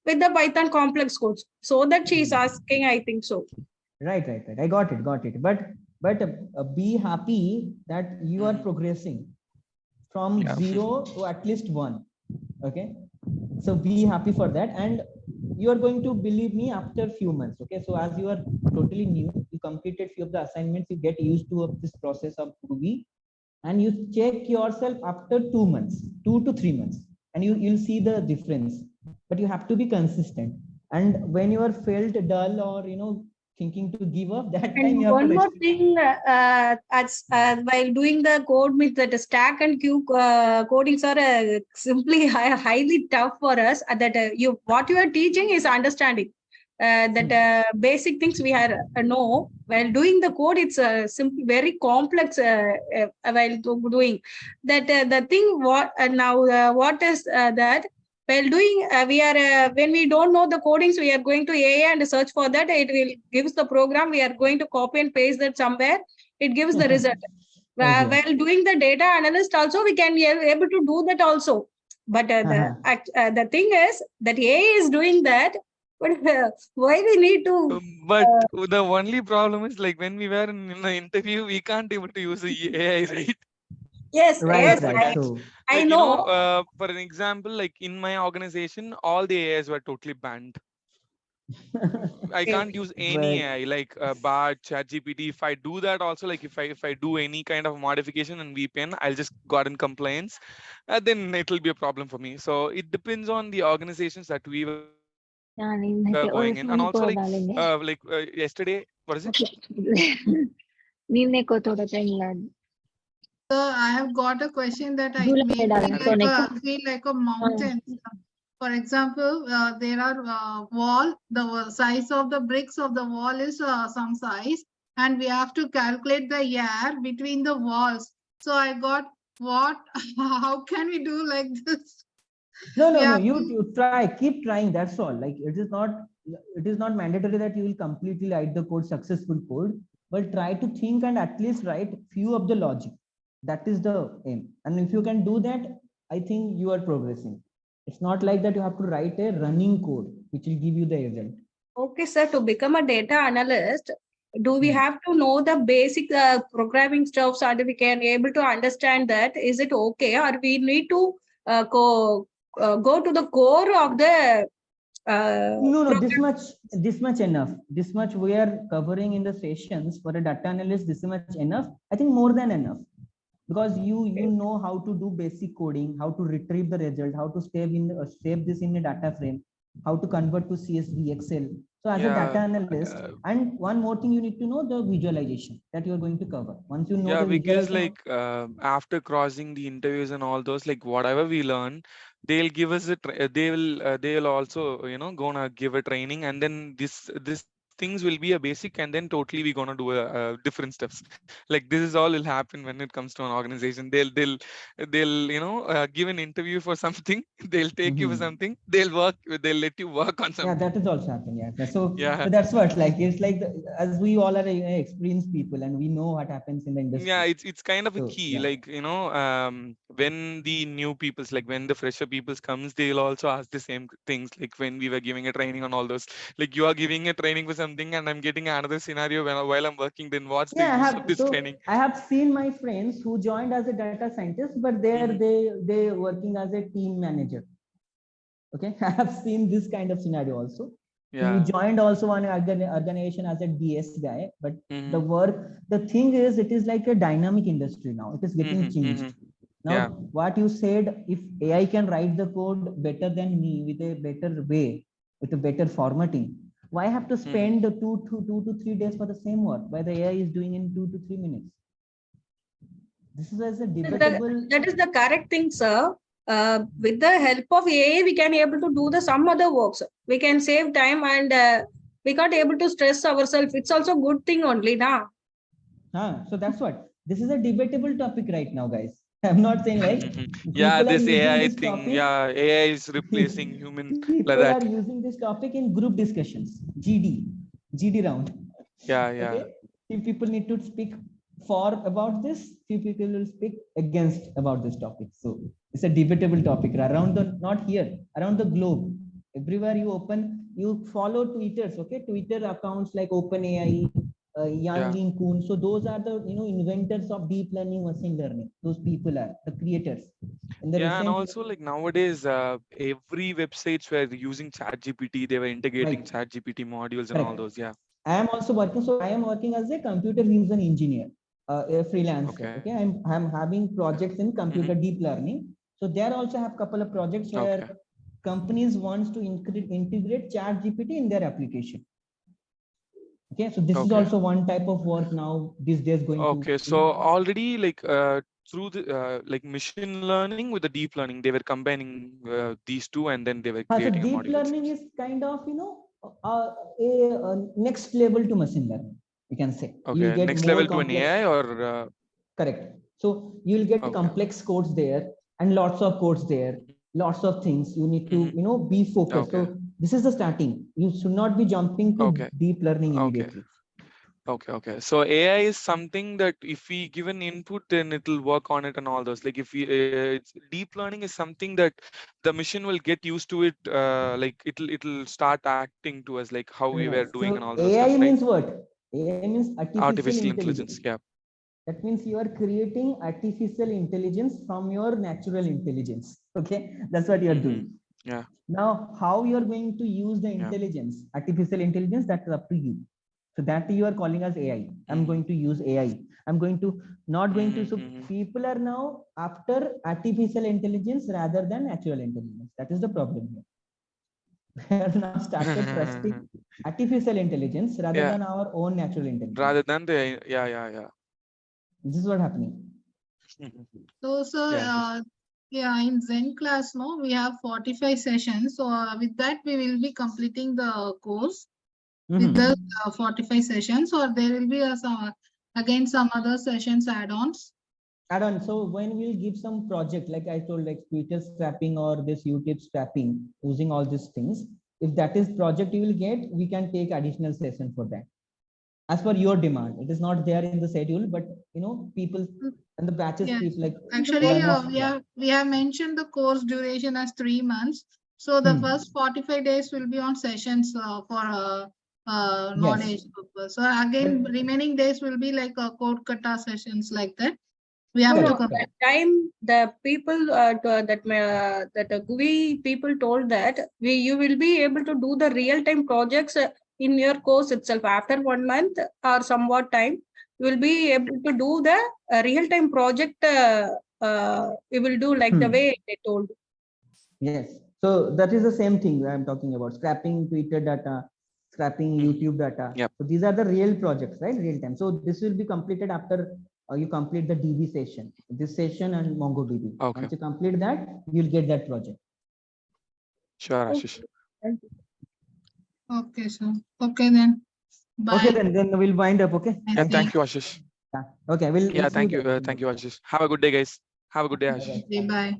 with the Python complex codes. So that she is asking, I think so. Right. I got it. But be happy that you are progressing from 0 to at least 1. Okay, so be happy for that, and you are going to believe me after few months. Okay, so as you are totally new, you completed few of the assignments, you get used to of this process of Ruby, and you check yourself after 2 months, 2 to 3 months, and you'll see the difference. But you have to be consistent, and when you are felt dull or thinking to give up, that time you have one to more thing, while doing the code with the stack and queue codings are simply highly tough for us. What you are teaching is understanding. That basic things we have know. While doing the code, it's simply very complex. While doing that, the thing what is that? While doing, we are when we don't know the codings, we are going to AI and search for that. It will gives the program. We are going to copy and paste that somewhere. It gives the result. While doing the data analyst, also we can be able to do that also. But the thing is that AI is doing that. But why we need to? But the only problem is, like, when we were in the interview, we can't able to use the AI, right? Yes, I know. For an example, like in my organization, all the AIs were totally banned. I can't use any AI like Bard, ChatGPT. If I do that, also, like if I do any kind of modification in VPN, I'll just got in complaints, then it will be a problem for me. So it depends on the organizations that we were going in, and also like yesterday, what is it? So I have got a question that I feel like a mountain. For example, there are wall, the size of the bricks of the wall is some size, and we have to calculate the air between the walls. So I got what? How can we do like this? No, no, Yeah. no. You try, keep trying. That's all. Like it is not mandatory that you will completely write the code, successful code, but try to think and at least write few of the logic. That is the aim. And if you can do that, I think you are progressing. It's not like that you have to write a running code, which will give you the result. Okay, sir, to become a data analyst, do we have to know the basic programming stuff so that we can able to understand that? Is it okay, or we need to go to the core of the No, this much enough. This much we are covering in the sessions for a data analyst. This much enough. I think more than enough, because you know how to do basic coding, how to retrieve the result, how to save this in a data frame, how to convert to CSV, Excel. So as a data analyst, and one more thing you need to know, the visualization that you are going to cover. Once you know the because visualization, like after crossing the interviews and all those, like whatever we learn, they'll give us they will also gonna give a training, and then this things will be a basic, and then totally we gonna do different steps. Like this is all will happen when it comes to an organization. They'll give an interview for something. They'll take you for something. They'll let you work on something. yeah, that is also happening. Yeah, so Yeah. so that's what, like, it's like as we all are experienced people and we know what happens in the industry. Yeah, it's kind of a So, key. yeah. Like when the new peoples, like when the fresher peoples comes, they'll also ask the same things. Like when we were giving a training on all those, like you are giving a training for something and I'm getting another scenario while I'm working, then what's the use of this training? I have seen my friends who joined as a data scientist, but there they working as a team manager. Okay, I have seen this kind of scenario also. Yeah. You joined also one organization as a DS guy, but the thing is, it is like a dynamic industry now. It is getting changed. Now, what you said, if AI can write the code better than me with a better way, with a better formatting, why have to spend 2 to 3 days for the same work? Why the AI is doing in 2 to 3 minutes? This is as a debatable. That is the correct thing, sir. With the help of AI, we can able to do some other works. We can save time, and we can't able to stress ourselves. It's also good thing only now. So that's what. This is a debatable topic right now, guys. I'm not saying like yeah, this AI this thing. topic, Yeah, AI is replacing human. People like that. are using this topic in group discussions, GD round. Yeah. Okay, few people need to speak for about this. Few people will speak against about this topic. So it's a debatable topic around the, not here, around the globe. Everywhere you open, you follow Twitters. Okay, Twitter accounts like OpenAI, Yan Ling Kun. So those are the inventors of deep learning, machine learning. Those people are the creators. And also like nowadays, every websites were using ChatGPT. They were integrating ChatGPT modules and all those. Yeah. I am also working. So I am working as a computer vision engineer, a freelancer. Okay, I'm having projects in computer deep learning. So there also have a couple of projects where companies wants to integrate ChatGPT in their application. Okay, so this is also one type of work now these days going to. Okay, so already like through the like machine learning with the deep learning, they were combining these two, and then they were creating so deep learning is kind of a next level to machine learning, you can say. Okay, get next more level complex. To an AI or correct. So you'll get complex codes there and lots of codes there, lots of things you need to be focused. So this is the starting. You should not be jumping to deep learning immediately. Okay. So AI is something that if we give an input, then it will work on it and all those. Like if we deep learning is something that the machine will get used to it. Like it'll start acting to us like how we were doing and all those AI stuff. means right? what? AI means Artificial intelligence. Yeah. That means you are creating artificial intelligence from your natural intelligence. Okay, that's what you are doing. Yeah. Now, how you are going to use the intelligence, artificial intelligence, that's up to you. So that you are calling as AI. I'm going to use AI. I'm going to not going to. So people are now after artificial intelligence rather than natural intelligence. That is the problem here. We are now started trusting artificial intelligence rather than our own natural intelligence. Rather than the yeah. This is what happening. So, sir, in Zen class, no, we have 45 sessions. So, with that, we will be completing the course with the 45 sessions, or there will be some other sessions add-ons. add on. So when we'll give some project, like I told, like Twitter scrapping or this YouTube scrapping, using all these things, if that is project you will get, we can take additional session for that. As per your demand, it is not there in the schedule, but people and the batches Yes. keep like. Actually, we have mentioned the course duration as 3 months. So the first 45 days will be on sessions for knowledge purpose. So again, remaining days will be like code kata sessions like that. We have to come. That time the people that GUI people told that you will be able to do the real time projects in your course itself after 1 month or somewhat time. You will be able to do the real time project. You will do like the way they told. Yes. So that is the same thing I'm talking about: scrapping Twitter data, scrapping YouTube data. Yep. So these are the real projects, right? Real time. So this will be completed after you complete the DB session, this session and MongoDB. Okay. Once you complete that, you'll get that project. Sure, Ashish. Thank you. Okay, so okay then. Bye. Okay, then we'll wind up. Okay. Yeah, thank you, Ashish. Yeah. Okay, we'll Yeah, see you thank you. then. Thank you, Ashish. Have a good day, guys. Have a good day, Ashish. Bye.